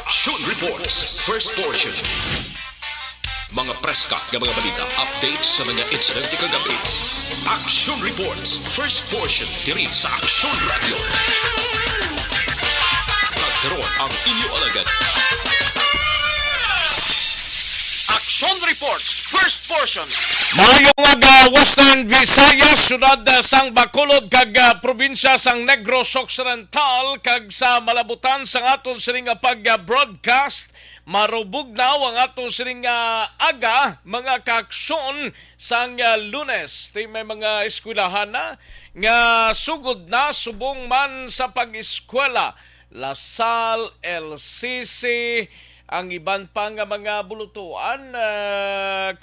Action Reports, first portion. Mga preska ng mga balita, updates sa mga incident kagabi. Action Reports, first portion, diri sa Action Radio. Kagkaroon ang inyo alagad. Action Reports, first portion. Mayong nga Western Visayas, syudad sang Bacolod kag probinsya sang Negros Occidental kag sa malabutan sang aton sining pag-broadcast marubog na ang aton sining aga mga kaaksyon sang Lunes. Ti may mga eskwelahan na nga sugod na subong man sa pag-eskwela. Lasal, LCC, ang iban pa nga mga bulutuan,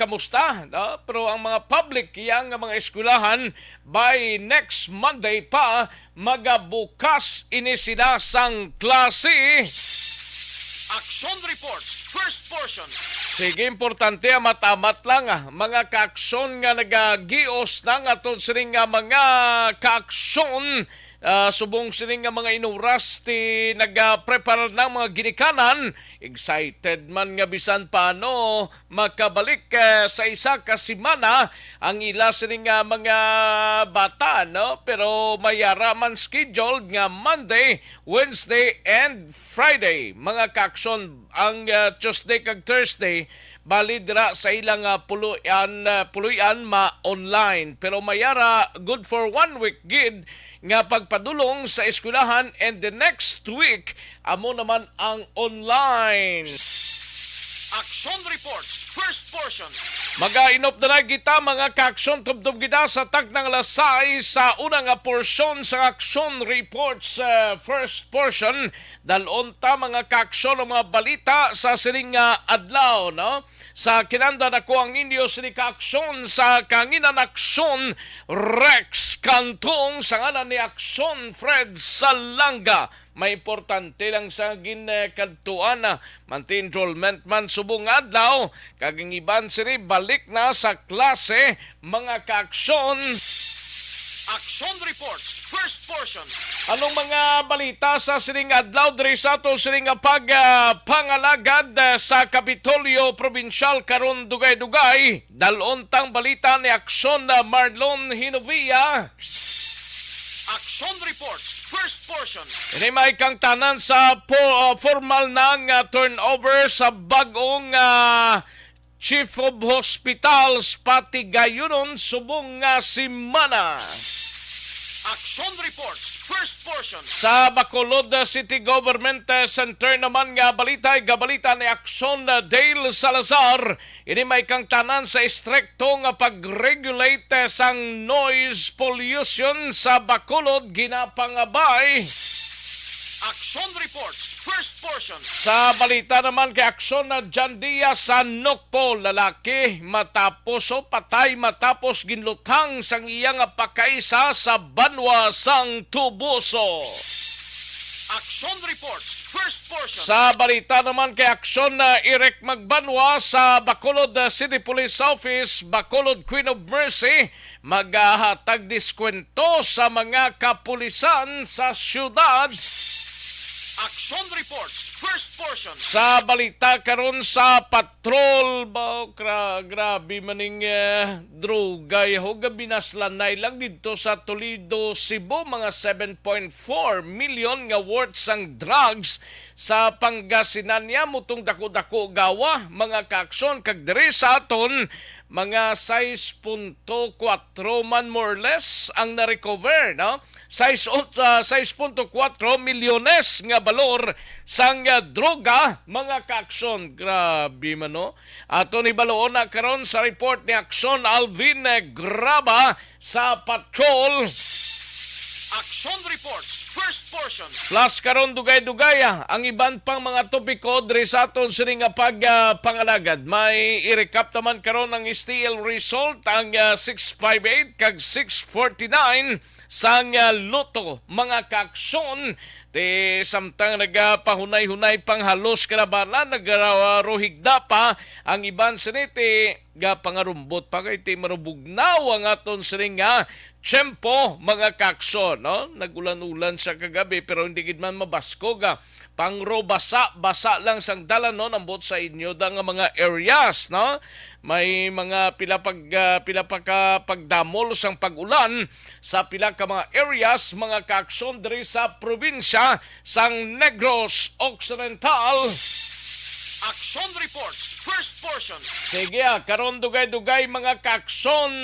kamusta? No? Pero ang mga public, yang mga eskwelahan, by next Monday pa, magabukas ini sila sang klase. Action Reports, first portion. Sige, importante, matamat lang mga kaaksyon nga nagagios na nga to sining mga kaaksyon. Subong sining nga mga inuras ti nagprepare ng mga ginikanan. Excited man nga bisan paano makabalik sa isa ka semana ang ila sining nga mga bata, no? Pero mayara man scheduled nga Monday, Wednesday and Friday. Mga kaaksyon ang Tuesday kag Thursday bali dira sa ilang puluyan ma-online. Pero mayara good for 1 week gid nga pagpadulong sa eskwelahan, and the next week amo naman ang online. Action Reports, first portion. Mag-ainop na kita mga kaaksyon, tubdob kita sa tagnang lasay sa unang porsyon sa Action Reports first portion. Dalonta mga kaaksyon o mga balita sa sining adlaw, no? Sa kinanda na ko ang inyo sining kaaksyon sa kanginan aksyon Rex Kantong sa ngalan ni Aksyon Fred Salanga. May importante lang sa ginkantuan na manti enrollment man subong adlaw kaging iban sini balik na sa klase mga kaaksyon. Action Reports, first portion. Anong mga balita sa sining adlaw diri sa ato sining pangalagad sa Kapitolyo Provincial karon dugay-dugay? Dalontang balita ni Aksyon Marlon Hinovia. Action Reports, first portion. Ini may kang tanan sa formal ng turnover sa bagong Chief of Hospitals pati gayunon subong simana. Action Reports, first portion. Sa Bacolod City Government Center naman nga balita ni Aksyon Dale Salazar. Ini may kang tanan sa stricto nga pag-regulate sang noise pollution sa Bacolod ginapangabay. Action Reports, first portion. Sa balita naman kay Aksyon na John Diaz sa Nokpo, lalaki matapos o patay matapos ginlutang sang iyang pakaisa sa banwa sang Tubuso. Action Reports, first portion. Sa balita naman kay Aksyon na Irek Magbanwa sa Bacolod City Police Office, Bacolod Queen of Mercy, maghahatag diskwento sa mga kapulisan sa syudad. Action Reports, first portion. Sa balita karon sa patrol grabe maning droga ho binaslanay lang dito sa Toledo, Cebu, mga 7.4 million nga worth sang drugs sa Pangasinan niya mutong dako-dako gawa mga kaaksyon kag diri sa aton mga 6.4 man more or less ang na-recover, no? 6.4 milyones nga balor sang droga mga kaaksyon. Grabe man, no? Ato ni baloon na karon sa report ni Aksyon Alvin Graba sa patrol. Action Reports, first portion. Plus karon dugay-dugay ang iban pang mga topiko diri sa aton sining pangalagad. May i-recap naman karon ang STL result ang 658 kag 649 sang loto mga kaaksyon. Ti samtang nagapahunay-hunay pang halos karabanan, nagarohigda pa ang iban siniti pangarumbot pa kay ti marubugnaw ang aton sining tiyempo mga kakso, no? Nagulan-ulan sa kagabi pero hindi gid man mabasko ga. Pangro basa lang sang dalan no nambot sa inyo da nga mga areas no. May mga pila pa ka pagdamol sang pag-ulan sa pila ka mga areas mga kaaksyon diri sa probinsya sang Negros Occidental. Action Reports, first portion. Sige karon dugay-dugay mga kaaksyon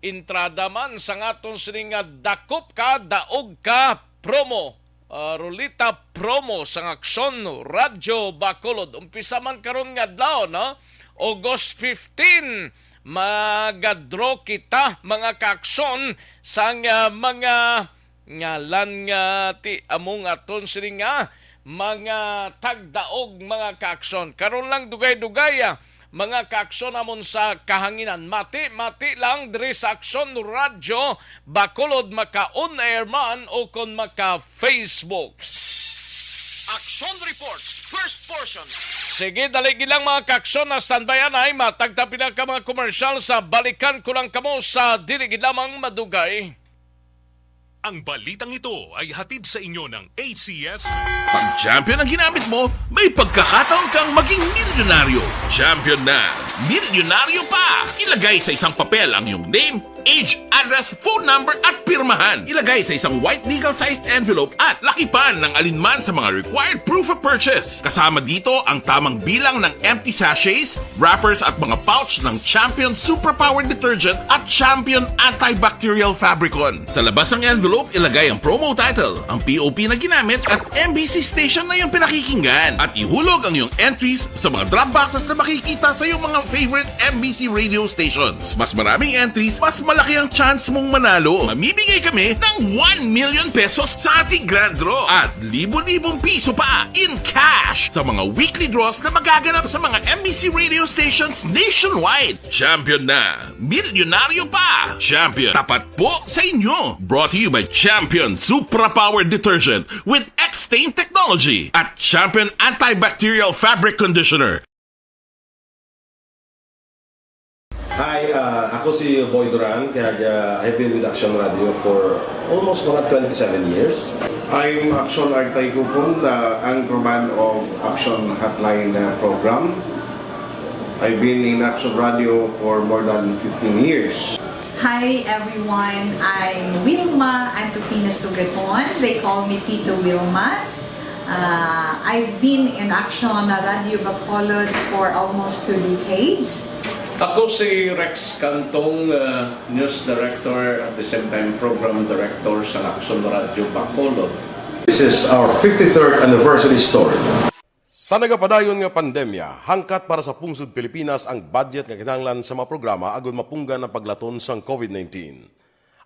entrada man sa aton sini nga dakop ka, daog ka promo. Rolita promo sa aksyon Radyo Bacolod. Umpisa man karon nga adlaw no. August 15 magadraw kita mga kaaksyon sang mga ngalan nga ti among aton sini nga mga tagdaog mga kaaksyon. Karon lang dugay-dugay mga kaaksyon amon sa kahanginan. Mati lang diri sa Aksyon Radyo Bacolod maka on air man o kon maka Facebook. Action Reports, first portion. Sige, daligi lang mga kaaksyon na standby anay. Matagtapi na ka mga komersyal sa balikan ko lang kamo sa diligid lamang madugay. Ang balitang ito ay hatid sa inyo ng ACS. Pag champion ang ginamit mo, may pagkakataon kang maging milyonaryo. Champion na, milyonaryo pa! Ilagay sa isang papel ang iyong name, age, address, phone number at pirmahan. Ilagay sa isang white legal-sized envelope at lakipan ng alinman sa mga required proof of purchase. Kasama dito ang tamang bilang ng empty sachets, wrappers at mga pouch ng Champion Superpower Detergent at Champion Antibacterial Fabricon. Sa labas ng envelope, ilagay ang promo title, ang POP na ginamit at MBC station na yung pinakikinggan. At ihulog ang iyong entries sa mga drop boxes na makikita sa iyong mga favorite MBC radio stations. Mas maraming entries, mas malaki ang chance mong manalo. Mamimigay kami ng 1 million pesos sa ating grand draw at libo-libong piso pa in cash sa mga weekly draws na magaganap sa mga MBC radio stations nationwide. Champion na, milyonaryo pa. Champion, tapat po sa inyo. Brought to you by Champion Supra-Powered Detergent with X-Stain Technology at Champion Antibacterial Fabric Conditioner. Hi, ako si Boy Duran, kaya I've been with Action Radio for almost mga 27 years. I'm Action Artay Kupon, the anchorman of Action Hotline program. I've been in Action Radio for more than 15 years. Hi everyone, I'm Wilma Antopina Sugaton. They call me Tito Wilma. I've been in Action Radio Bacolod for almost 2 decades. Ako si Rex Cantong, News Director at the same time Program Director sa Action Radio Bacolod. This is our 53rd anniversary story. Sa nagapadayon nga pandemya, hangkat para sa pungsod Pilipinas ang budget nga kinahanglan sa mga programa agon mapunggan ang paglaton sang COVID-19.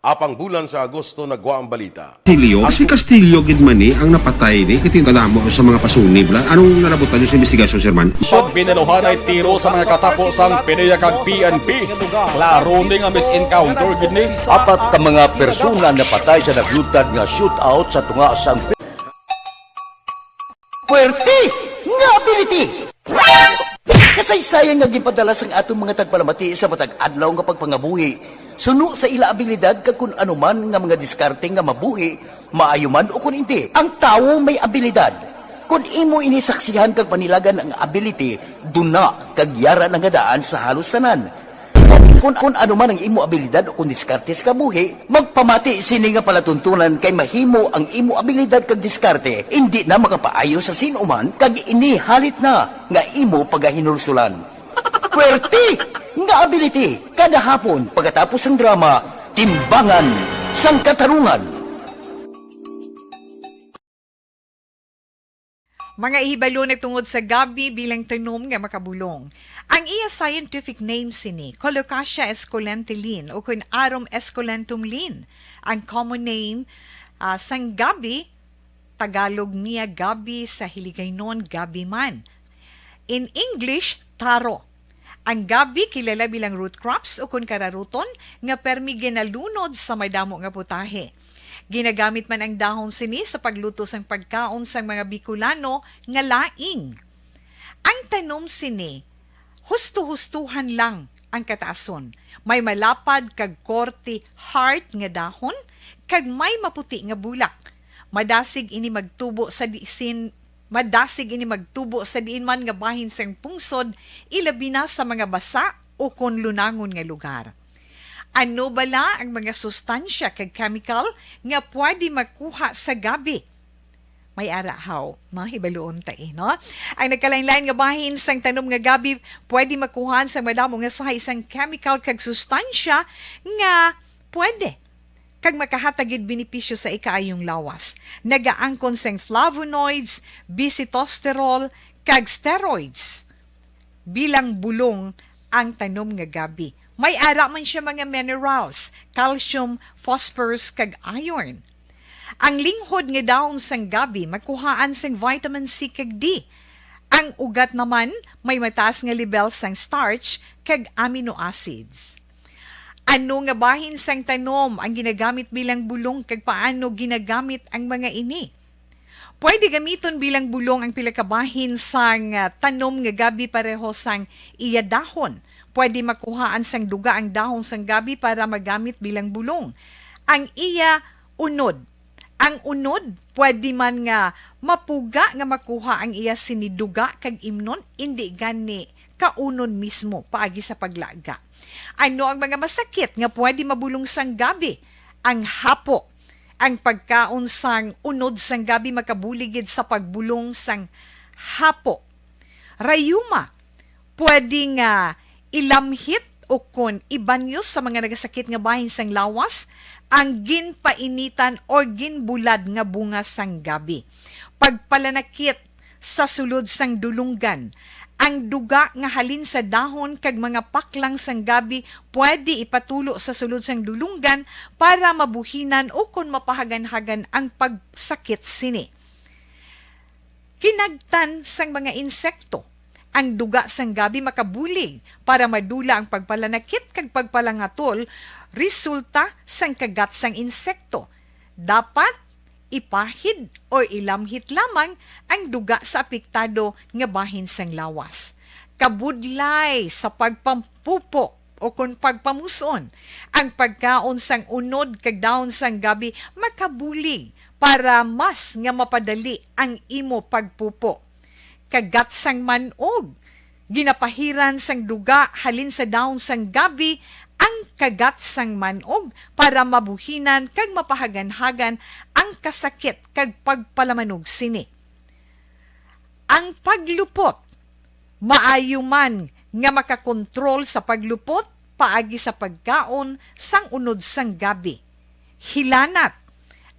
Apang bulan sa Agosto nagwa ang balita. Castillo, si Castillo gidmani ang napatay ni kitingkadamo sa mga pasunib la. Anong narabutan niyo sa investigasyon, Sir Man? Siyod binaluhan ay tiro sa mga katapos ang PDEA kag PNP. Klaro ni nga misencounter gid ni. Apat ka mga persona na patay sa naglutad nga shootout sa tunga sang Puerte nga ability. Kasaysayan nga gipadala sang atong mga tagpalamati sa matag adlaw nga pagpangabuhi. Suno sa ila abilidad kag kun anuman nga mga diskarte nga mabuhi, maayo man o kun hindi. Ang tawo may abilidad. Kung imo inisaksihan kag panilagan ang ability, duna kag yara nga daan sa halos tanan. Kung anuman ang imo abilidad o kun diskarte sa kabuhi, magpamati sini nga palatuntunan kay mahimo ang imo abilidad kag diskarte, hindi na makapaayo sa sinuman kag ini halit na nga imo pagahinulsulan. Puwerte nga ability kada hapon pagkatapos ng drama Timbangan sang Katarungan. Mga ihibalo nagtungod sa gabi bilang tanom nga makabulong. Ang iya scientific name sini Colocasia esculentilin o kun Arum esculentum lin. Ang common name sang gabi, Tagalog niya gabi, sa Hiligaynon gabi man. In English, taro. Ang gabi kilala bilang root crops o kun kararuton nga permi ginalunod sa may damo nga putahe. Ginagamit man ang dahon sini sa pagluto sang pagkaon sang mga Bicolano nga laing. Ang tanom sini, husto-hustuhan lang ang kataason. May malapad kag korte hard nga dahon kag may maputi nga bulak. Madasig ini magtubo sa disin Madasig ini magtubo sa diin man nga bahin sang pungsod, ilabi na sa mga basa o kon lunangon nga lugar. Ano bala ang mga sustansya kag chemical nga pwede makuha sa gabi? May arahaw, no? Hibaluon tayo, no? Ang nagkalain-lain nga bahin sang tanom nga gabi, pwede makuhaan sa madamo nga sa isang chemical kag sustansya nga pwede kag makahatagid benepisyo sa ikaayong lawas. Nagaangkon sang flavonoids, bisitosterol, kag steroids. Bilang bulong ang tanom nga gabi. May ara man siya mga minerals, calcium, phosphorus, kag iron. Ang linghod nga dahon sang gabi, makuhaan sang vitamin C kag D. Ang ugat naman, may mataas nga level sang starch kag amino acids. Ano nga bahin sang tanom ang ginagamit bilang bulong kag paano ginagamit ang mga ini? Pwede gamiton bilang bulong ang pila ka bahin sang tanom nga gabi pareho sang iya dahon. Pwede makuhaan sang duga ang dahon sang gabi para magamit bilang bulong. Ang iya unod. Ang unod, pwede man nga mapuga nga makuha ang iya siniduga kag imnon, hindi gani kaunon mismo paagi sa paglaga. Ano ang mga masakit nga pwede mabulong sang gabi? Ang hapo. Ang pagkaon sang unod sang gabi makabuligid sa pagbulong sang hapo. Rayuma. Pwede nga ilamhit o kon ibanyo sa mga nagasakit nga bahin sang lawas ang ginpainitan o ginbulad nga bunga sang gabi. Pagpalanakit sa sulod sang dulunggan, ang duga nga halin sa dahon kag mga paklang sang gabi pwede ipatulo sa sulod sang dulunggan para mabuhinan o kon mapahagan-hagan ang pagsakit sini. Kinagtan sang mga insekto, ang duga sang gabi makabulig para madula ang pagpalanakit kag pagpalangatol resulta sang kagat sang insekto. Dapat ipahid o ilamhit lamang ang duga sa apektado nga bahin sang lawas. Kabudlay sa pagpampupo o kung pagpamuson, ang pagkaon sang unod kag dahon sang gabi makabulig para mas nga mapadali ang imo pagpupo. Kagat sang manog, ginapahiran sang duga halin sa dahon sang gabi ang kagat sang manog para mabuhinan kag mapahagan-hagan ang kasakit kag pagpalamanog sini. Ang paglupot, maayo man nga makakontrol sa paglupot paagi sa pagkaon sang unod sang gabi. Hilanat,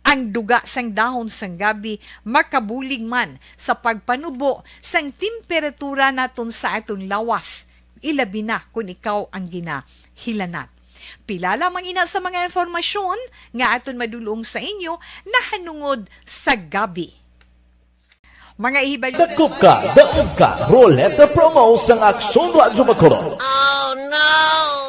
ang duga sang dahon sang gabi makabulig man sa pagpanubo sang temperatura naton sa aton lawas. Ilabi na kung ikaw ang ginahilanat. Pila lamang ina sa mga informasyon nga aton madulong sa inyo na hanungod sa gabi. Mga ihibal... Dakop ka, Roleta Promo sang Aksyon Radyo Bacolod. Oh no!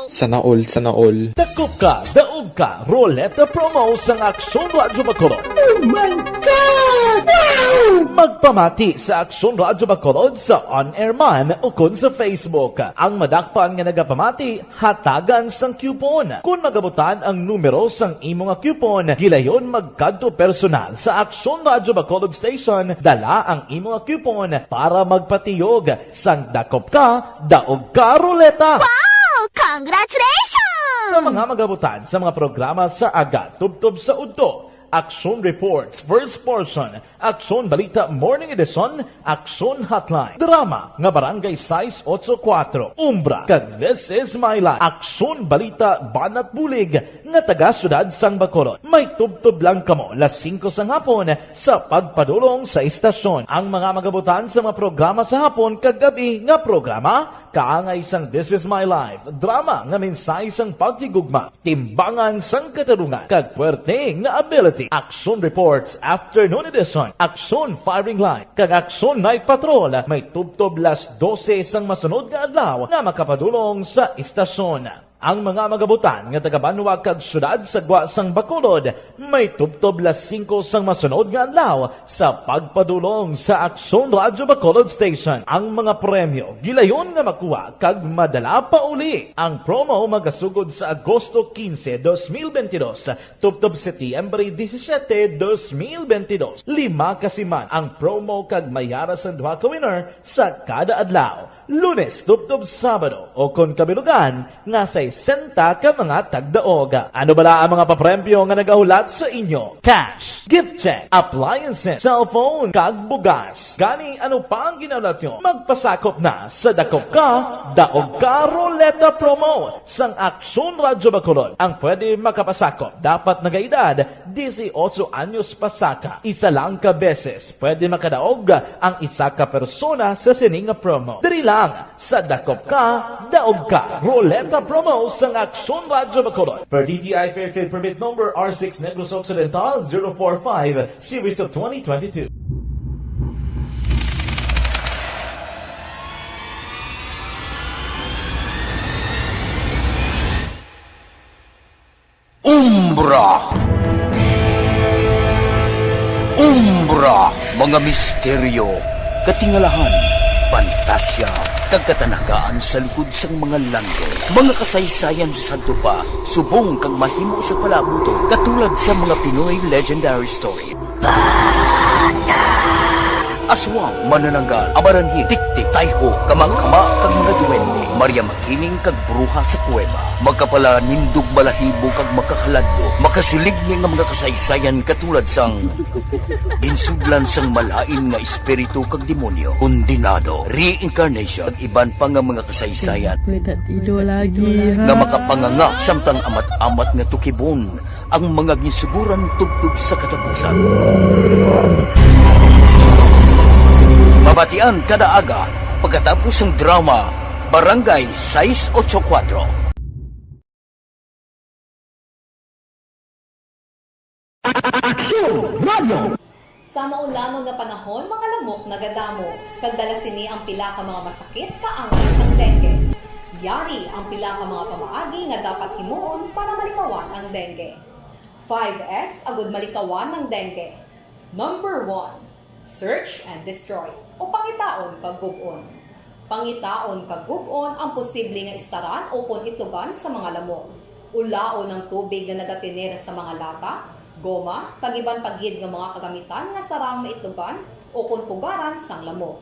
Sana all. Dakop ka, Roleta Promo sang Aksyon Radyo Bacolod. Oh my God! Wow! Magpamati sa Aksyon Radyo Bacolod sa on-air man o kun sa Facebook. Ang madakpan nga nagapamati, hatagan sang coupon. Kung magabutan ang numero sang imo nga coupon, gilayon magkadto personal sa Aksyon Radyo Bacolod Station, dala ang imo nga coupon para magpatiyog sang dakop ka, daog ka, Roleta. Wow! Congratulations! Sa mga magabutan sa mga programa sa Aga Tubtob sa Udto, Aksyon Reports First Portion, Aksyon Balita Morning Edition, Aksyon Hotline, Drama nga Barangay 684, Umbra, kag This Is My Life, Aksyon Balita Banat Bulig nga taga Syudad sang Bacolod. May tubtob lang kamo las 5 sang hapon sa pagpadulong sa istasyon. Ang mga magabutan sa mga programa sa hapon kag gabi nga programa kaangay sang This Is My Life, drama nga mensahe sang pagtigugma, timbangan sang katarungan, kag puwerte nga ability. Aksyon Reports Afternoon Edition, Aksyon Firing Line, kag Aksyon Night Patrol, may tubtob las 12 sang masunod nga adlaw nga makapadulong sa istasyon. Ang mga magabutan nga taga-Banwa kag syudad sa Guasang Bacolod may tubtob las 5 sang masunod nga adlaw sa pagpadulong sa Aksyon Radio Bacolod Station. Ang mga premyo gilayon nga makuha kag madala pa uli. Ang promo magasugod sa Agosto 15, 2022 tubtob Setyembre 17, 2022. 5 kasiman ang promo kag mayara sa duha ka winner sa kada adlaw. Lunes tubtob Sabado o kon kabilugan nga sa 60 ka mga tagdaoga. Ano bala ang mga papremyo nga nagahulat sa inyo? Cash, gift check, appliances, cellphone, kag bugas. Gani ano pa ang ginaulat nyo? Magpasakop na sa Dakop Ka, Daog Ka Roleta Promo sang Aksyon Radyo Bacolod. Ang pwede makapasakop dapat nagaedad 18 anyos pasaka. Isa lang ka beses pwede makadaog ang isa ka persona sa sining promo. Diri lang sa Dakop Ka, Daog Ka Roleta Promo sang Aksyon Radyo Bacolod. Per DTI Fair Trade Permit Number R6 Negros Occidental 045 Series of 2022. Umbra! Umbra! Mga misteryo, katingalahan, pantasya, kagkatanagaan sa likod sang mga lando. Mga kasaysayan sa Santo Pa, subong kag mahimo sa palabuto, katulad sa mga Pinoy legendary story. Aswang, manananggal, amaranhi, tiktik, tayho, kamang-kama, kag mga duwende, Maria Makining kag bruha sa kuweba, magkapala nindog balahibo kag makahaladlo, makasilig ni nga mga kasaysayan katulad sang ginsudlan sang malain nga espiritu kag demonyo, kondinado, reincarnation, kag iban pa nga mga kasaysayan nga makapanganga samtang amat-amat nga tukibon ang mga ginsuguran tugtog sa katapusan. Mabatian kada aga pagkatapos ng drama Barangay 684. Aksyon Radio! Sa maulamang nga panahon, mga lamok nagadamo. Kagdala sini ang pila ka mga masakit kaangay sang dengue. Yari ang pila ka mga pamaagi nga dapat himuon para malikawan ang dengue. 5S agud malikawan ng dengue. Number 1. Search and destroy o pangitaon kag gub-on. Pangitaon kag gub-on ang posible nga istaran o kon itugan sa mga lamok. Ulaon ng tubig na nagatinera sa mga lata, goma, kag iban pagyid nga mga kagamitan nga sarang maitugan o kon pugaran sang lamok.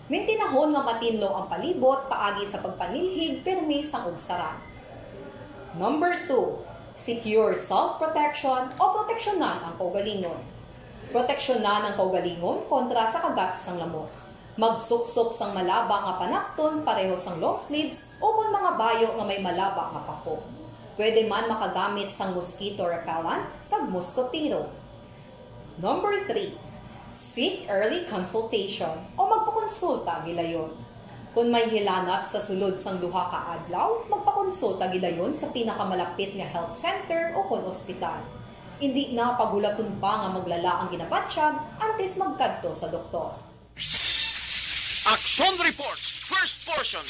Mintinahon nga matinlo ang palibot paagi sa pagpanilhig permi sang ugsaran. Number 2. Secure self-protection o proteksyonan ang kaugalingon. Proteksyonan ang kaugalingon kontra sa kagat sang lamok. Magsuksok sang malaba nga panakton pareho sang long sleeves o kung mga bayo nga may malaba nga pako. Pwede man makagamit sang mosquito repellent kag mosquitero. Number 3. Seek early consultation o magpakonsulta gilayon. Kung may hilanat sa sulod sang duha ka adlaw, magpakonsulta gilayon sa pinakamalapit nga health center o kon ospital. Hindi na pagulaton pa nga maglala ang ginabatsyag antes magkadto sa doktor. Action Reports, first portion.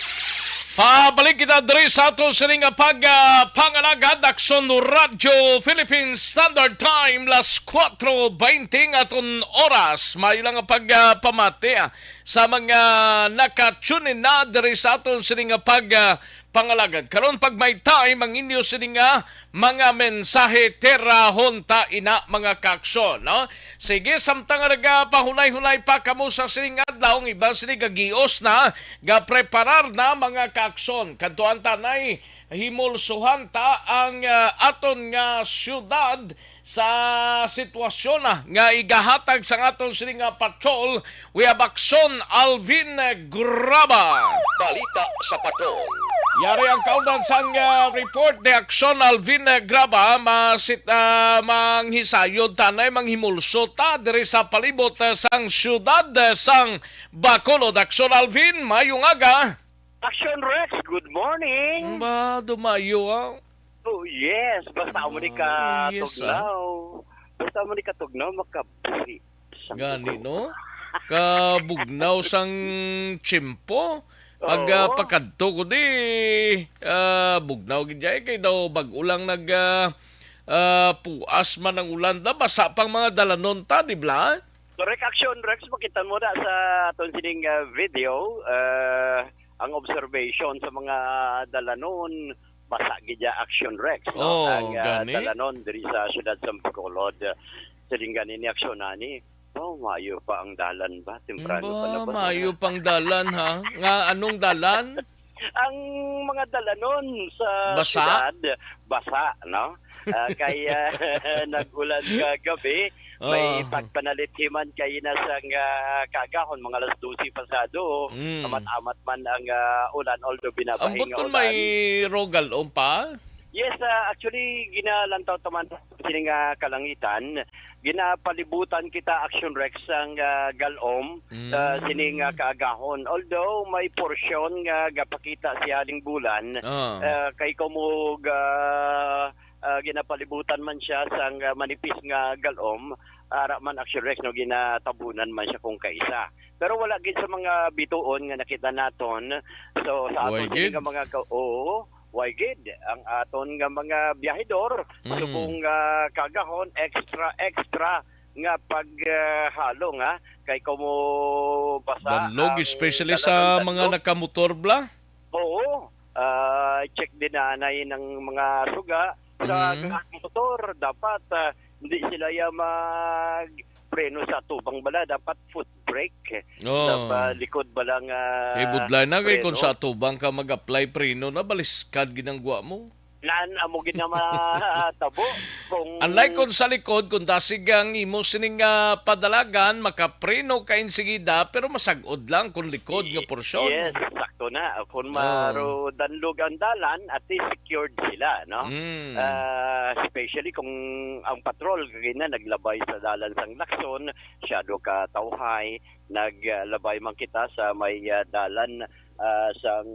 Pabalik kita diri sa ato sining pangalagad Aksyon Radio Philippines Standard Time las 4:20 aton oras. May lang pagpamati sa mga nakatune na diri sa aton sining pangalagad. Karon pag may time ang inyo sining mga mensahe terahon ta ina mga kaaksyon, no? Sige, samtang pahunay-hunay pa kamo sa sining adlaw iba sining gagios na ga preparar na mga kaaksyon. Kadtuan tanay himulsuhan ta ang aton nga syudad sa sitwasyon nga igahatag sa aton sining patrol. We have Aksyon Alvin Graba. Balita sa patrol. Yari ang kaundan sang report de Aksyon Alvin Graba manghisayod tanay manghimulso ta diri sa palibot sang syudad sang Bacolod. Aksyon Alvin, mayong aga. Action Rex, good morning! Ba, dumayo Oh yes, basta mo ni ka tugnaw. Basta mo ni ka tugnaw, makabuhi. Gani, no? Kabugnaw sang tsimpo. Pag Oo. pagkadto ko di bugnaw gid jay kay daw bag-ulang puas man ang ulan da basa pang mga dalanon ta di ba? Correct action, Rex. Makita mo na sa aton sining video, ang observation sa mga dalanon, basa gidya action, Rex. No? Oh, ang gani. dalanon diri sa siyudad sa Bacolod, sining gani ni aksyon nani. Oh, maayo pa ang dalan ba? Temprano pa na ba? Maayo pang dalan ha. Nga anong dalan? Ang mga dalanon sa Basa? siyudad, basa, no? Kaya nag-ulan kagabi, may pagpanalithiman kayo na sa kagahon, mga alas 12 pasado, amat-amat man ang ulan, although Ang binabahing buton ulan. may rogal pa? Yes, actually, ginalantaw taman sining kalangitan. Ginapalibutan kita Action Rex ang galom sining kaagahon. Although may porsyon nga gapakita si Aling Bulan, kay kumog ginapalibutan man siya sa manipis nga galom, ara man Action Rex no ginatabunan man siya kung kaisa. Pero wala gid sa mga bituon nga nakita naton. So sa aton sining mga why gid ang aton nga mga biyahedor subong kagahon extra nga paghalo nga kay kumo basa Danlog, especially sa mga nakamotor bla? Oo. Check din nanay ng mga suga sa motor. Dapat hindi sila mag preno sa tubang bala, dapat foot brake. Sa likod bala nga budlay na kay preno. kung sa tubang ka mag-apply preno na baliskad ginangwa mo. Nan amo gid na matabo kung Unlike kung sa likod, kung dasig ang imo sining padalagan, makapreno ka insigida, pero masagod lang kung likod nga porsyon. Yes, sakto na. Kung maro danlog ang dalan, at least secured sila, no? Especially kung ang patrol kagina naglabay sa dalan sang Lacson, syado ka tawhay, naglabay man kita sa may dalan sang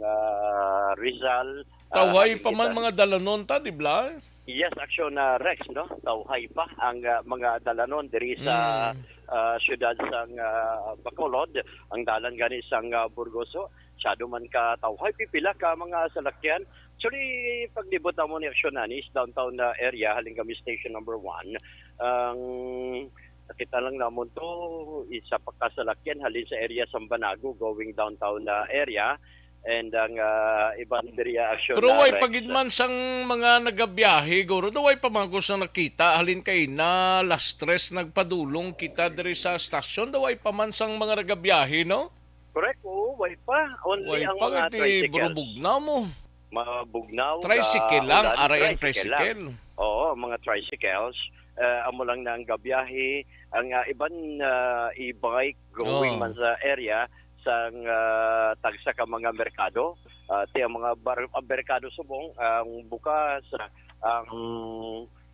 Rizal. Tawhay pa man mga dalanon ta, di ba? Yes, action Rex, no? Tawhay pa ang mga dalanon diri sa siyudad sang Bacolod, ang dalan gani sang Burgoso. Syado man ka tawhay, pipila ka mga salakyan. Actually, paglibot mo ni action is downtown area, halin kami station number 1. Nakita lang namon to, isa pa kasalakyan halin sa area Sambanago going downtown area. And ang ibang diriya action. Pero way pagidman sang mga nagabiyahe, guro, way pamagos na nakita, halin kay na last stress nagpadulong kita diri sa stasyon, way pa man sang mga nagabiyahe, no? Correct, way pa. Only Way ang pa mga iti tricycles. burubugnaw mo. Mabugnaw. Tricycle lang, ulan, arayan tricycle. lang. Oo, mga tricycles. Amo lang na ang gabiyahe. Ang ibang e-bike going man sa area, sang tagsa ka mga merkado, ti ang mga merkado subong ang bukas, ang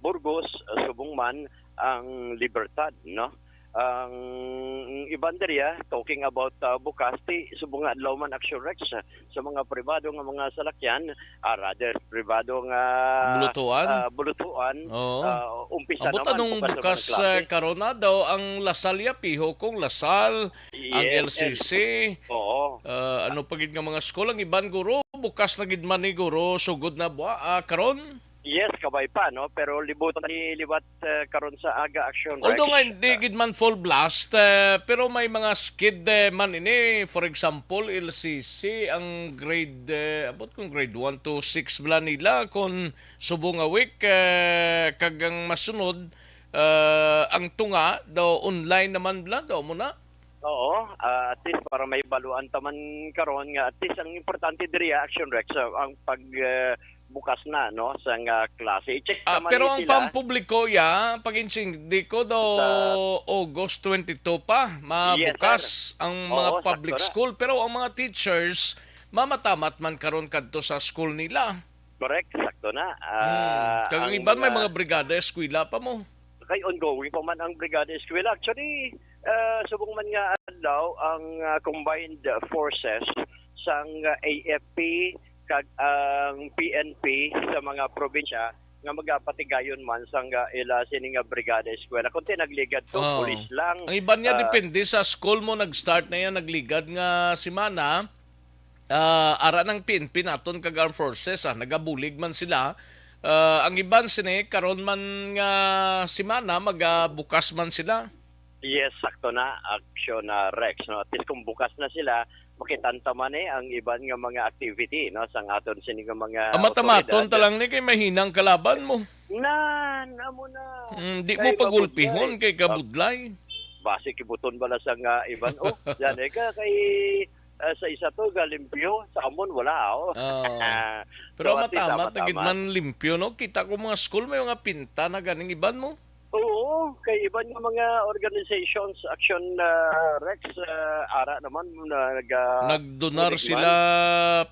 Burgos subong man ang Libertad, no? Ang ibang diriya talking about bukas ti subong adlaw man Action Rex sa mga pribado nga mga salakyan, rather pribado nga bulutuan. Umpisa Abot naman anong bukas karon na daw ang Lasal Yapiho kung Lasal, ang LCC. Oo. Ano pagid nga mga school ang iban guro bukas na gid man ni guro sugod na buwa karon. Yes, kabay pa, no? Pero libutan ni liwat karon sa aga Action Rex. Although nga hindi gid man full blast, pero may mga skid man ini. For example, LCC ang grade, abot kung grade 1 to 6 bala nila. Kung subong a week, kagang masunod, ang tunga, daw online naman bala, daw mo na. Oo, at least para may baluan taman karon nga at least ang importante diri Action Rex ang pag bukas na no sa klase. I-check naman pero ang sila. pampubliko paginsindi ko daw August 22 pa mabukas ang mga public school, pero ang mga teachers mamatamat man karon kadto sa school nila. Correct, sakto na. Kag iban may mga brigada eskwela pa mo. Kay ongoing pa man ang brigada eskwela. Actually, subong man nga adlaw ang combined forces sang AFP kag ang PNP sa mga probinsya nga magapatigayon man sang ila sining brigada eskwela. Kunti nagligad to, pulis lang. Ang iban niya depende sa school mo nag-start na yan nagligad nga semana. ara ng PNP naton kag armed forces nagabulig man sila. Ang iban sini karon man nga simana magabukas man sila. Yes, sakto na action na Rex, no. At least kung bukas na sila, makitanta man ang iban nga mga activity, no, sang aton sini nga mga Amata-maton talang ni kay mahinang kalaban mo. Namo na. Di mo pagulpihon kay kabudlay. Base kibuton bala sang iban. Yan ka kay sa isa to galimpyo, sa amon wala Pero So, at least, matamat na gid man limpyo, no. Kita ko mga school may mga pinta na ganing iban mo. Oo, kay iban nga mga organizations, Action Rex, ara naman nagdonar sila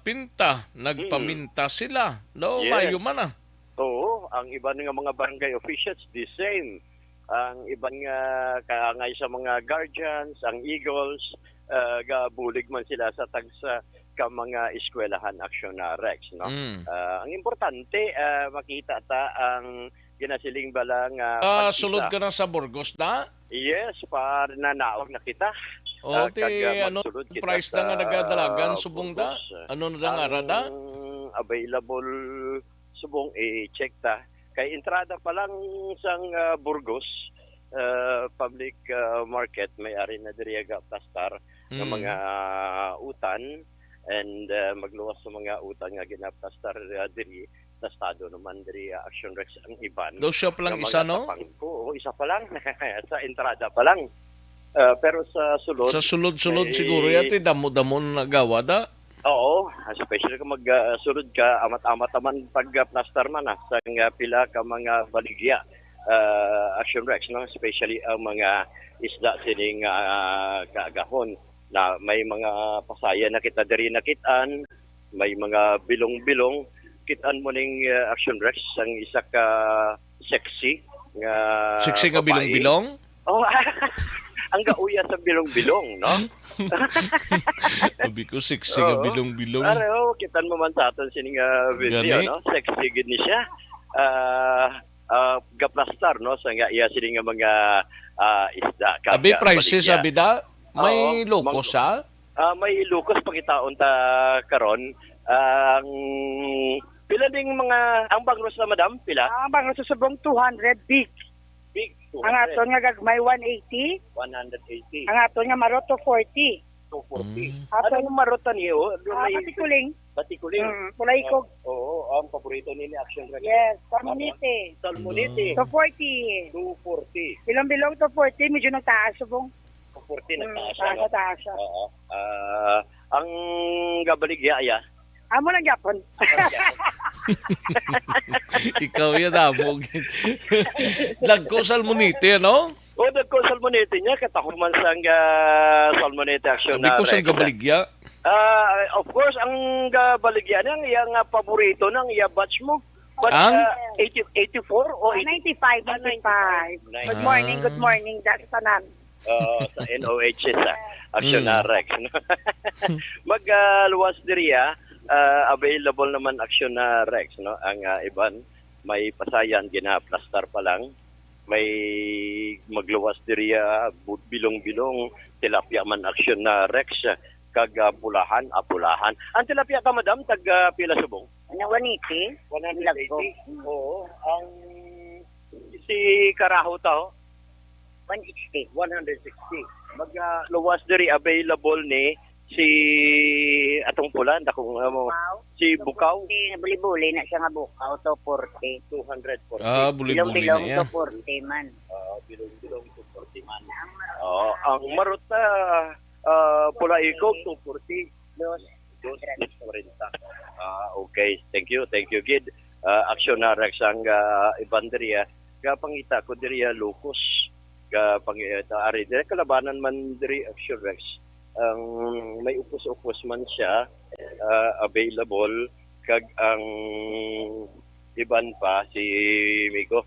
pinta, nagpaminta sila. No, Yes. mayo man Oo, ang iban nga mga barangay officials, the same. Ang iban nga kaangay sa mga guardians, ang Eagles, gabulig man sila sa tagsa ka mga eskwelahan Action Rex, no? Ang importante, makita ta ang ginasiling balang sulod ka na sa Burgos na? Yes, para nanaog na kita. Ti ano price na nga nagadalagan subong da? Ano na nga rada? Available subong i-check ta. Kay entrada pa lang sang Burgos public market may ari na diri ga plastar ng mga utan and magluwas sa mga utan nga ginaplastar diri sa estado naman diri Action Rex ang iban. Do siya pa lang isa, no? Oo, isa pa lang. Sa entrada pa lang. Pero sa sulod... Sa sulod-sulod siguro yati, damo-damo na gawa da? Oo, especially kung mag-sulod ka, amat-amat naman pag-plaster man sa pila ka mga baligya. Action Rex, no? Especially ang mga isda sining kaagahon na may mga pasaya na kita diri nakitaan, may mga bilong-bilong, kitaan mo ning Action Rex ang isa ka sexy nga sexy nga bilong-bilong? Oh, ang gauya sa bilong-bilong, no? Sabi ko sexy nga bilong-bilong. Pero kitaan mo man sa aton sining video, no? Sexy gid ni siya. Gaplastar, no? Sa nga iya sining nga mga isda. Abi prices sabi da? May lukos sa? May lukos pakitaon ta karon. Ang pila ding mga ang bangros na madam pila? Ang bangros sa subong 200 big. Big 200. Ang aton nga gagmay 180. 180. Ang aton nga maroto 40. 240. Ano maroto niyo? Patikuling. Patikuling. Pula ikog. Oo, ang paborito ni Action Rex. Yes, salmonite. Salmonite. 240. 240. Bilong-bilong 240, medyo nagtaas subong. 240 nagtaas. Taas. Oo. Ang gabaligya ya. Amo lang yapon. Ikaw yan mo. Dagko salmonite, no? Dagko salmonite niya. Katakuman sang salmonite Action Rex. Sabi ko sang gabaligya. Of course, ang gabaligya niyang iyang paborito ng iya batch mo. But 84 o 95. Good morning. That's tanan. Sa NOHS, Action Rex. Magluwas diriya, available naman Action Rex, no? Ang iban may pasayan ginaplastar pa lang, may magluwas diriya bilong-bilong tilapia man Action Rex kag apulahan. Ang tilapia ka madam tag pila subong? 180. 180. Oo, ang si Karaho tao 160. 160. Magluwas diri available ni si atong pula kung si Bukaw. Si buli-buli na siya nga Bukaw to 40. 240. Buli-buli na yan. Bilong to 40 man. Bilong 240 man. Ang marot na pula ikog 240. 240. Okay. Thank you, Gid. Action Rex ang ibanderiya. Kapangita ko diriya locus. Pangita ari dire kalabanan man diri Action Rex ang may upos-upos man siya available kag ang iban pa si Miko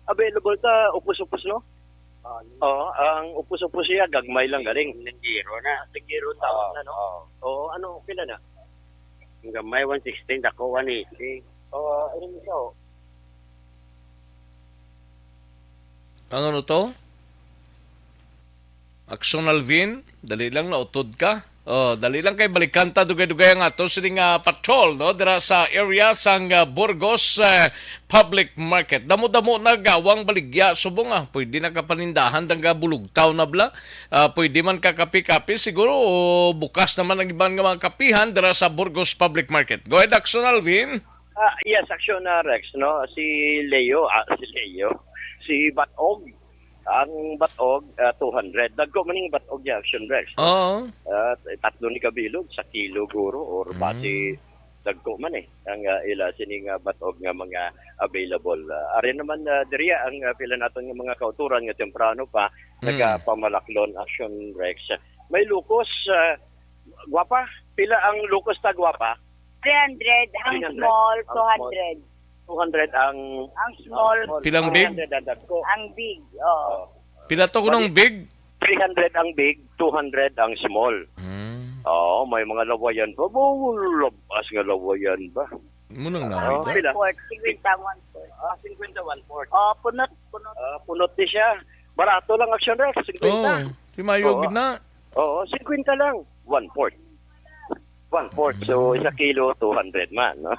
available ta upos-upos no ang upos-upos siya gagmay lang galing Giro tawag na no ano pila na gagmay 116 dako 180 ano siya Ano to? Action Alvin, dali lang na utod ka. Oh, dali lang kay balikan ta dugay-dugay nga to sining patrol no dira sa area sang Burgos Public Market. Damo-damo na gawang baligya subong pwede na kapanindahan dang bulugtaw na bla. Pwede man kakapi-kapi siguro bukas naman ang ibang mga kapihan dira sa Burgos Public Market. Go ahead, Action Alvin. Yes, Action Rex, no? Si Leo, si Batog. Ang Batog, 200. Dagko maning Batog niya, Action Rex. Oo. Tatlo ni kabilog sa kilo guro or bati dagko man ang ila sining Batog nga mga available. Ari naman diriya ang pila naton nga mga kauturan nga temprano pa nagapamalaklon Action Rex. May lukos guwapa, pila ang lukos ta guwapa? 300, ang small, 200. 200 ang small. Pilang big? Ang big, oo. Pila to kunong big? 300 ang big, 200 ang small. Oo, may mga lawayan pa. Labas nga lawayan ba? Munang na. 1/4, 51/4. 51/4. Oh, punot. Punot din siya. Barato lang Action Rex, 50. Oh, si Mayo gina. Oo, 50 lang. 1/4. 1/4. So, 1 kilo, 200 man. No?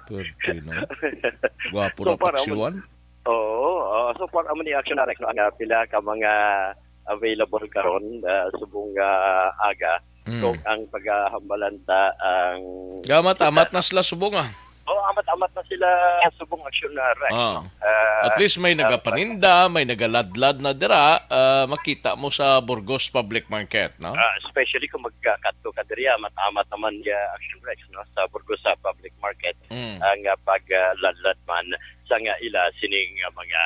Pwede, no? Guwapo na paksiwan. Oo. So, para mo ni Action Rex, no? Ang pila ka mga available karon subong aga. So, ang paghambalanta ang... Gamat-amat na sila subong amat-amat na sila subong Action Rex. At least may nagapaninda, may nagaladlad na dira, makita mo sa Burgos Public Market, no? Especially kung magkakadto ka diriya, amat-amat naman Action Rex, no? Sa Burgos Public Market. Ang pagladlad man sa nga ila sining mga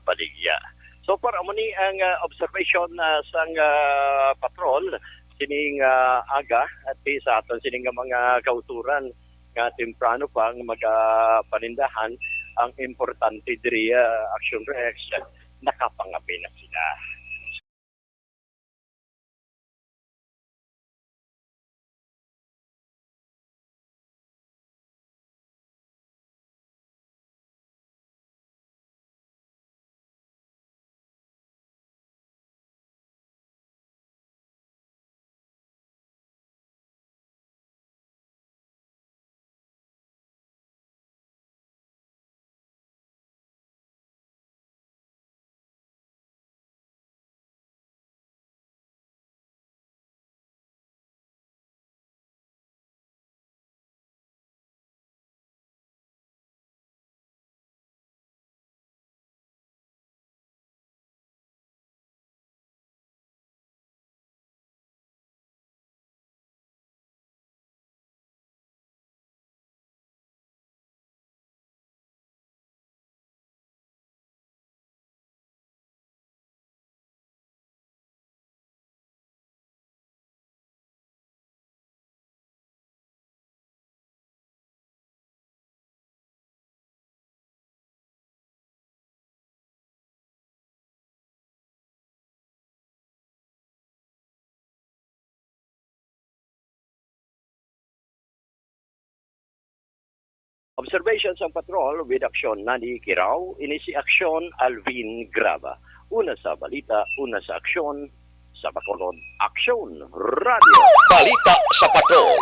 baligya. So para mo ni ang observation sang patrol sining aga at sa aton sining mga kauturan nga temprano pa ang magapanindahan, ang importante diri Action Rex nakapangapi na sila. Observation sa patrol with Action Nani Kiraw, ini si Action Alvin Graba. Una sa balita, una sa aksyon, sa Bacolod, Action Radio. Balita sa patrol.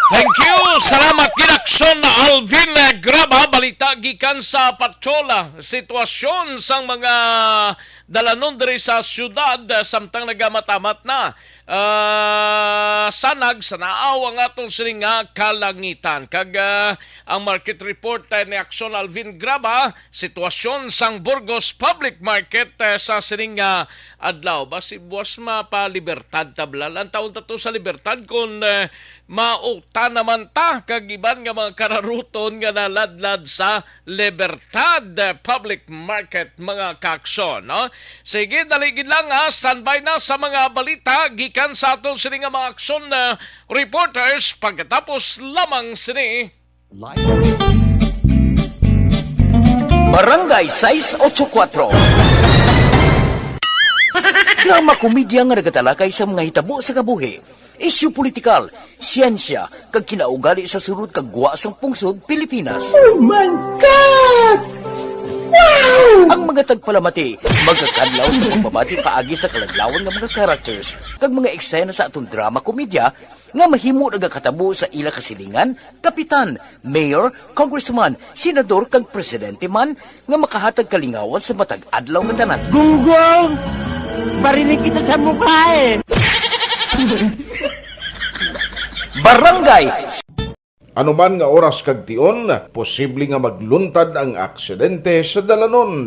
Thank you! Salamat Action Alvin Graba. Balita gikan sa patrola. Sitwasyon sang mga dalanon diri sa syudad samtang nagamatamat na. Sanag sa naaw ang atong sining kalangitan. Kag ang market report ni Action Alvin Graba, sitwasyon sang Burgos Public Market sa sining adlaw. Basi buwas pa libertad tablal. Ang taon tato sa libertad kung mauta naman ta kag iban nga mga kararuton nga naladlad sa Libertad Public Market mga kaakson, no? Sige, daligid lang standby na sa mga balita gikan sa aton sini nga mga aksyon reporters pagkatapos lamang sini. Barangay 684 Drama komedya nga nagatalakay sa mga hitabo sa kabuhi, isyu politikal, siyensya, kag kinaugali sa surut kag guwa sang pungsod Pilipinas. Oh my God! Ang mga tagpalamati magkakadlaw sa pagbabati paagi sa kalaglawan nga mga characters kag mga eksena sa atong drama komedya nga mahimo nagakatabo sa ila kasilingan, kapitan, mayor, congressman, senador kag presidente man nga makahatag kalingawan sa matag adlaw nga tanan. Gunggong! Barinig kita sa mukha eh! Barangay! Ano man nga oras kag tion, posible nga magluntad ang aksidente sa dalanon.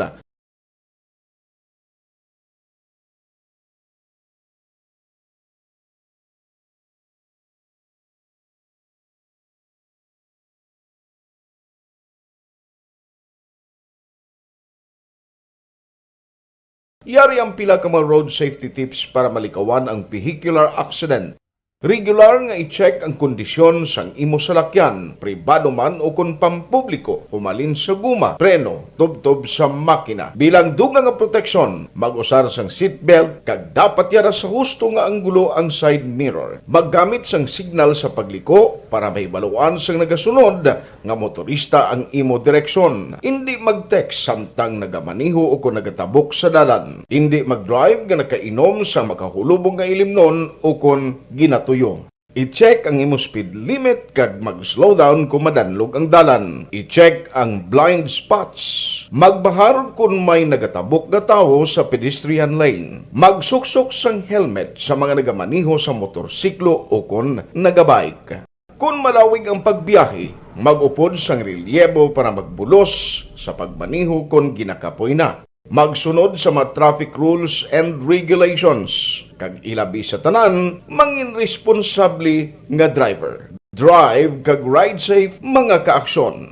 Yari ang pila ka mga road safety tips para malikawan ang vehicular accident. Regular nga i-check ang kondisyon sang imo salakyan, pribado man o kung pampubliko, humalin sa guma, preno, tubtob sa makina. Bilang dugang nga proteksyon, mag-usar sang seatbelt, kag dapat yara sa husto nga anggulo ang side mirror. Maggamit sang signal sa pagliko para mahibaluan sang nagasunod nga motorista ang imo direksyon. Hindi mag-text samtang nagamaniho o kung nagatabok sa dalan. Hindi mag-drive nga nakainom sa makahulubong nga ilimnon o kung ginato. I-check ang imo speed limit kag mag-slow down kung madanlog ang dalan. I-check ang blind spots. Magbahar kung may nagatabok nga tawo sa pedestrian lane. Magsuksok sang helmet sa mga nagamaniho sa motorsiklo o kung nagabike. Kung malawig ang pagbiyahe, mag-upod sang relyebo para magbulos sa pagmaniho kung ginakapoy na. Magsunod sa mga traffic rules and regulations. Kag ilabi sa tanan, mangin responsable nga driver. Drive kag ride safe mga kaaksyon.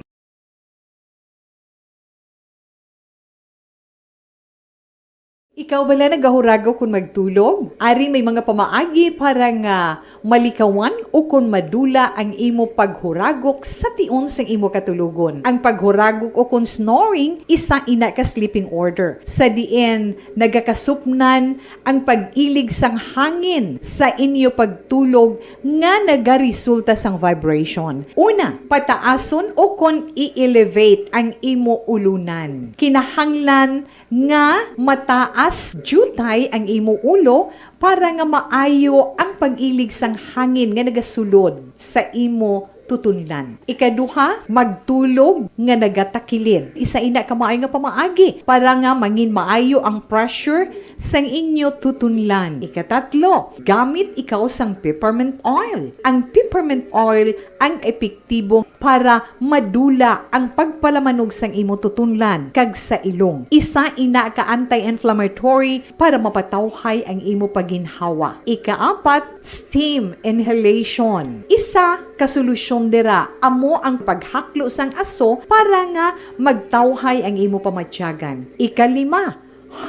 Ikaw bala nagahurago kung magtulog? Ari may mga pamaagi para nga malikawan o kung madula ang imo paghuragok sa tion sang imo katulugon. Ang paghuragok o kung snoring, isa ina ka sleeping order. Sa diin, nagakasupnan ang pag-ilig sang hangin sa inyo pagtulog nga nagaresulta sang vibration. Una, pataason o kung i-elevate ang imo ulunan. Kinahanglan nga mataas jutay ang imo ulo para nga maayo ang pag-ilig sang hangin nga nagasulod sa imo tutunlan. Ikaduha, magtulog nga nagatakilid. Isa ina ka maayo nga pamaagi para nga mangin maayo ang pressure sang inyo tutunlan. Ikatatlo, gamit ikaw sang peppermint oil. Ang peppermint oil ang epektibo para madula ang pagpalamanog sang imo tutunlan kag sa ilong. Isa ina ka anti-inflammatory para mapatawhay ang imo paginhawa. Ikaapat, steam inhalation. Isa ka solusyon dira amo ang paghaklo sang aso para nga magtawhay ang imo pamatyagan. Ikalima,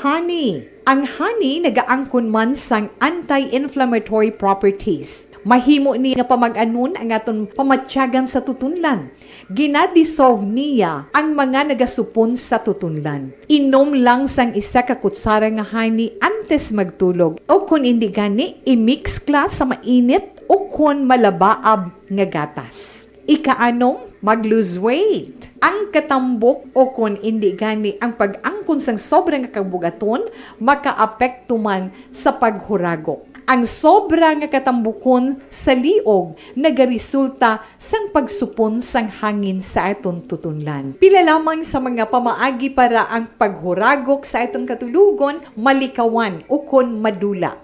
honey. Ang honey nagaangkon man sang anti-inflammatory properties. Mahimo ni nga pamag-anon ang aton pamatyagan sa tutunlan. Ginadissolve niya ang mga nagasupon sa tutunlan. Inom lang sang isa ka kutsara nga honey antes magtulog. O kung hindi gani, i-mix class sa mainit o kung malabaab nga gatas. Ikaanong, mag-lose weight. Ang katambok o kung hindi gani ang pag-angkon sang sobrang kabugaton, maka-apekto man sa paghuragok. Ang sobra nga katambukon sa liog nagaresulta sang pagsupon sang hangin sa aton tutunlan. Pila lamang sa mga pamaagi para ang paghuragok sa aton katulugon malikawan o kon madula.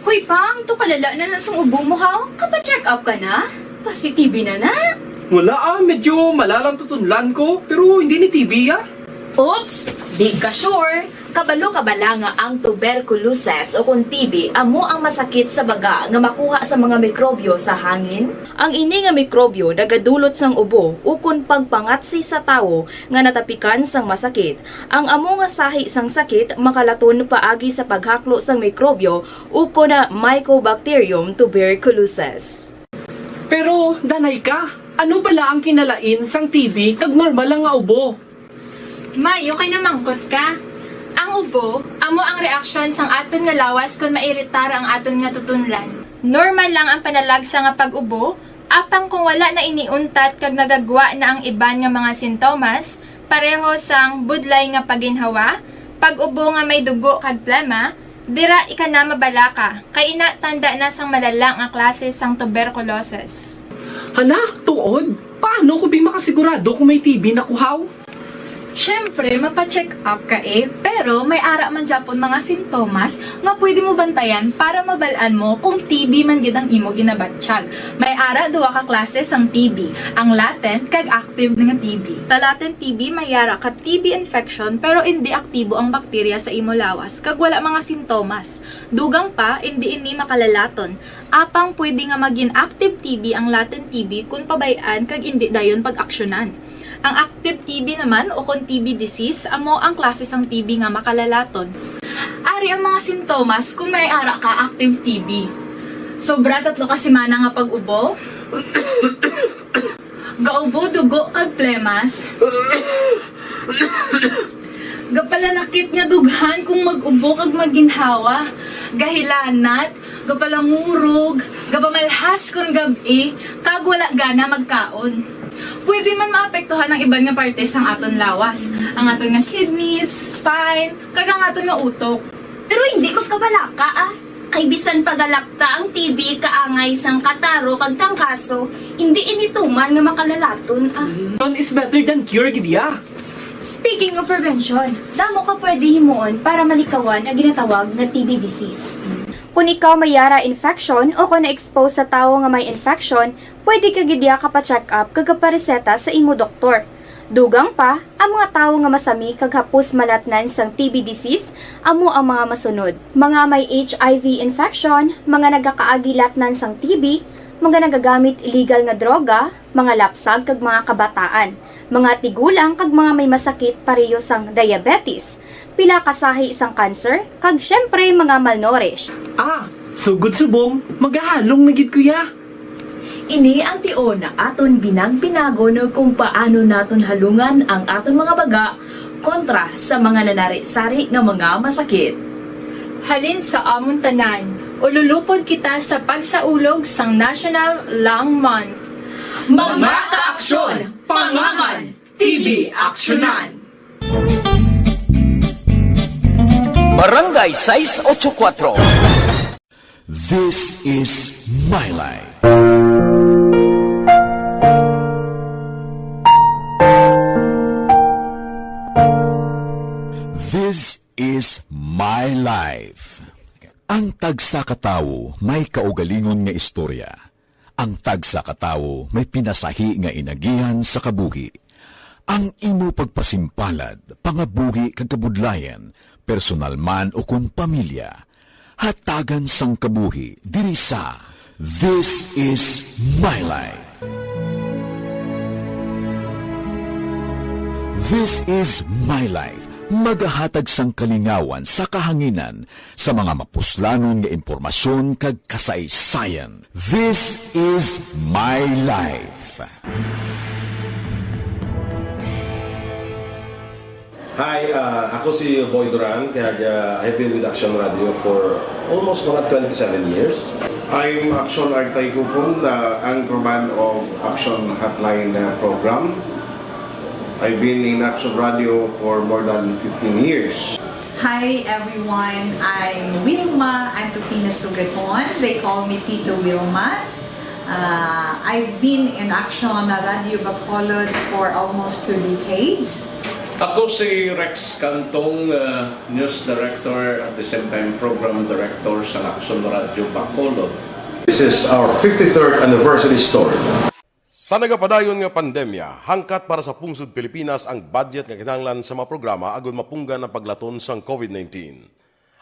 Hoy Pang, to kalala na sa ubo mo ha? Kapa-check up ka na? Positive na na? Wala medyo malalang tutunlan ko, pero hindi ni TB Oops! Di ka sure. Kabalo kabala nga ang tuberculosis o kung TB amo ang masakit sa baga nga makuha sa mga mikrobyo sa hangin. Ang ini nga mikrobyo nagadulot sang ubo o kung pagpangatsi sa tawo nga natapikan sang masakit. Ang amo nga sahi sang sakit makalaton paagi sa paghaklo sang mikrobyo o kung na Mycobacterium tuberculosis. Pero, danay ka, ano bala ang kinalain sang TB kag normal lang nga ubo? May, okay na mangkot ka. Ang ubo, amo ang reaksyon sang aton nga lawas kung mairitar ang aton nga tutunlan. Normal lang ang panalagsa nga pag-ubo, apang kung wala na iniuntat kag nagagwa na ang iban nga mga sintomas, pareho sang budlay nga paginhawa, pag-ubo nga may dugo kag plema, dira ika na mabalaka, kay ina tanda na sang malala nga klase sang tuberculosis. Hala, tuod? Paano ko makasigurado kung may TB na kuhaw? Siyempre, mapacheck up ka pero may ara man Japon mga sintomas nga pwede mo bantayan para mabalaan mo kung TB man gid ang imo ginabatsyag. May ara duwa ka klase sang TB, ang latent kag active nga TB. Ta latent TB may ara ka TB infection pero hindi aktibo ang bakterya sa imo lawas kag wala mga sintomas. Dugang pa hindi makalalaton. Apang pwede nga maging active TB ang latent TB kung pabayaan kag hindi dayon pag-aksyonan. Ang active TB naman o kung TB disease, amo ang klase sang TB nga makalalaton. Ari ang mga sintomas kung may ara ka active TB. Sobra 3 ka semana nga pag-ubo, gaubo, dugo, kag plemas, gapalanakit nga dughan kung mag-ubo kag maginhawa, gahilanat, gapalangurog, gapamalhas kung gabi, kag wala gana magkaon. Pwede man maapektuhan ng iban nga parte sang aton lawas, ang aton nga kidneys, spine, kag ang aton nga utok. Pero hindi ko kabalaka Kay bisan pagalakta ang TB kaangay sang kataro kag tangkaso, hindi inituman nga makalalaton None is better than cure, gidya. Speaking of prevention, damo ka pwede himuon para malikawan ang ginatawag na TB disease. Kung ikaw may yara infection o kung na-expose sa tao nga may infection, pwede ka gidya ka pa-check up kag pareseta sa imo doktor. Dugang pa, ang mga tao nga masami kag hapos malatnan sang TB disease, amo ang mga masunod. Mga may HIV infection, mga nagakaagilatnan sang TB, mga nagagamit illegal nga droga, mga lapsag kag mga kabataan, mga tigulang kag mga may masakit pareho sang diabetes, pila kasahi isang cancer, kag syempre mga malnourished. Sugod subong, magahalong nagid kuya. Ini ang tiona aton binag-binago no kung paano naton halungan ang aton mga baga kontra sa mga nanari-sari nga mga masakit. Halin sa amon tanan, ululupod kita sa pagsaulog sang National Lung Month. Mga kaaksyon, pangaman, TB aksyonan. Barangay 684. This is my life. This is my life. Ang tagsa katawo may kaugalingon nga istorya. Ang tagsa katawo may pinasahi nga inagihan sa kabuhi. Ang imo pagpasimpalad, pangabuhi kag kabudlayan, personal man o kung pamilya, hatagan sang kabuhi diri sa This is my life. This is my life. Magahatag sang kalingawan sa kahanginan sa mga mapuslanon nga impormasyon kag kasaysayan. This is my life. Hi, ako si Boy Duran, kaya I've been with Action Radio for almost mga 27 years. I'm Action Artay Kupon, the anchorman of Action Hotline program. I've been in Action Radio for more than 15 years. Hi everyone, I'm Wilma Antofina Sugaton. They call me Tito Wilma. I've been in Action Radio Bacolod for almost 2 decades. Ako si Rex Cantong, News Director at the same time Program Director sa Action Radio Bacolod. This is our 53rd anniversary story. Sa nagapadayon nga pandemya, hangkat para sa pungsod Pilipinas ang budget nga kinahanglan sa mga programa agon mapunggan ang paglaton sang COVID-19.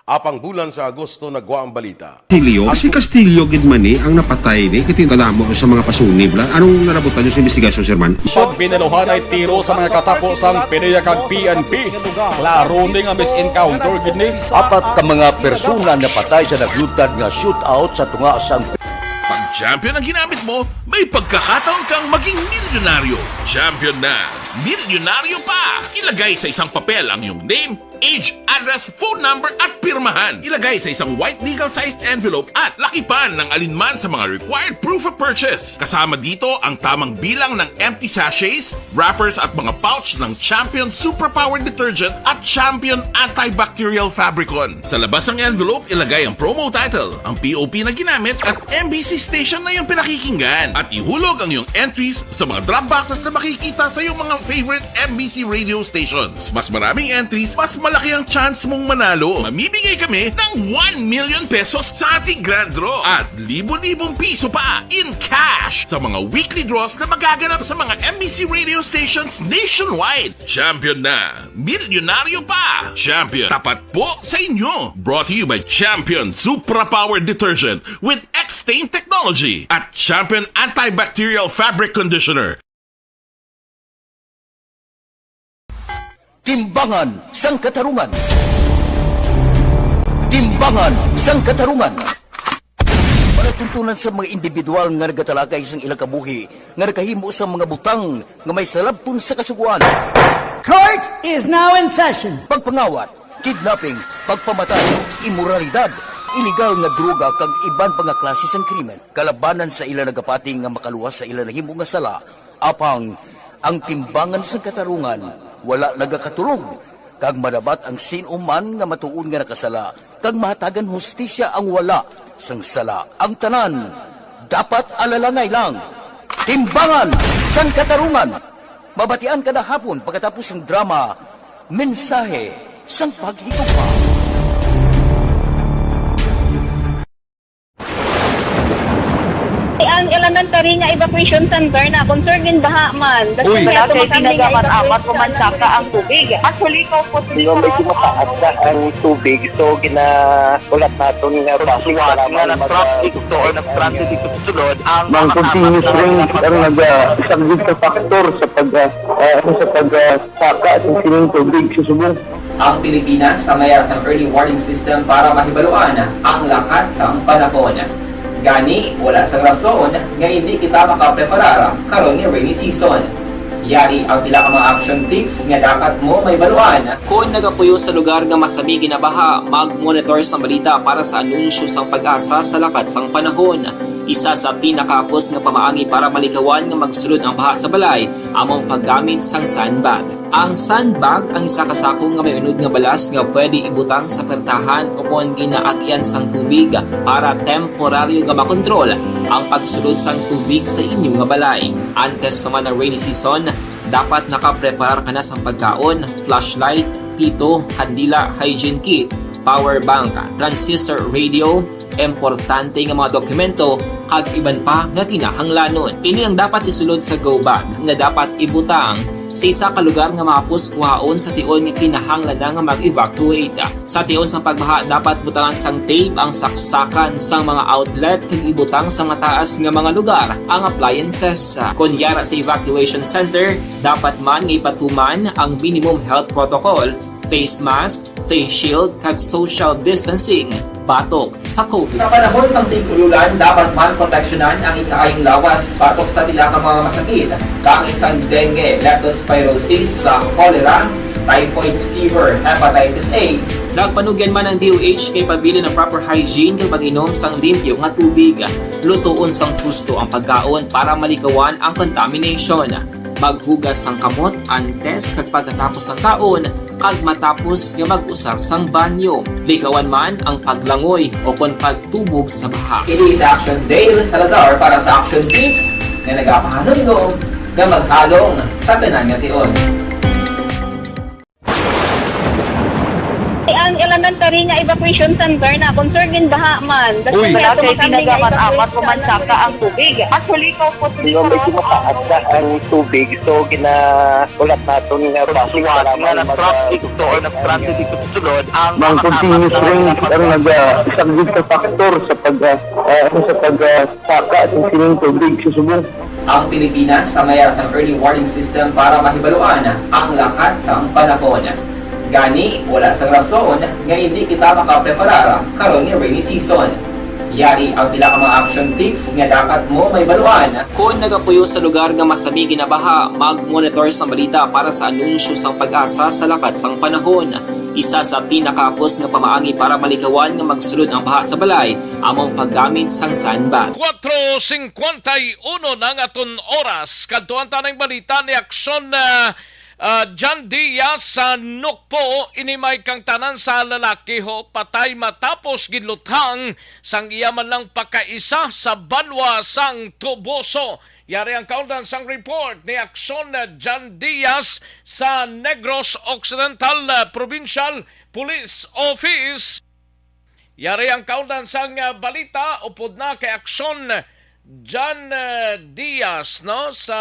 Apang bulan sa Agosto nagwa ang balita. Si Castillo gidmani ang napatay ni kitingkalamo sa mga pasunib. Anong narabutan niyo sa investigasyon, Sir Man? Pagbinuhan ay tiro sa mga katapos ang PDEA kag PNP. Klaro ning ang misencounter gid ni. Apat ka mga persona na patay sa naglutad nga shootout sa tunga sang Pag champion ang ginamit mo, may pagkakataon kang maging milyonaryo. Champion na! Milyonaryo pa! Ilagay sa isang papel ang iyong name, age, address, phone number at pirmahan. Ilagay sa isang white legal-sized envelope at lakipan ng alinman sa mga required proof of purchase. Kasama dito ang tamang bilang ng empty sachets, wrappers at mga pouch ng Champion Superpower Detergent at Champion Antibacterial Fabricon. Sa labas ng envelope, ilagay ang promo title, ang POP na ginamit at MBC station na yung pinakikinggan. At ihulog ang iyong entries sa mga drop boxes na makikita sa iyong mga favorite MBC radio stations. Mas maraming entries, mas malaki ang chance mong manalo. Mamibigay kami ng 1 million pesos sa ating grand draw at libo-libong piso pa in cash sa mga weekly draws na magaganap sa mga MBC radio stations nationwide. Champion na, milyonaryo pa. Champion, tapat po sa inyo. Brought to you by Champion Superpower Detergent with X-Stain Technology at Champion Antibacterial Fabric Conditioner. Timbangan sang katarungan. Timbangan sang katarungan. Panatuntunan sa mga individual nga nagatalakay sang ilang kabuhi nga nakahimo sa mga butang nga may salabton sa kasuguan. Court is now in session. Pagpangawat, kidnapping, pagpamatay, imoralidad, iligal nga droga kag iban pa nga klase sang krimen. Kalabanan sa ilang nagapati nga makaluwas sa ilang nahimo nga sala. Apang ang timbangan sang katarungan wala nagakatulog, kag madabat ang sinuman nga matuon nga nakasala, kag mahatagan hustisya ang wala sang sala. Ang tanan, dapat alalangay lang. Timbangan sang katarungan. Mabatian kada hapon pagkatapos ng drama, mensahe sang paghigugma. Ang elementary nga evacuation center na concern din baha man. Uy, kasi tinagaman amat kumansaka ang tubig. Actually, ko po Medyo mataas na ang tubig, so ginaulat natin nga pasiwala nga ng traffic to or nag-transit dito sa sulod ang continuous rain ang nag-isagid sa factor sa pagsaka at sining tubig sa subong. Ang Pilipinas sa mayas ang early warning system para mahibaluan ang lakat sa panahon. Gani, wala sa rason nga hindi kita makapreparar karon ni rainy season. Yari ang pila ka mga action tips nga dapat mo may baluan. Kung nagapuyo sa lugar nga masabi ginabaha, mag-monitor sa balita para sa anunsyo sang pag-asa sa lakat sang panahon. Isa sa pinakapos nga pamaagi para malikawan nga magsulod ang baha sa balay, among paggamit sang sandbag. Ang sandbag ang isa kasakong nga may unod nga balas nga pwede ibutang sa pertahan upon ginaagyan sang tubig para temporaryo nga makontrol ang pagsulod sang tubig sa inyong nga balay. Antes naman ng rainy season, dapat nakapreparar ka na sa pagkaon, flashlight, pito, kandila, hygiene kit, power bank, transistor radio, importante nga mga dokumento, kag iban pa nga kinahanglanon. Ini ang dapat isulod sa go bag nga dapat ibutang sa isa ka lugar nga mapus kuhaon sa tion nga kinahanglan nga mag-evacuate. Sa tion sa pagbaha, dapat butangan sang tape ang saksakan sang mga outlet kag ibutang sa mataas nga mga lugar ang appliances. Kunyara sa evacuation center, dapat man nga ipatuman ang minimum health protocol, face mask, face shield kag social distancing. Batok sa COVID. Sa panahon sa tingkululan, dapat man proteksyonan ang ikaayong lawas batok sa pila ka mga masakit. Kang isang dengue, leptospirosis, cholera, typhoid fever, hepatitis A. Nagpanugyan man ang DOH kay pabili ng proper hygiene kay pag-inom sang limpyo nga tubig. Lutuon sang husto ang pagkaon para malikawan ang contamination. Maghugas sang kamot antes kag pagkatapos ang kaon kag matapos nga mag-usar sang banyo. Likawan man ang paglangoy o kon pagtubog sa baha. Kini sa Action Dale Salazar para sa Action Tips nga nagapahanong nga maghalong sa tanan nga tion. ang elementary nga evacuation center na concern din baha man. Uy, kasi tinagaman amat kumansaka ang tubig. Actually, ko po medyo mataas na ang tubig, so ginaulat natin nga pasiwala nga ng traffic to or nag-transit dito sa sulod ang continuous rain ang nag-isagid sa factor sa pagsaka at sining tubig sa subong. Ang Pilipinas sa mayas ang early warning system para mahibaluan ang lakat sa panahon. Gani, wala sa rason nga hindi kita makapreparar karon ni rainy season. Yari ang pila ka mga action tips nga dapat mo may baluan. Kung nagapuyo sa lugar nga masabi ginabaha, mag-monitor sa balita para sa anunsyo sang pag-asa sa lakat sang panahon. Isa sa pinakapos nga pamaagi para malikawan nga magsulod ang baha sa balay, among paggamit sang sandbag. 4:51 ng aton oras. Kadtuan tanang balita ni Aksyon na John Diaz sa Nukpo, inimay kang tanan sa lalaki ho, patay matapos giluthang sang iyaman lang pakaisa sa banwa sang Tuboso. Yari ang kaundan sang report ni Aksyon na John Diaz sa Negros Occidental Provincial Police Office. Yari ang kaundan sang balita, upod na kay Aksyon John Diaz, no, sa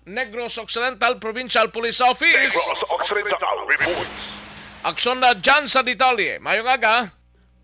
Negros Occidental Provincial Police Office. Negros Occidental reports. Aksyon na John sa detalye. Mayong aga.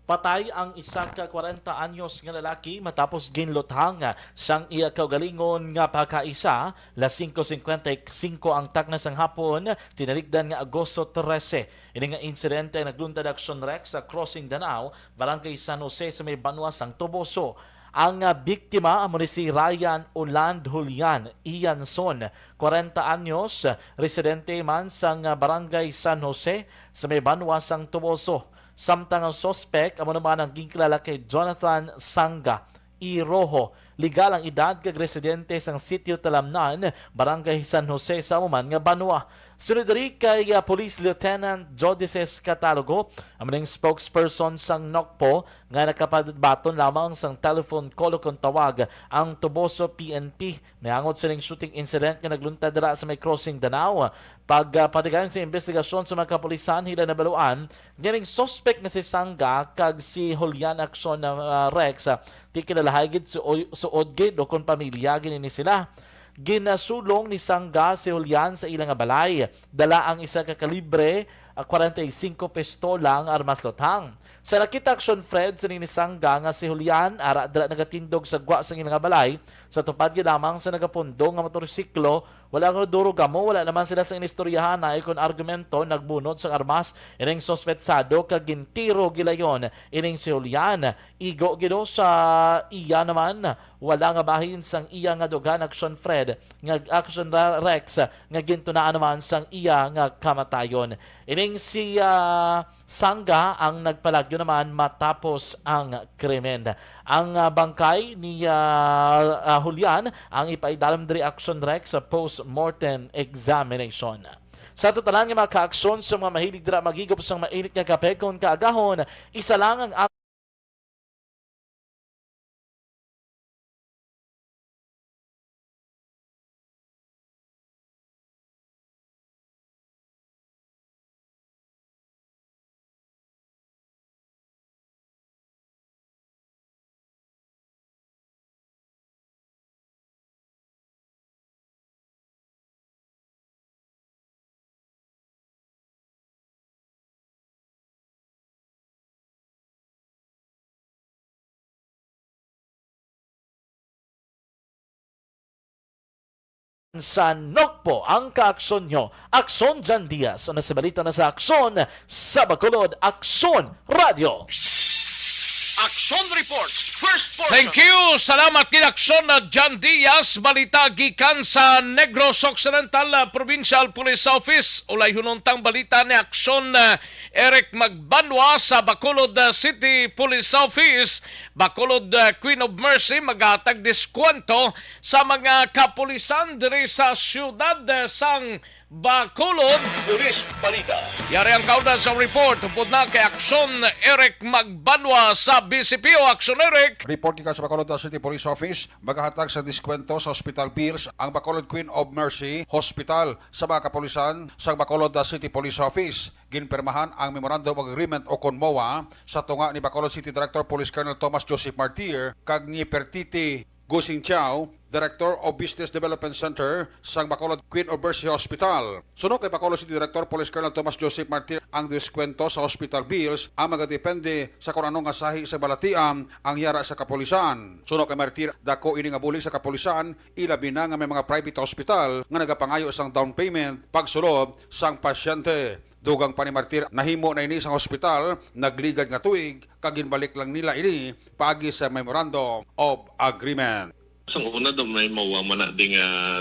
Patay ang isa ka 40 anyos nga lalaki matapos ginluthang sang iya kaugalingon nga pagkaisa. Las 5:55 ang takna sang hapon, tinaligdan nga Agosto 13. Ini nga insidente ay nagluntad Action Rex sa Crossing Danao, Barangay San Jose sa may banwa sang Tuboso. Ang biktima amo ni si Ryan Oland Julian Ianson, 40 anyos, residente man sang Barangay San Jose sa may banwa sang Tuboso. Samtang ang sospek amo naman ang gingkilala kay Jonathan Sanga Iroho. Legal ang edad kag residente sang Sitio Talamnan, Barangay San Jose sa amuman nga banwa. Sunod diri kay Police Lieutenant Jodices Catalogo, ang spokesperson sang NOCPO nga nakapadbaton lamang sang telephone call kung tawag ang Tuboso PNP. Naangot sining shooting incident nga nagluntad dira sa may Crossing Danao. Pagpatigayon sa investigasyon sa mga kapulisan, hila na baluan, ganing suspect na si Sanga kag si Julian Action Rex, di kinalahagid suod gid o kung pamilya gini sila. Ginasulong ni Sanga si Julian sa ilang balay. Dala ang isa ka kalibre 45 pistola ang armas lothang. Sa nakita Action Fred sa ni Sanga nga si Julian ara dala nagatindog sa gwa sa ilang balay sa tupad gyud lamang sa nagapundo nga motorsiklo. Wala nga duro gamo, wala naman sila sa inistoryahan na ikon argumento nagbunot sa armas ining sospetsado kag gintiro gilayon ining si Julian. Igo gido sa iya naman wala nga bahin sang iya nga dugan Action Fred nga Action Rex nga gintunaan naman sang iya nga kamatayon. Ining si Sanga ang nagpalagyo naman matapos ang krimen. Ang bangkay ni Julian ang ipaidalam diri Action Rex sa post-mortem examination. Sa totalan nga mga kaaksyon sa mga mahilig dira magigop sang mainit nga kape kung kaagahon, isa lang ang sa NOCPO ang kaaksyon nyo. Aksyon John Diaz. O nasa balita na sa Aksyon sa Bacolod, Aksyon Radio. Action Reports, first portion. Thank you. Salamat kay Aksyon na John Diaz. Balita gikan sa Negros Occidental Provincial Police Office. Ulay hunontang balita ni Aksyon na Eric Magbanwa sa Bacolod City Police Office. Bacolod Queen of Mercy maghatag diskwento sa mga kapulisan diri sa siyudad sang Bacolod. Police Balita. Yari ang kaundan sa report. Tupod na kay Aksyon Eric Magbanwa sa BCPO. Aksyon Eric. Report kita sa Bacolod City Police Office. Maghahatag sa diskwento sa hospital bills ang Bacolod Queen of Mercy Hospital sa mga kapulisan sa Bacolod City Police Office. Ginpermahan ang Memorandum of Agreement o CONMOA sa tunga ni Bacolod City Director Police Colonel Thomas Joseph Martir kag ni Pertiti Gusing Chow, Director of Business Development Center sa Bacolod Queen of Mercy Hospital. Sunod kay Bacolod City Director Police Colonel Thomas Joseph Martir ang diskwento sa hospital bills ang magadepende sa kung anong asahi sa balatian ang yara sa kapulisan. Sunod kay Martir, dako ini nga bulig sa kapulisan, ilabi na nga may mga private hospital nga nagapangayo sang down payment pagsulod sang pasyente. Dugang pa ni Martir, nahimo na ini sa ospital, nagligad nga tuig, kaginbalik lang nila ini pagi sa Memorandum of Agreement. Sa una daw may mawa mo na ding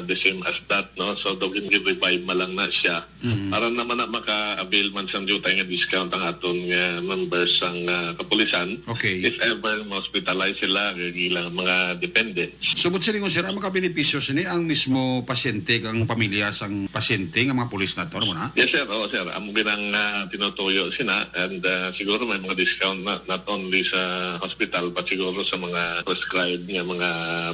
the same as that, no? So daw revive mo lang na siya. Para naman na maka-avail man sa jutay nga discount ang aton nga members ang kapulisan. Okay. If ever ma-hospitalize sila, gilang mga dependents. Subot sila sir, ang makabenepisyo sini ang mismo pasyente, ang pamilya sang pasyente, ang mga pulis na to, mo na? Yes sir, sir. Amo ginang tinutuyo sina and siguro may mga discount not only sa hospital but siguro sa mga prescribed nga mga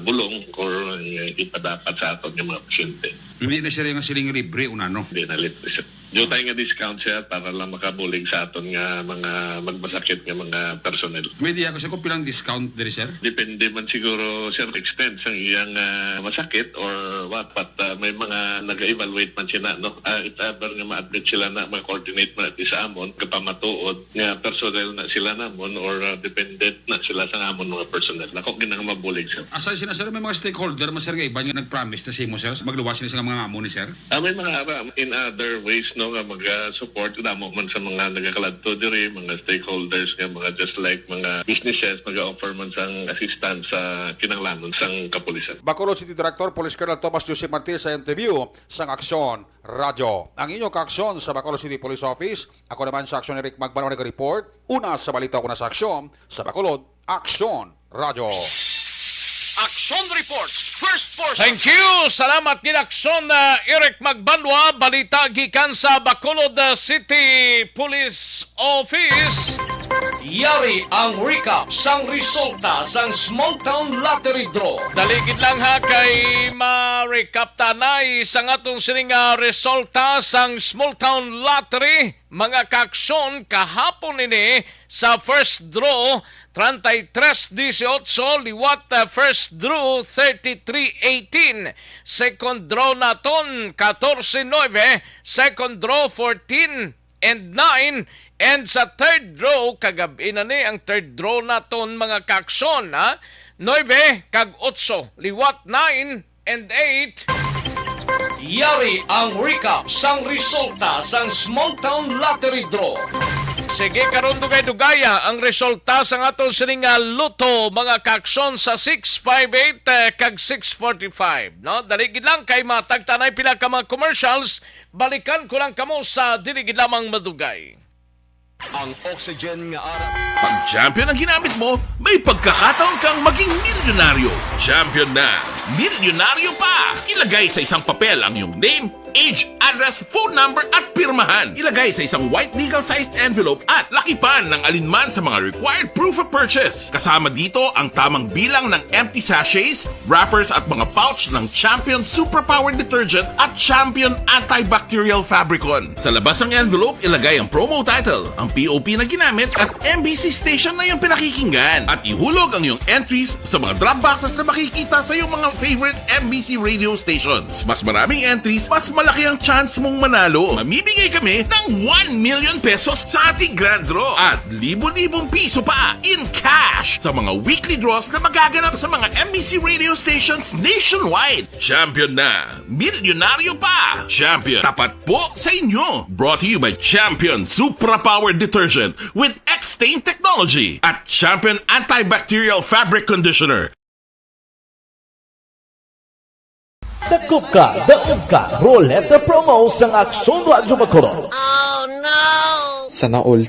bulong or ipadapat sa aton ng mga pasyente. Hindi na siya yung siling libre, unano? Hindi na libre siya. Yung tayo nga discount siya para lang makabulig sa aton nga mga magmasakit nga mga personnel. May di ako siya kung pilang discount diri, sir? Depende man siguro, sir, extent sa iyang masakit or what. But may mga nag-evaluate man sila, no? If ever nga ma-admit sila na mag-coordinate man at isa amon, kapamatuod nga personnel na sila namon or dependent na sila sa amon mga personnel. Ako ginang mabulig, sir. Asay sila, sir, may mga stakeholder, mas sir, nga iba nga nag-promise na si mo, sir, magluwas sila sa mga amon ni sir? May mga in other ways, no, nga mag-support damo man sa mga nagakaladto diri, mga stakeholders nga mga just like mga businesses mag-offer man sang assistance sa kinahanglanon sang kapulisan. Bacolod City Director Police Colonel Thomas Joseph Martir sa interview sang Aksyon Radyo. Ang inyong kaaksyon sa Bacolod City Police Office, ako naman sa Aksyon Eric Magbanao nag-report. Una sa balita ko na sa Aksyon sa Bacolod, Aksyon Radyo. Action Reports, first portion. Thank you. Salamat ginaksyon na Eric Magbanwa. Balita gikan sa Bacolod City Police Office. Yari ang recap sang resulta sang Small Town Lottery Draw. Daligid lang ha kay ma-recap tanay sang atong sininga resulta sang Small Town Lottery. Mga kaaksyon kahapon ini sa first draw 33-18, liwat first draw 33-18, second draw naton 14-9, second draw 14-9, and sa third draw kagabi na ni ang third draw naton mga kaaksyon, 9 kag 8, liwat 9 and 8. Yari ang recap sang resulta sang Small Town Lottery Draw. Sige karon dugay-dugaya ang resulta sang aton sininga luto mga kaaksyon sa 658 kag 645. No, daligid lang kay matagtanay pila ka mga commercials, balikan ko lang kamo sa diligid lamang madugay. Ang oxygen nga aras. Pag champion ang ginamit mo, may pagkakataon kang maging milyonaryo. Champion na! Milyonaryo pa! Ilagay sa isang papel ang iyong name, age, address, phone number at pirmahan. Ilagay sa isang white legal-sized envelope at lakipan ng alinman sa mga required proof of purchase. Kasama dito ang tamang bilang ng empty sachets, wrappers at mga pouch ng Champion Superpower Detergent at Champion Antibacterial Fabricon. Sa labas ng envelope, ilagay ang promo title, ang POP na ginamit at MBC station na iyong pinakikinggan. At ihulog ang iyong entries sa mga drop boxes na makikita sa iyong mga favorite MBC radio stations. Mas maraming entries, mas malaki ang chance mong manalo. Mamimigay kami ng 1 million pesos sa ating grand draw at libo-libong piso pa in cash sa mga weekly draws na magaganap sa mga MBC radio stations nationwide. Champion na! Milyonaryo pa! Champion, tapat po sa inyo! Brought to you by Champion Superpower Detergent with X-Stain Technology at Champion Antibacterial Fabric Conditioner. Dakop ka, daog ka, Roleta Promo sang Aksyon Radyo Bacolod. Oh no! Sana all.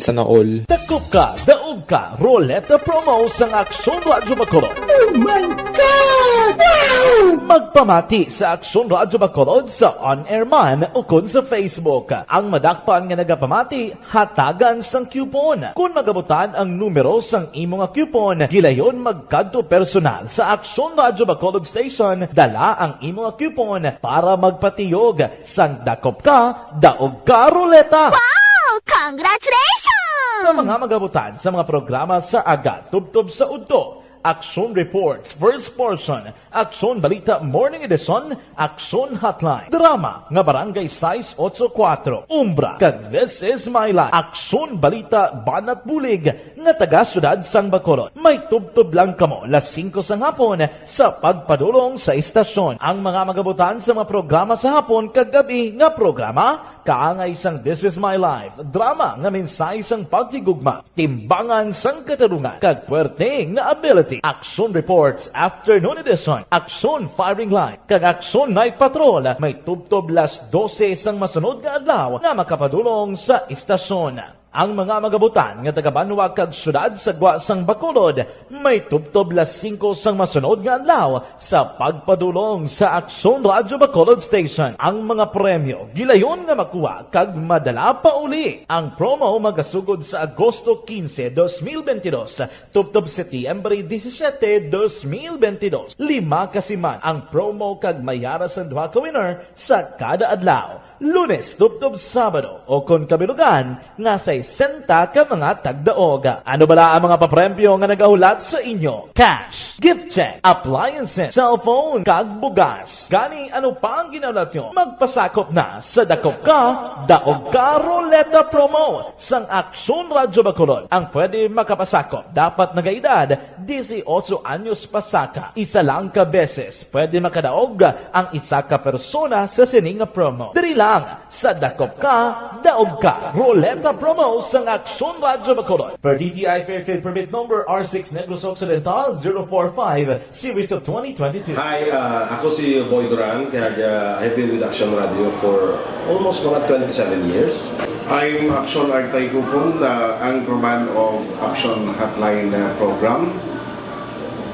Dakop ka, daog ka, Roleta Promo sang Aksyon Radyo Bacolod. Oh my God! Wow! Magpamati sa Aksyon Radyo Bacolod sa on-air man o kun sa Facebook. Ang madakpan nga nagapamati, hatagan sang coupon. Kung magabutan ang numero sang imo nga coupon, gilayon magkadto personal sa Aksyon Radyo Bacolod Station, dala ang imo nga coupon para magpatiyog sang dakop ka, daog ka, Roleta. Wow! Congratulations! Sa mga magabutan sa mga programa sa Aga Tubtob sa Udto, Action Reports, First Portion, Action Balita Morning Edition, Action Hotline, Drama nga Barangay 684, Umbra, kag This Is My Life, Action Balita Banat Bulig nga taga Syudad sang Bacolod. May tubtob lang kamo las 5 sang hapon sa pagpadulong sa istasyon. Ang mga magabutan sa mga programa sa hapon kag gabi nga programa kaangay sang This Is My Life, drama nga mensahe sang pagtigugma, timbangan sang katarungan, kag puwerte nga ability. Action Reports Afternoon Edition, Action Firing Line, kag Action Night Patrol, may tubtob las 12 sang masunod nga adlaw nga makapadulong sa istasyon. Ang mga magabutan nga taga-Banwa kag syudad sa Gwa sang Bacolod may tubtob las 5 sang masunod nga adlaw sa pagpadulong sa Action Radio Bacolod Station. Ang mga premyo gilayon nga makuha kag madala pa uli. Ang promo magasugod sa Agosto 15, 2022 tubtob Setyembre 17, 2022. 5 kasiman ang promo kag mayara sa duha ka winner sa kada adlaw. Lunes tubtob Sabado o kon kabilugan nga sa 60 ka mga tagdaoga. Ano bala ang mga papremyo nga nagahulat sa inyo? Cash, gift check, appliances, cellphone, kag bugas. Gani ano pa ang ginahulat nyo? Magpasakop na sa Dakop Ka, Daog Ka Roleta Promo sang Action Radio Bacolod. Ang pwede makapasakop dapat nagaedad 18 anyos pasaka. Isa lang ka beses pwede makadaog ang isa ka persona sa sininga promo. Diri lang sa Dakop Ka, Daog Ka Roleta Promo sang Action Radio Bacolod. Per DTI Fair Trade Permit Number R6 Negros Occidental 045 Series of 2022. Hi, ako si Boy Duran, kaya I've been with Action Radio for almost mga 27 years. I'm Action Artay Kupon, anchorman of Action Hotline program.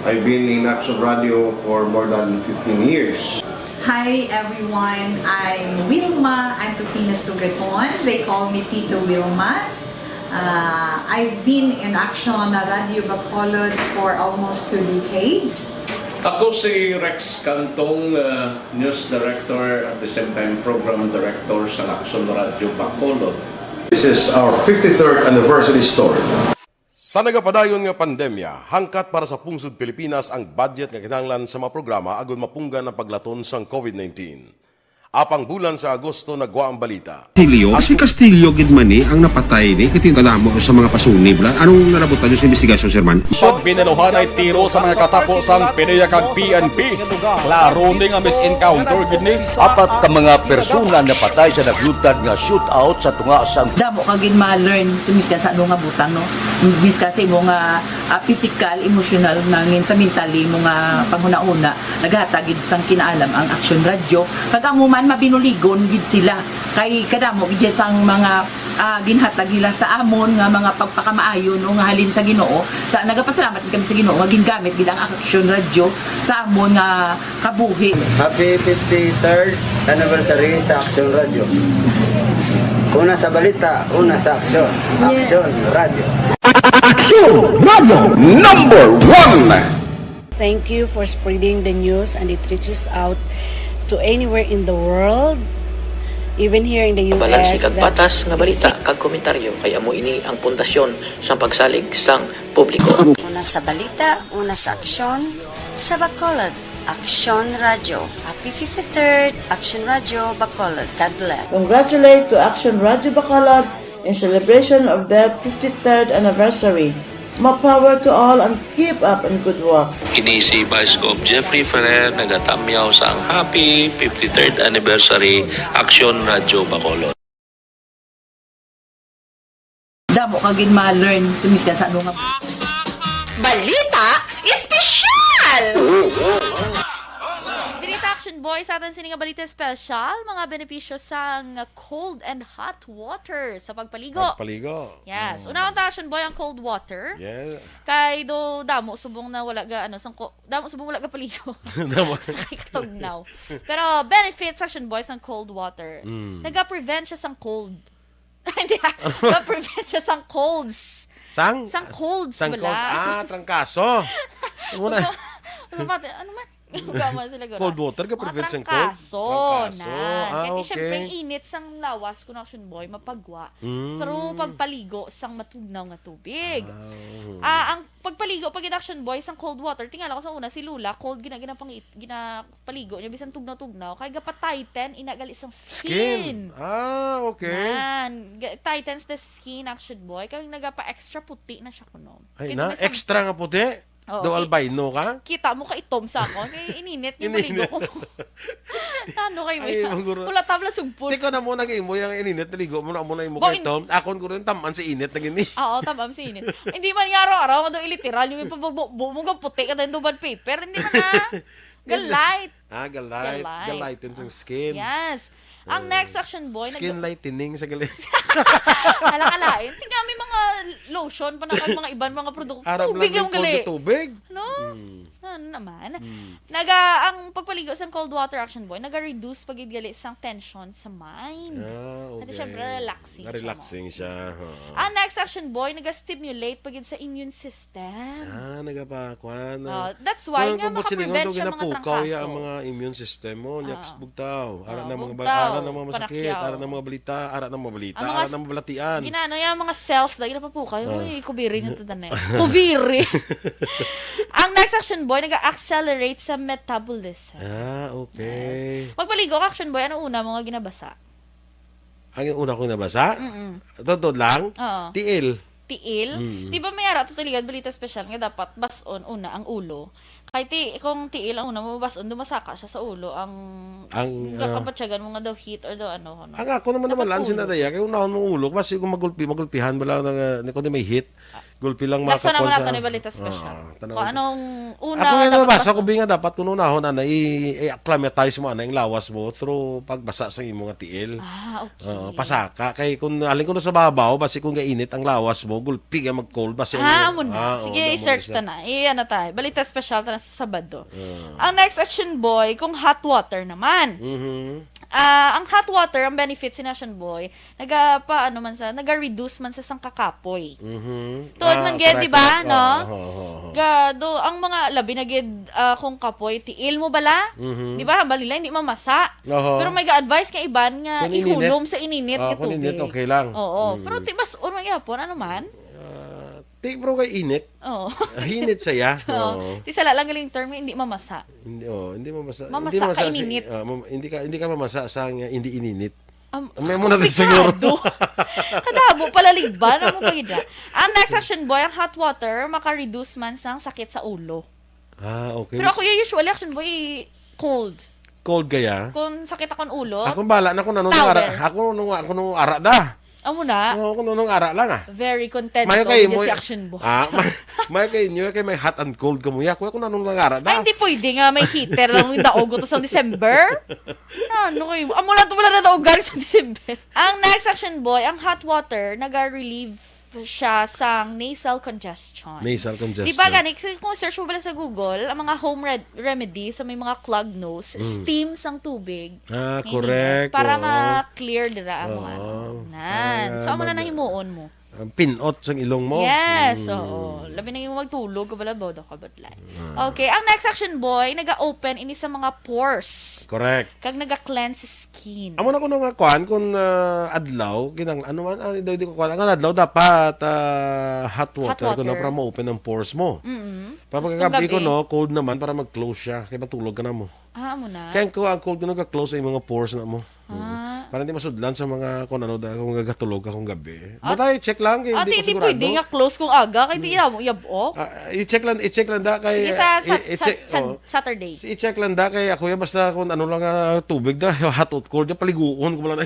I've been in Action Radio for more than 15 years. Hi everyone, I'm Wilma Antopina Sugaton. They call me Tito Wilma. I've been in Action Radio Bacolod for almost 2 decades. Ako si Rex Cantong, News Director at the same time Program Director sa Action Radio Bacolod. This is our 53rd anniversary story. Sa nagapadayon nga pandemya, hangkat para sa pungsod Pilipinas ang budget nga kinahanglan sa mga programa agon mapunggan ang paglaton sang COVID-19. Apang bulan sa Agosto nagwa ang balita. Castillo, si Castillo gid man ni ang napatay ni kiti kadamo sa mga pasunib la. Anong narabutan niyo sa investigasyon, Sir Man? Siyad binaluhan ay tiro sa mga katapos ang PDEA kag PNP. Klaro ning ang misencounter gid ni. Apat ka mga persona na patay sa naglutad nga shootout sa tunga sang damo kagin ma-learn sa miska sa ano nga butang no. Miska sa imo nga physical, emotional nangin sa mentally mo nga panghuna-una naghatagid sang kinaalam ang Action Radio. Kag amo man mabinuligon gid sila kay kadamo gid sang mga ginhatag nila sa amon nga mga pagpakamaayo no nga halin sa Ginoo. Sa nagapasalamat kami sa Ginoo nga gingamit gid ang Action Radio sa amon nga kabuhi. Happy 53rd anniversary sa Action Radio. Una sa balita, una sa aksyon. Action Radio. Action Radio #1. Thank you for spreading the news and it reaches out to anywhere in the world, even here in the US. Balansi kag batas nga balita kag komentaryo kay amo ini ang pundasyon sa pagsalig sang publiko. Una sa balita, una sa aksyon, sa Bacolod, Action Radio. Happy 53rd Action Radio Bacolod. God bless. Congratulate to Action Radio Bacolod in celebration of their 53rd anniversary. More power to all and keep up in good work. Ini si Vice Gov Jeffrey Ferrer nagatamyaw sa ang happy 53rd anniversary Action Radio Bacolod. Damo kagin ma-learn sa miska sa ano nga balita espesyal. Dirita Action Boys sa atin sininga balita special, mga benepisyo sa cold and hot water sa pagpaligo. Yes. Unang Action Boy ang cold water. Yeah. Kay do damo subong na wala ga ano sang damo subong wala ga paligo. Katugnaw. Pero benefits Action Boys ang cold water. Naga-prevent siya sang cold. Hindi. Naga-prevent siya sang colds. Sang colds sang wala. Trangkaso. Ano man? Gaman sila gano'n. Cold water ka prevent sa cold? Trangkaso. Trangkaso. Kaya Okay. syempre, ang init sang lawas ko na action boy, mapagwa. Through pagpaligo sang matugnaw nga tubig. Ang pagpaligo, pag action boy, sang cold water, tingala ko sa una, si Lula, cold ginapaligo niya, bisan tugnaw-tugnaw, kaya gapa-tighten, inagali sang skin. Okay. Man, tightens the skin action boy, kaya nagapa-extra puti na siya kuno. Ay na, extra nga puti. Oo, Do albino ka? Kita mo ka itom sa ako. Kaya ininit yung maligo ko. Ano kayo Ay, yan? maguro. Wala tabla sugpon. Di ko na mo nag-imo yung ininit, naligo mo na mo na imo Bo, kay Tom. Akon ko rin taman si init na gini. Oo, tamam si init. Hindi man nga araw-araw, mo iliteral, yung ipabugbo mo ka puti ka din bad paper. Hindi man na. Galite. Galite. Galite sa skin. Yes. Ang next action boy, Skin lightening sa galit. Alakalain. Tingnan may mga lotion pa na kag mga ibang mga produkto. Aram Tubig lang yung yung gali. cold tubig. No? Ano naman? Ang pagpaligo sa cold water action boy, naga-reduce pagid gali sang tension sa mind. Okay. At syempre, relaxing siya. Relaxing siya. Ang next action boy, naga-stimulate pagid sa immune system. Nagapakwan. That's why nga makaprevent siya mga ginapukaw trangkaso. ang mga immune system mo. Nyaps bugtaw. Ara na mga bugtaw, ara na mga masakit, panakyaw. ara na mga balita, ara na mga balita, Ang mga ara na mga balatian. Ginano yung mga cells na ginapapukay. Uy, kubiri nyo ito na kubiri. Ang next action boy, nag-accelerate sa metabolism. Okay. Magpaligo ka action boy, ano una mo nga ginabasa? Ang una kong nabasa? Totoo lang? Oo. Tiil. Tiil? Di ba may ara tutuligan balita special nga dapat bason una ang ulo. Kahit kung tiil ang una mo bason, dumasaka siya sa ulo. Ang kapatsagan mo nga daw heat or daw ano. Ang ako naman naman lang sinadaya kaya unahon mong ulo kasi kung magulpihan ba lang kung di may hit gulpi lang Nasa naman sa natin yung balita special. Kung anong una ako nga dapat nabasa bason. ko binga dapat kung unahon ana i-acclimatize mo ana yung lawas mo through pagbasa sa imong tiil. Okay. Pasaka kay kung alin ko na sa babaw basi kung gainit ang lawas mo gulpi ka mag-cold basi Mo na. Sige, i-search ta na. Ano tayo. Balita special ta na sa Sabado. Ang next action boy, kung hot water naman. Ang hot water, ang benefits ni Action Boy, naga-reduce man sa sangkakapoy. Tuod man gid, di ba, no? Gado, ang mga labi na gid kung kapoy, tiil mo bala? Di ba, hambal nila, hindi mamasa. Pero may ga-advise kay iban nga ihulom sa ininit nga kung tubig. init, okay lang. Oo. Pero tibas, unang yapon, ano man? Di bro kay init. Oo. Hinit saya. Di sala lang galing term, hindi mamasa. Hindi mamasa. Mamasa ka ininit. Hindi ka mamasa sa hindi ininit. May muna din siguro. Kadabo pala liban mo pagida. Ang next action boy, ang hot water maka-reduce man sang sakit sa ulo. Okay. Pero ako usually action boy cold. Cold kaya? Kung sakit akong ulo. Ako bala na kung nung ara. Ako nung ara da. Amo na. Ako nung ara lang Very content Mayo ko kay with mo. this action boy. May kay inyo kay may hot and cold kamuya. Ako nung ara da. Ay, hindi pwede nga may heater lang yung daog to sa December. Ano kayo? Amo lang to wala na daog galing sa December. Ang next action boy, ang hot water, naga-relieve siya sang nasal congestion. Nasal congestion. Di ba gani, kung search mo pala sa Google, ang mga home remedy sa may mga clogged nose, steam sang tubig. Correct. Para ma-clear dira ang mga nan. So, amo na nahimuon mo. Pinot sa ilong mo. Yes, oo. Labi na yung magtulog, kabala bodo ka badlay. Okay, ang next action boy, naga-open ini sa mga pores. Correct. Kag naga-cleanse skin. Amo na ko nga kuan kung adlaw kinang ano man di ko kuan ang adlaw dapat hot water ko na para ma-open ang pores mo. Para pagkagabi ko no cold naman para mag-close siya kay matulog ka na mo. Amo na. Kaya ko ang cold ko nag-close sa mga pores na mo. Para hindi masudlan sa mga kung ano kung gagatulog akong gabi. Butay check lang kay hindi ko sigurado. Pwede nga close kung aga kay di mo yabo. I-check lang da kay Saturday. I-check lang da kay ako basta kung ano lang tubig da hot or cold paliguon ko lang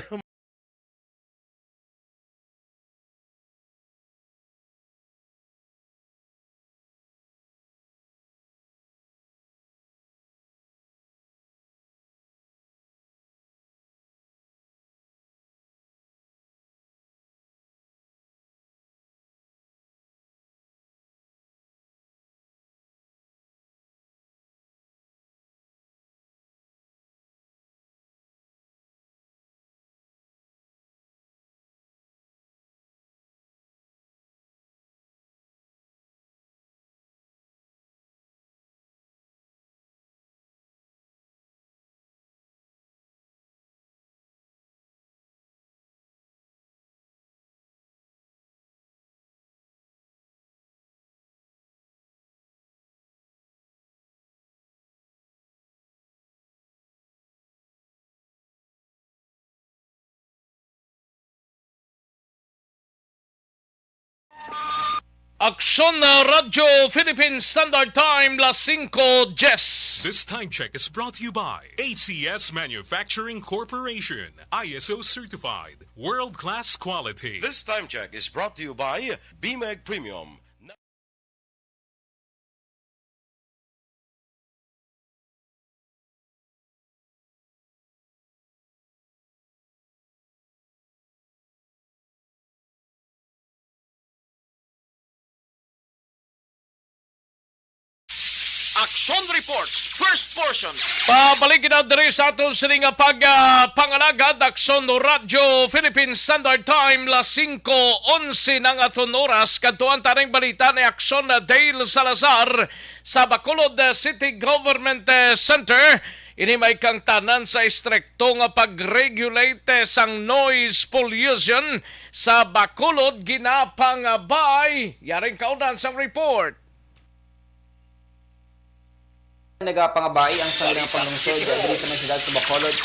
Aksyon na Radyo Philippine Standard Time, las 5:10. This time check is brought to you by ACS Manufacturing Corporation, ISO certified, world-class quality. This time check is brought to you by BMEG Premium. Action Reports, first portion. Pabalik na diri sa aton sining pangalagad Action Radyo Philippine Standard Time, las 5:11 ng aton oras. Kadtuan taning balita ni Action Dale Salazar sa Bacolod City Government Center. Ini may kang tanan sa istrikto nga pag-regulate sang noise pollution sa Bacolod ginapang bay. Yaring kaunan sang report. Nagapangabay ang salilang panlungsod diri sa mga siyudad sa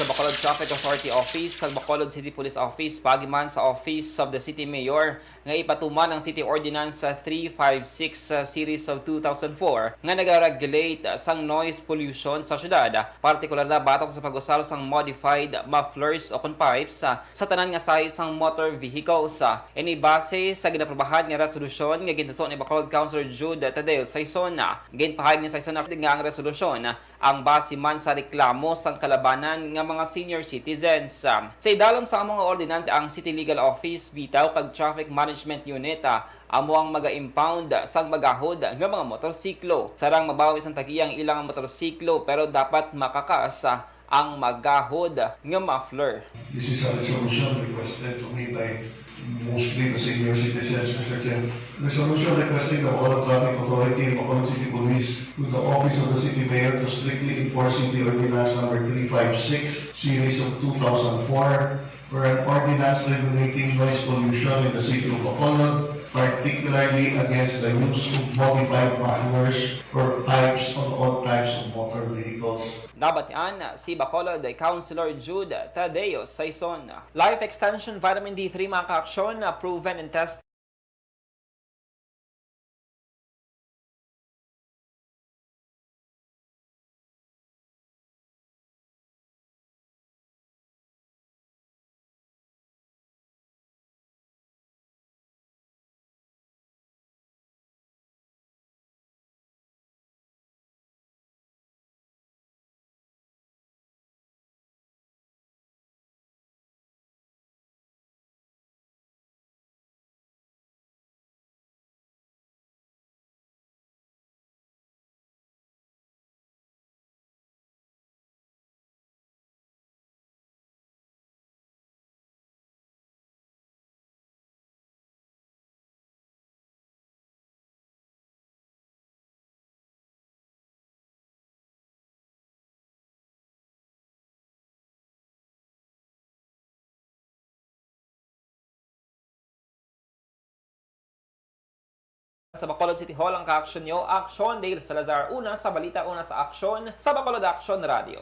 Bacolod Traffic Authority Office, kag Bacolod City Police Office, pagiman sa Office of the City Mayor nga ipatuman ang City Ordinance 356 Series of 2004 nga nagaregulate sang noise pollution sa syudad, partikular na batok sa pag-usal sang modified mufflers o pipes sa tanan nga size sang motor vehicles. Ini base sa ginaprobahan nga resolusyon nga gintuso ni Bacolod Councilor Jude Tadeo Saison. Ginpahayag ni Saison nga ang resolusyon ang base man sa reklamo sang kalabanan nga mga senior citizens. Sa idalom sa mga ordinance ang City Legal Office bitaw kag Traffic Management Unit amo ang maga-impound sang magahod nga mga motorsiklo. Sarang mabawi sang tagiyang ilang motorsiklo pero dapat makakas ang magahod nga muffler. This is a resolution requested to me by mostly the senior citizens, Mr. Chair. Resolution requesting the Bacolod Traffic Authority and Bacolod City Police to the Office of the City Mayor to strictly enforcing the Ordinance number 356, Series of 2004, for an ordinance regulating noise pollution in the city of Bacolod, particularly against the use of modified mufflers or pipes on all types of motor vehicles. Nabatian si Bacolod Councilor Jude Tadeo Saison. Life Extension Vitamin D3 mga ka-aksyon na proven and tested sa Bacolod City Hall ang ka-aksyon nyo. Aksyon Dale Salazar, una sa balita, una sa aksyon sa Bacolod Action Radio.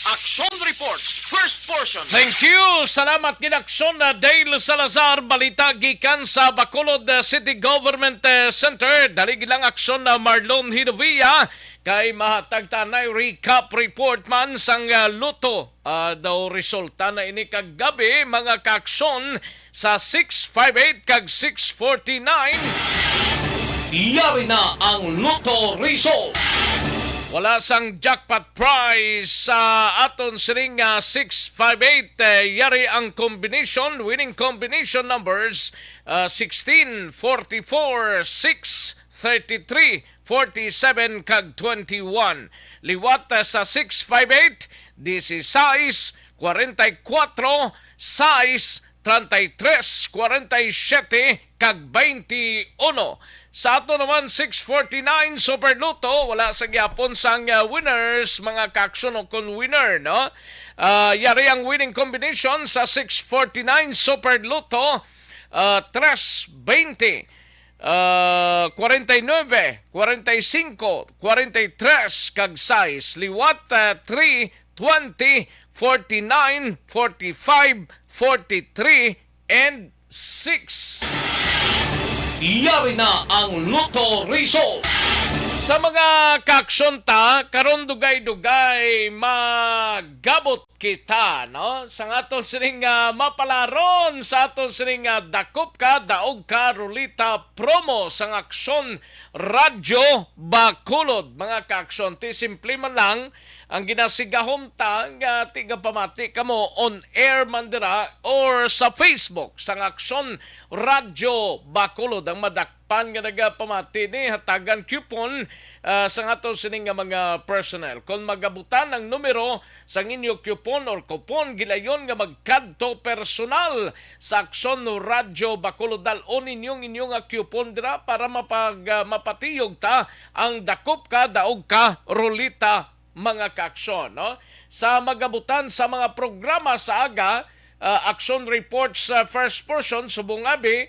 Action Reports, first portion. Thank you. Salamat ginaksyon na Dale Salazar. Balita gikan sa Bacolod City Government Center. Dalig lang aksyon na Marlon Hidovia kay mahatag tanay recap report man sang luto. Daw resulta na ini kagabi mga kaaksyon sa 658 kag 649. Yari na ang luto result. Wala sang jackpot prize sa aton sining 658. Yari ang combination, winning combination numbers 16, 44, 6, 33, 47 kag 21. Liwat sa 658, 16, 44, 6, 33, 47 kag 21. Sa ato naman 649 Super Luto, wala sa gyapon sang winners, mga kaaksyon o kun winner, no? Yari ang winning combination sa 649 Super Luto, 320, 49, 45, 43 kag 6. Liwat 3, 20, 49, 45, 43 and 6. Yari na ang Lotto Result. Sa mga kaaksyon karon dugay-dugay magabot kita, no? Sa aton sining mapalaron, sa aton sining dakop ka, daog ka, rulita, promo sa aksyon Radyo Bacolod. Mga kaaksyon, ti simple man lang ang ginasigahom ta nga tiga pamati kamo on air man dira or sa Facebook sa aksyon Radyo Bacolod. Ang madakpan nga nagapamati ni hatagan coupon sa aton sining mga personnel. Kung magabutan ang numero sa inyo coupon or coupon gilayon nga magkadto personal sa aksyon Radyo Bacolod, dalon inyong coupon dira para mapatiyog ta ang dakop ka, daog ka, rulita, mga kaaksyon, no? Sa magabutan sa mga programa sa aga, action reports sa first portion, subong abi,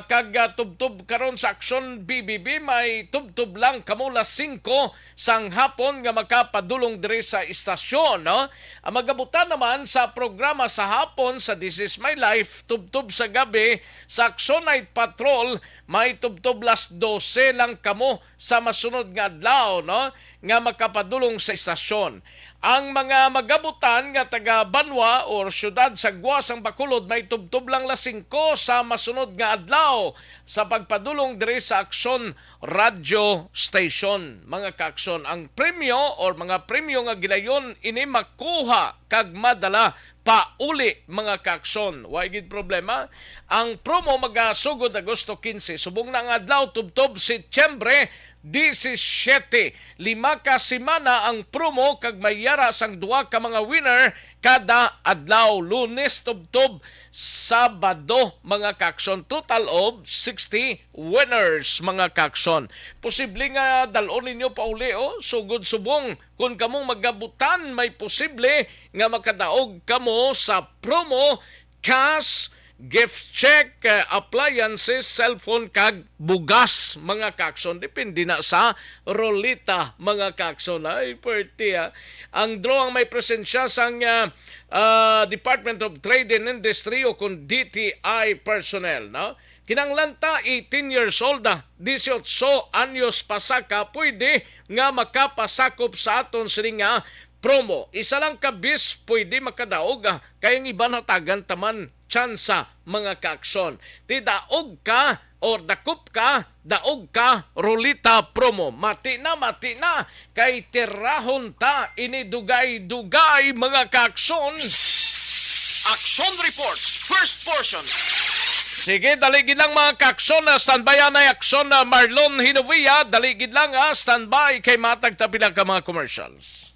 kag tubtub karon sa aksyon BBB, may tubtub lang kamula 5 sang hapon nga makapadulong diri sa istasyon, no? Ang magabutan naman sa programa sa hapon sa This Is My Life, tubtub sa gabi sa Action Night Patrol, may tubtub las 12 lang kamo sa masunod nga adlaw, no? Nga makapadulong sa istasyon. Ang mga magabutan nga taga Banwa or syudad sa Guas ang Bacolod, may tubtub lang las 5 sa masunod nga adlaw sa pagpadulong diri sa Aksyon Radio Station. Mga kaaksyon, ang premyo or mga premyo nga gilayon ini makuha kag madala pauli, mga kaaksyon. Wa gid problema. Ang promo magasugod Agosto 15. Subong na ang adlaw tubtob Setyembre 17. 5 ka semana ang promo kag mayara sang 2 ka mga winner kada adlaw. Lunes tubtob Sabado, mga kaaksyon. Total of 60 winners, mga kaaksyon. Posible nga dalon ninyo pauli, sugod subong. Kung kamong magabutan, may posible nga makadaog kamo sa promo, cash, gift check, appliances, cellphone kag bugas, mga kaaksyon. Depende na sa rolita, mga kaaksyon. Ay, pwerte Ang draw ang may presensya sang Department of Trade and Industry o kung DTI personnel, no? Kinanglanta 18 years old 18 anyos pasaka, pwede nga makapasakop sa aton sining promo. Isa lang ka bis pwede makadaog kaya ng iba natagan taman tsansa, mga kaaksyon. Ti daog ka or dakop ka, daog ka, rulita promo. Mati na kay tirahon ta ini dugay-dugay, mga kaaksyon. Action Report, first portion. Sige, daligid lang mga kaaksyon na standby na aksyon na Marlon Hinovia. Daligid lang standby kay matag tapila ka mga commercials.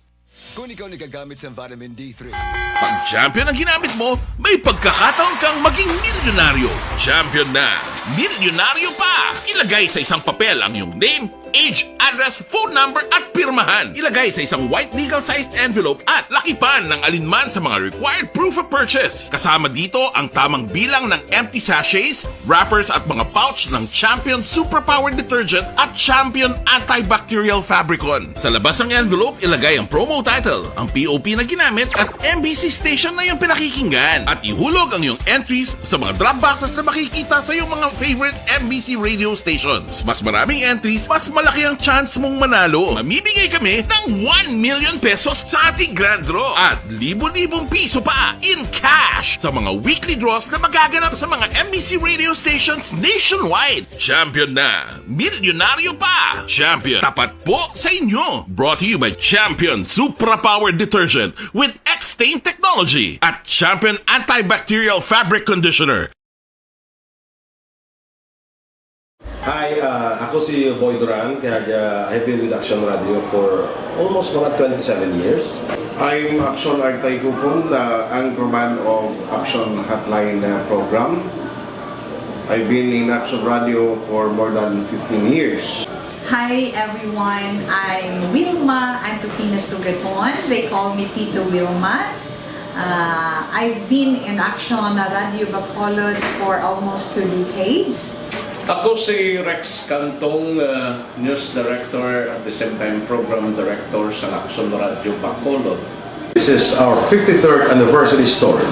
Kung ikaw nagagamit sa vitamin D3. Pag champion ang ginamit mo, may pagkakataon kang maging milyonaryo. Champion na, milyonaryo pa! Ilagay sa isang papel ang iyong name, age, address, phone number at pirmahan. Ilagay sa isang white legal-sized envelope at lakipan ng alinman sa mga required proof of purchase. Kasama dito ang tamang bilang ng empty sachets, wrappers at mga pouch ng Champion Superpower Detergent at Champion Antibacterial Fabricon. Sa labas ng envelope, ilagay ang promo title, ang POP na ginamit at MBC station na yung pinakikinggan. At ihulog ang iyong entries sa mga drop boxes na makikita sa iyong mga favorite MBC radio stations. Mas maraming entries, mas malaki ang chance mong manalo. Mamimigay kami ng 1 million pesos sa ating grand draw at libo-libong piso pa in cash sa mga weekly draws na magaganap sa mga MBC radio stations nationwide. Champion na, milyonaryo pa. Champion, tapat po sa inyo. Brought to you by Champion Superpower Detergent with X-Stain Technology at Champion Antibacterial Fabric Conditioner. Hi, ako si Boy Duran, kaya I've been with Action Radio for almost mga 27 years. I'm Action Artay Kupon, the anchorman of Action Hotline program. I've been in Action Radio for more than 15 years. Hi everyone, I'm Wilma Antopina Sugaton. They call me Tito Wilma. I've been in Action Radio Bacolod for almost 2 decades. Ako si Rex Cantong, News Director at the same time Program Director sa Action Radio Bacolod. This is our 53rd anniversary story.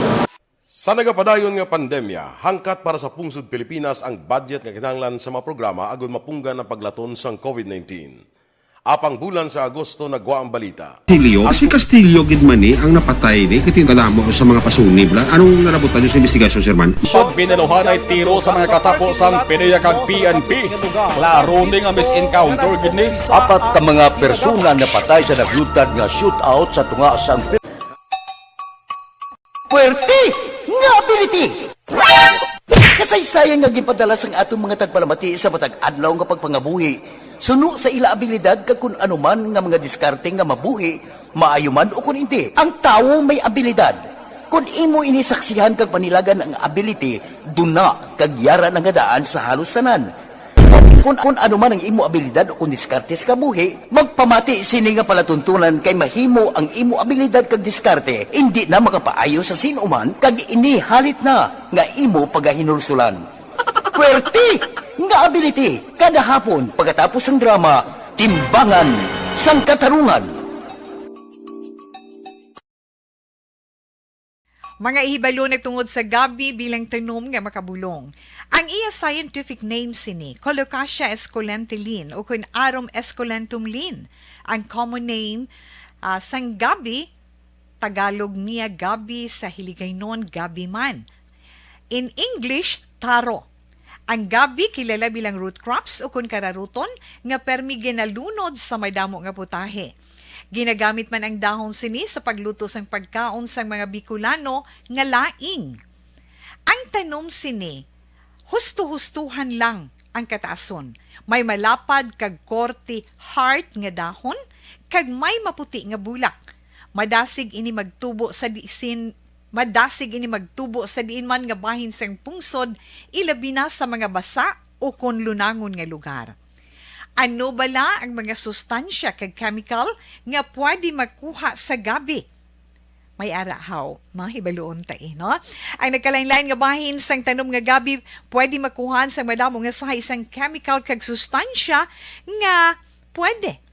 Sa nagapadayon nga pandemya, hangkat para sa pungsod Pilipinas ang budget nga kinahanglan sa mga programa agon mapunggan ang paglaton sang COVID-19. Apang bulan sa Agosto nagwa ang balita. Si Castillo gidmani ang napatay ni kitingkala mo sa mga pasunib. Anong narabutan niyo sa investigasyon, Sir Man? Siyod binaluhan ay tiro sa mga katapos PNP kag PNP. Klaro ni nga misencounter gini. Apat ka mga persona napatay sa naglutad nga shootout sa tunga sang Puerte nga ability! Kasaysayan nga gipadala sang atong mga tagpalamati sa matag adlaw nga pagpangabuhi. Suno sa ila abilidad kag kun anuman nga mga diskarte nga mabuhi, maayo man o kun hindi. Ang tawo may abilidad. Kung imo inisaksihan kag panilagan ang ability, duna kag yara nga daan sa halos tanan. Kung ano man ang imo abilidad o kung diskarte sa kabuhi, magpamati sini nga palatuntunan kay mahimo ang imo abilidad kag diskarte, hindi na makapaayo sa sinuman kag ini halit na nga imo pagahinulsulan. Puwerte nga ability kada hapon pagkatapos ng drama, Timbangan sang Katarungan. Mga ihibalo nagtungod sa gabi bilang tanom nga makabulong. Ang iya scientific name sini, Colocasia esculentilin o kun Arum esculentum lin. Ang common name sang gabi, Tagalog niya gabi, sa Hiligaynon gabi man. In English, taro. Ang gabi kilala bilang root crops o kun kararuton nga permi ginalunod sa may damo nga putahe. Ginagamit man ang dahon sini sa pagluto sang pagkaon sang mga Bicolano nga laing. Ang tanom sini, husto-hustuhan lang ang kataason. May malapad kag korte heart nga dahon kag may maputi nga bulak. Madasig ini magtubo sa diin man nga bahin sang pungsod, ilabi na sa mga basa o kon lunangon nga lugar. Ano bala ang mga sustansya kag chemical nga pwede makuha sa gabi? May arahaw, mahibaloon tayo, no? Ang nagkalain-lain nga bahin sang tanom nga gabi, pwede makuha sa madamo nga sa isang chemical kag sustansya nga pwede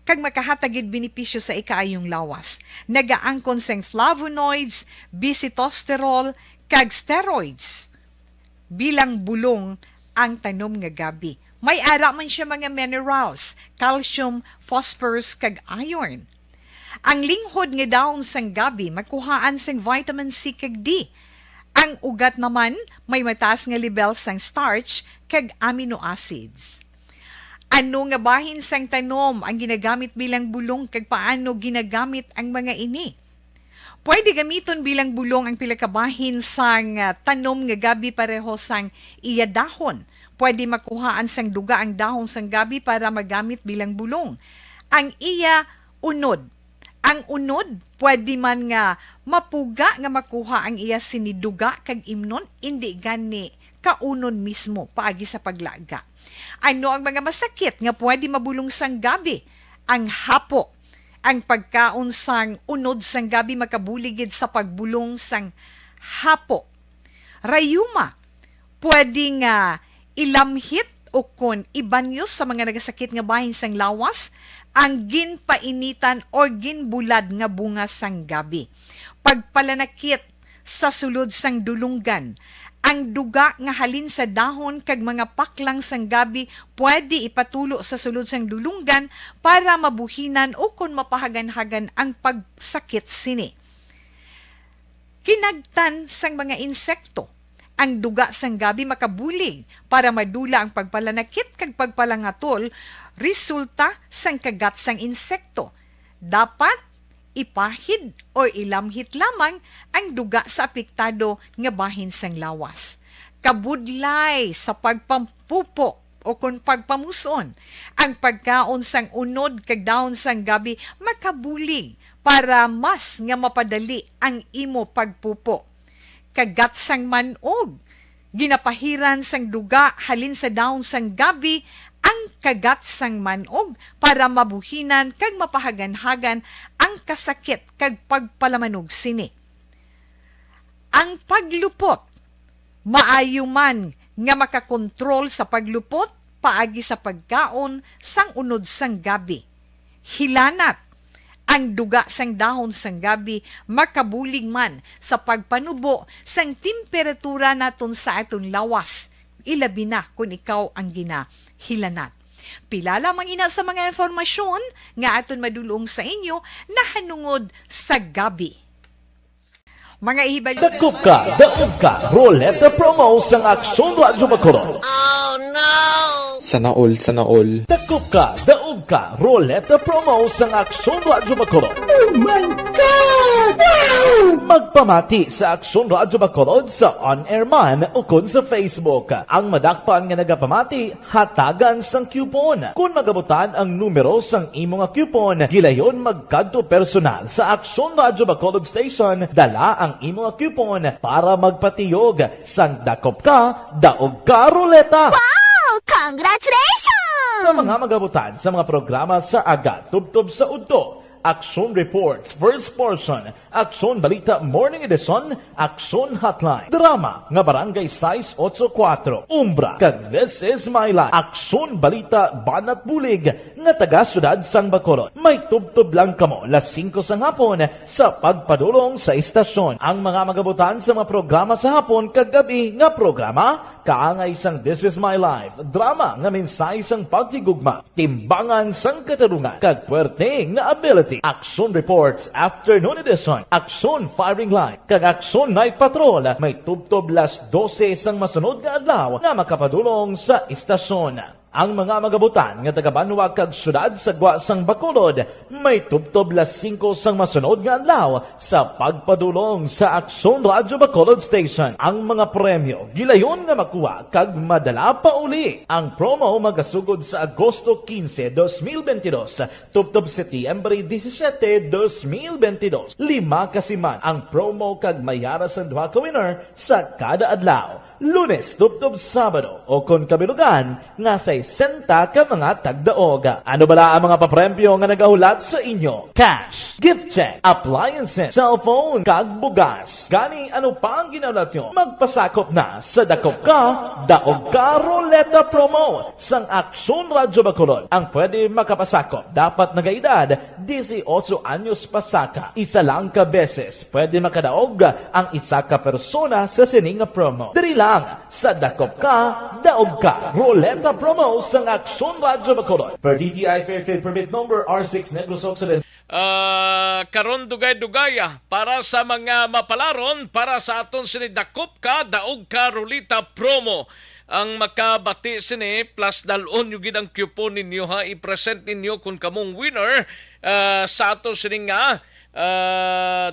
kag makahatagid benepisyo sa ikaayong lawas. Nagaangkon sang flavonoids, bisitosterol, kag steroids. Bilang bulong ang tanom nga gabi. May ara man siya mga minerals, calcium, phosphorus, kag iron. Ang linghod nga daon sang gabi, makuhaan sang vitamin C kag D. Ang ugat naman, may mataas nga level sang starch kag amino acids. Ano nga bahin sang tanom ang ginagamit bilang bulong kag paano ginagamit ang mga ini? Pwede gamiton bilang bulong ang pila ka bahin sang tanom nga gabi pareho sang iya dahon. Pwede makuhaan sang duga ang dahon sang gabi para magamit bilang bulong. Ang iya unod. Ang unod, pwede man nga mapuga nga makuha ang iya siniduga kag imnon, hindi gani kaunon mismo paagi sa paglaga. Ano ang mga masakit nga pwede mabulong sang gabi? Ang hapo. Ang pagkaon sang unod sang gabi makabuligid sa pagbulong sang hapo. Rayuma. Pwede nga ilamhit o kon ibanyos sa mga nagasakit nga bahin sang lawas ang ginpainitan o ginbulad nga bunga sang gabi. Pagpalanakit sa sulod sang dulunggan, ang duga nga halin sa dahon kag mga paklang sang gabi pwede ipatulo sa sulod sang dulunggan para mabuhinan o kon mapahagan-hagan ang pagsakit sini. Kinagtan sang mga insekto. Ang duga sang gabi makabulig para madula ang pagpalanakit kag pagpalangatol resulta sang kagat sang insekto. Dapat ipahid o ilamhit lamang ang duga sa apektado nga bahin sang lawas. Kabudlay sa pagpampupo o kung pagpamuson, ang pagkaon sang unod kag daon sang gabi makabulig para mas nga mapadali ang imo pagpupo. Kagat sang manog, ginapahiran sang duga halin sa daon sang gabi ang kagat sang manog para mabuhinan kag mapahagan-hagan ang kasakit kag pagpalamanog sini. Ang paglupot, maayo man nga makakontrol sa paglupot paagi sa pagkaon sang unod sang gabi. Hilanat, Ang duga sang dahon sang gabi makabulig man sa pagpanubo sang temperatura naton sa aton lawas. Ilabi na kung ikaw ang ginahilanat. Pila lamang ina sa mga informasyon nga aton madulong sa inyo na hanungod sa gabi. Mga ihibalo. Dakop ka, daog ka, Roleta Promo sang Aksyon Radyo Bacolod. Oh no! Sana all. Dakop ka, daog ka, Roleta Promo sang Aksyon Radyo Bacolod. Oh my God! Wow! Magpamati sa Aksyon Radyo Bacolod sa on-air man o kun sa Facebook. Ang madakpan nga nagapamati, hatagan sang coupon. Kung magabutan ang numero sang imo nga coupon, gilayon magkadto personal sa Aksyon Radyo Bacolod Station, dala ang imo nga coupon para magpatiyog sang dakop ka, daog ka, Roleta. Wow! Congratulations! Sa mga magabutan sa mga programa sa Aga Tubtob sa Udto, Aksyon Reports, First Portion, Aksyon Balita Morning Edition, Aksyon Hotline, Drama nga Barangay 684, Umbra, kag This Is My Life, Aksyon Balita Banat Bulig, nga taga Syudad Sang Bacolod. May tubtob lang kamo las 5 sang hapon sa pagpadulong sa istasyon. Ang mga magabutan sa mga programa sa hapon kag gabi nga programa, kaangay sang This Is My Life, drama nga mensahe sang pagtigugma, timbangan sang katarungan, kag puwerte nga ability. Aksyon Reports Afternoon Edition, Aksyon Firing Line, kag Aksyon Night Patrol. May tubtob las 12 sang masunod nga adlaw nga makapadulong sa istasyon. Ang mga magabutan nga taga Banwa kag syudad sa Gwa sang Bacolod, may tubtob las 5 sang masunod nga adlaw sa pagpadulong sa Aksyon Radyo Bacolod Station. Ang mga premyo gilayon nga makuha kag madala pa uli. Ang promo magasugod sa Agosto 15, 2022, tubtob Setyembre 17, 2022. 5 kasiman ang promo kag mayara sa duha ka winner sa kada adlaw. Lunes, tubtob Sabado o kon kabilugan nga sa 60 ka mga tagdaog. Ano bala ang mga papremyo nga nagahulat sa inyo? Cash, gift check, appliances, cellphone, kag bugas. Gani ano pa ang ginaulat nyo? Magpasakop na sa Dakop Ka, Daog Ka Roleta Promo sang Aksyon Radyo Bacolod. Ang pwede makapasakop dapat nagaedad 18 anyos pasaka. Isa lang ka beses pwede makadaog ang isa ka persona sa sining promo. Diri lang sa Dakop Ka, Daog Ka Roleta Promo sang Aksyon Radyo Bacolod. Per DTI Fair Trade Permit Number R6 Negros Occident. Karon dugay-dugaya para sa mga mapalaron para sa aton sini Dakop Ka, Daog Ka Roleta Promo. Ang makabati sini plus dalon yung gidang coupon ninyo ha, i-present ninyo kung kamong winner sa aton sini nga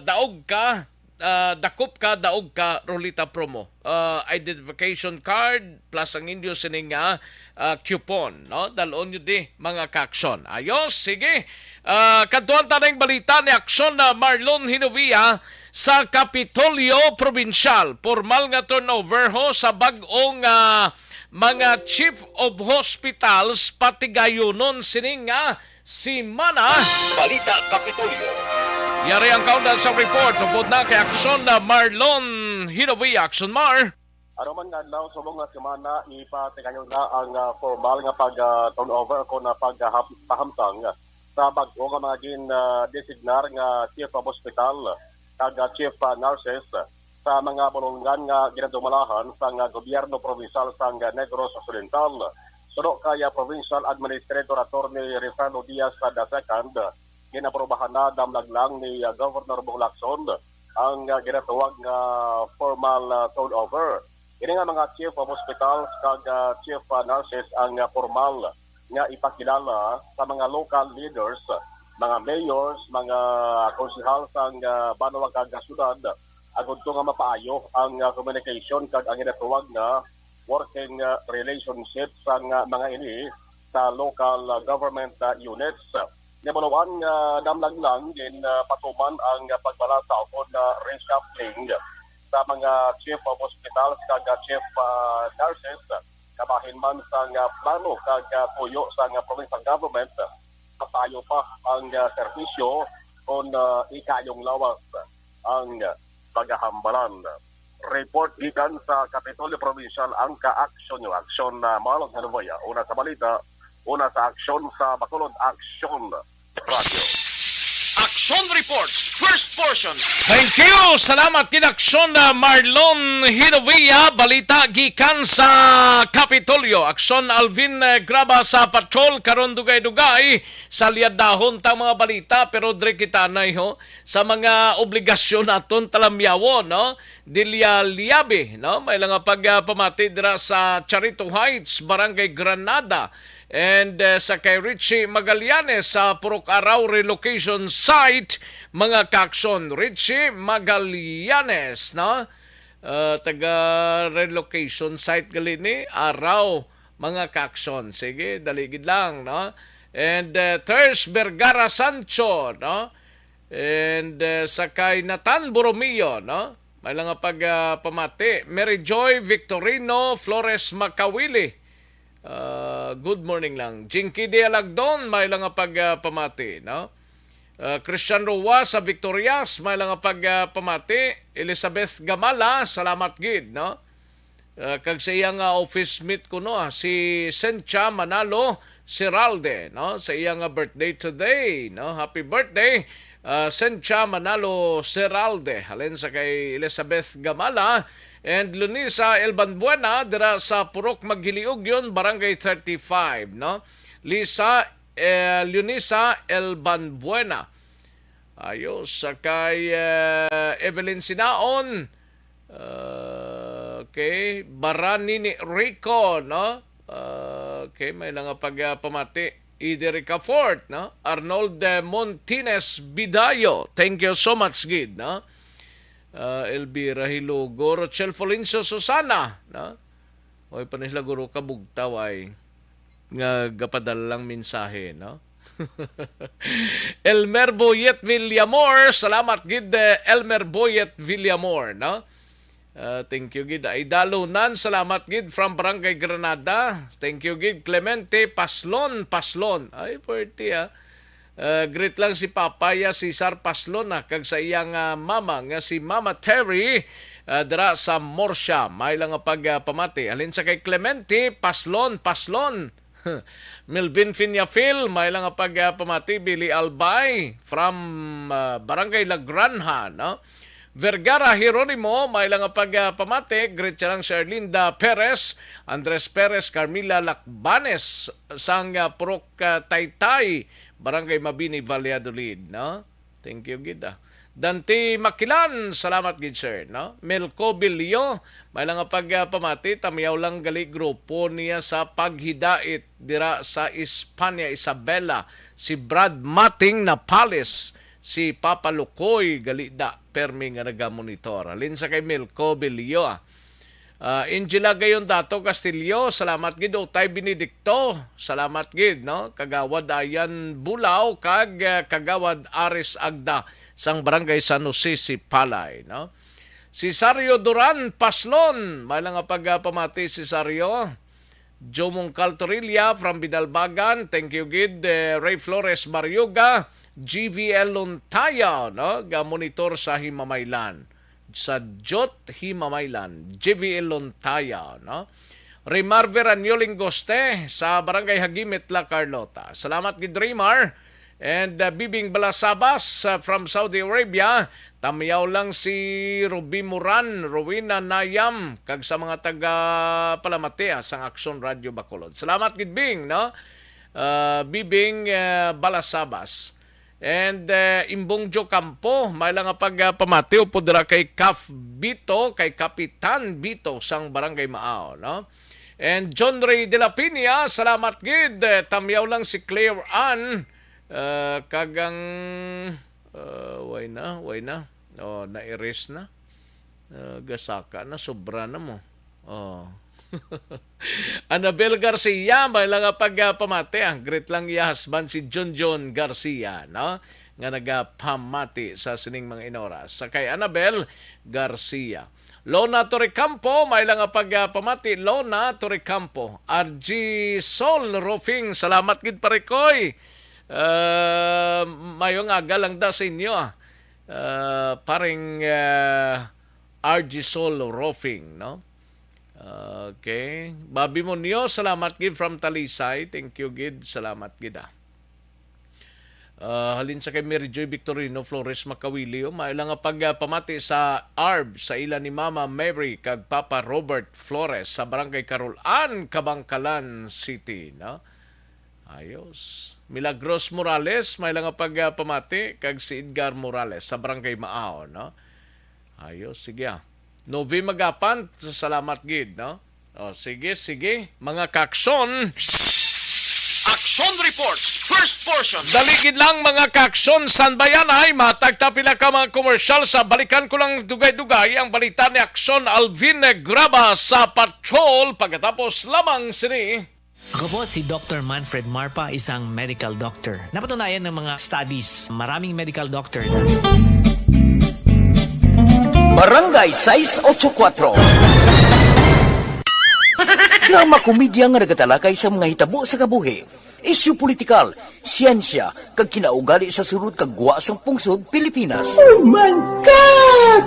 Daog Ka, Dakop Ka, Daog Ka Roleta Promo. Identification card plus ang inyo sining coupon, no? Dalon nyo di mga ka-aksyon. Ayos, sige. Kaduan tanang balita ni Aksyon na Marlon Hinovia sa Kapitolyo Provincial. Formal nga turnover ho sa bag-ong mga Chief of Hospitals pati gayunon sining si Mana. Balita Kapitolyo. Yari ang kaundan sa report tungkol na kay Aksyon na Marlon Hinovia. Aksyon Mar. Ano man nga lang sa mga semana ipatigayon na ang formal nga pag-turnover ko na pagpahamtang sa bag-o nga mga designar nga Chief of Hospital kag Chief Nurses sa mga bulungan nga ginadumalahan sa gobyerno provincial sa Negros Occidental. Suno kaya Provincial Administrator Attorney Ricardo Diaz II, ginaprobahan na damlag lang ni Governor Bong Lacson ang ginatawag nga formal turnover. Ini nga mga Chief of Hospitals kag Chief Nurses ang formal nga ipakilala sa mga local leaders, mga mayors, mga konsehal sa Banwa kag syudad agud to nga mapaayo ang communication kag ang ginatawag na working relationship sa mga ini sa local government units. Nabaluan nga damlag lang din patuman ang pagbalasa o reshuffling sa mga Chief of Hospitals kag Chief Nurses kabahin man sa plano kag tuyo sa provincial government pasayo pa ang serbisyo on ikayong lawas ang paghahambalan. Report gikan sa Kapitolyo Provincial ang ka-aksyon yung aksyon na Marlon Hinovia. Una sa balita, una sa aksyon sa Bacolod Aksyon Radio. Action Reports, first portion. Thank you! Salamat kinaksyon na Marlon Hinovia, balita gikan sa Kapitolyo. Aksyon Alvin Graba sa patrol, karon dugay-dugay sa liadahon ta mga balita, pero dre kita na sa mga obligasyon naton talamyawo, no? Dilya-liabi, no? May lang pagpamati dira sa Charito Heights, Barangay Granada. And sa kay Richie Magallanes sa Purok Araw relocation site, mga kaksyon. Richie Magallanes, no? Taga relocation site gali ni Araw, mga kaksyon. Sige, daligid lang, no? And Thers Vergara Sancho, no? And sa kay Nathan Borromeo, no? May lang pagpamati. Mary Joy Victorino Flores Macawili. Good morning lang. Jinky de Alagdon, may lang pagpamati, no? Christian Roa sa Victorias, may lang pagpamati. Elizabeth Gamala, salamat gid, no? Kag sa iyang office meet ko, no? Si Sencha Manalo Siralde, no? Sa iyang birthday today, no? Happy birthday, Sencha Manalo Siralde. Halin sa kay Elizabeth Gamala. And Lunisa Elbanbuena dira sa Purok Maghiliog yun, Barangay 35, no? Lunisa Elbanbuena. Ayos sa kay Evelyn Sinaon. Okay, Baranini Rico, no? Okay, may lang pagpamati. Iderica Fort, no? Arnold Montines Bidayo. Thank you so much, Gid, no? Elvira Hilogo, Rochelle Folincio Susana, no? Oy panisla guro kabugtaw ay nga gapadal lang mensahe, no? Elmer Boyet Villamor, salamat gid Elmer Boyet Villamor, no? Thank you gid ay dalunan, salamat gid from Barangay Granada. Thank you gid Clemente Paslon. Ay party great lang si Papaya Cesar Paslon kag sa iyang mama nga si Mama Terry dira sa Morsha. May lang pagpamati. Alin sa kay Clemente Paslon. Melvin Finyafil, may lang pagpamati. Billy Albay from Barangay La Granja, no? Vergara Hieronimo, may lang pagpamati. Great lang si Erlinda Perez, Andres Perez, Carmila Lacbanes sang Purok Taytay, Barangay Mabini, Valladolid, no? Thank you, gid. Dante Makilan, salamat gid sir, no? Melco Bilio, may lang pagpamati, tamiyaw lang gali grupo niya sa paghidait dira sa Espanya, Isabela, si Brad Mating na Palace, si Papa Lukoy galida permi nga nagamonitor. Alin sa kay Melco Bilio, Angela Gayon Dato Castillo, salamat gid. Utay Benedicto, salamat gid, no? Kagawad Ayan Bulao kag Kagawad Aris Agda sang Barangay San Jose si Palay, no? Si Sario Duran Paslon, may lang pagpamati si Sario. Jomong Caltorilla from Bidalbagan, thank you gid. Ray Flores Baryoga, GVL Lontaya, no? Ga monitor sa Himamaylan. Sa Jot Himamaylan, JVL Lontaya, no? Raymar Veranyoling Goste sa Barangay Hagimit, La Carlota. Salamat gid Raymar. And Bibing Balasabas from Saudi Arabia. Tamiyaw lang si Ruby Muran, Rowena Nayam, kag sa mga taga Palamatea sang Action Radio Bacolod. Salamat gid Bing, no? Bibing Balasabas. And Imbong Jo Campo, may lang pagpamati po dira kay Kaf Bito, kay Kapitan Bito sang Barangay Maao, no? And John Ray de la Piña, salamat gid. Tamiyaw lang si Claire Ann, kagang way na. Oh, na-erase na. Gasaka na, sobra na mo. Oh. Annabel Garcia, may lang pagpamati. Great lang iya husband si John Garcia, no? Nga nagpamati sa sining mga inoras. Sa kay Annabel Garcia. Lona Torrecampo, may lang pagpamati. Lona Torrecampo. RG Sol Roofing, salamat gid parekoy. Mayong aga lang da sa inyo. Paring RG Sol Roofing, no? Okay. Bobby Munyo, salamat gid from Talisay. Thank you gid. Salamat gid. halin sa kay Mary Joy Victorino Flores Macawili, mailang nga pagpamati sa ARB sa ila ni Mama Mary kag Papa Robert Flores sa Barangay Carolan, Kabangkalan City, no? Ayos. Milagros Morales, mailang nga pagpamati kag si Edgar Morales sa Barangay Maaw, no? Ayos, sige. Novi Magapan, salamat gid, no? O, sige. Mga kakson, Action Reports, first portion. Daligid lang mga kakson, San Bayanay, matagtapila ka mga komersyal sa balikan ko lang dugay-dugay ang balita ni Action Alvin Graba sa patrol pagkatapos lamang sini. Ako po si Dr. Manfred Marpa, isang medical doctor. Napatunayan ng mga studies, maraming medical doctor na Barangay 684. Drama komedya nga nagatalakay sa mga hitabo sa kabuhi. Isyu politikal, siyensya, kag kinaugali sa surut kag guwa sang pungsod Pilipinas. Oh my God!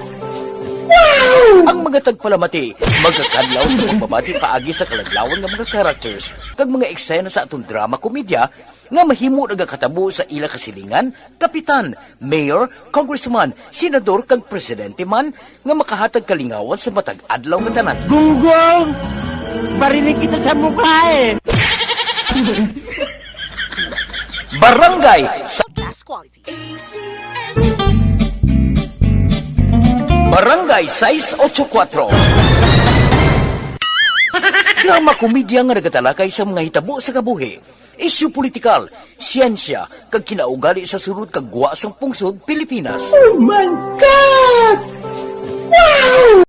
Wow! Ang mga tagpalamati, magkakadlaw sa pagbabati paagi sa kalaglawan nga mga characters kag mga eksena sa atong drama komedya nga mahimo nagakatabo sa ila kasilingan, kapitan, mayor, congressman, senador kag presidente man nga makahatag kalingawan sa matag adlaw nga tanan. Gunggong! Barinig kita sa mukha eh! Barangay sa Barangay 684. Drama komedya nga nagatalakay sa mga hitabo sa kabuhi. Isyu politikal, siyensya, kag kinaugali sa surut kag guwa sang pungsod Pilipinas. Oh my God! Wow!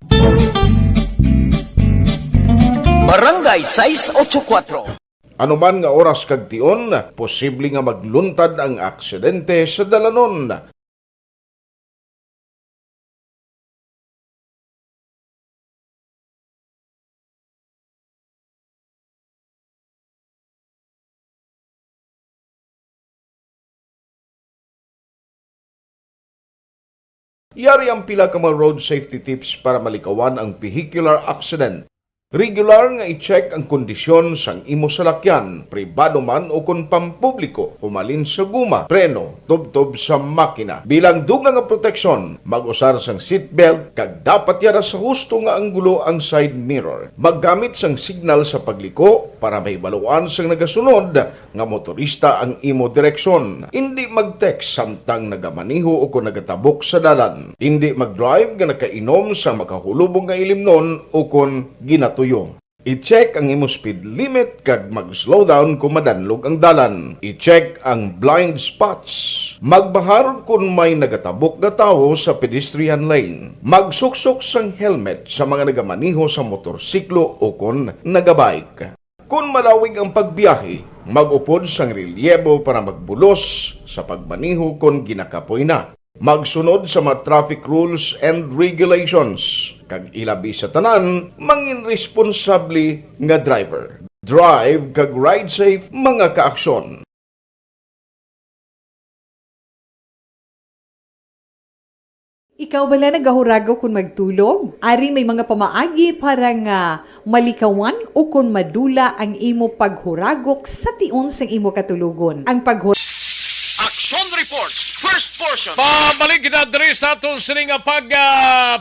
Barangay 684. Anuman nga oras kag tion, posible nga magluntad ang aksidente sa dalanon. Yari ang pila ka mga road safety tips para malikawan ang vehicular accident. Regular nga i-check ang kondisyon sang imo salakyan, pribado man o kun pampubliko, humalin sa guma, preno, tubtob sa makina. Bilang dugang nga proteksyon, mag-usar sang seatbelt kag dapat yara sa husto nga anggulo ang side mirror. Maggamit sang signal sa pagliko para mahibaluan sang nagasunod nga motorista ang imo direksyon. Hindi mag-text samtang nagamaniho o kung nagatabok sa dalan. Hindi mag-drive nga nakainom sa makahulubong nga ilimnon o kung ginatuyo. I-check ang imo speed limit kag mag-slow down kung madanlog ang dalan. I-check ang blind spots. Magbahar kung may nagatabok na tao sa pedestrian lane. Magsuksok sang helmet sa mga nagamaniho sa motorsiklo o kung nagabike. Kung malawig ang pagbiyahe, mag-upod sang relyebo para magbulos sa pagmaniho kung ginakapoy na. Magsunod sa mga traffic rules and regulations. Kag ilabi sa tanan, mangin responsable nga driver. Drive kag ride safe mga kaaksyon. Ikaw bala nagahuragaw kung magtulog? Ari may mga pamaagi para nga malikawan o kung madula ang imo paghuragok sa tion sang imo katulugon. Ang Action Reports, first portion. Pabalik na diri sa atong sining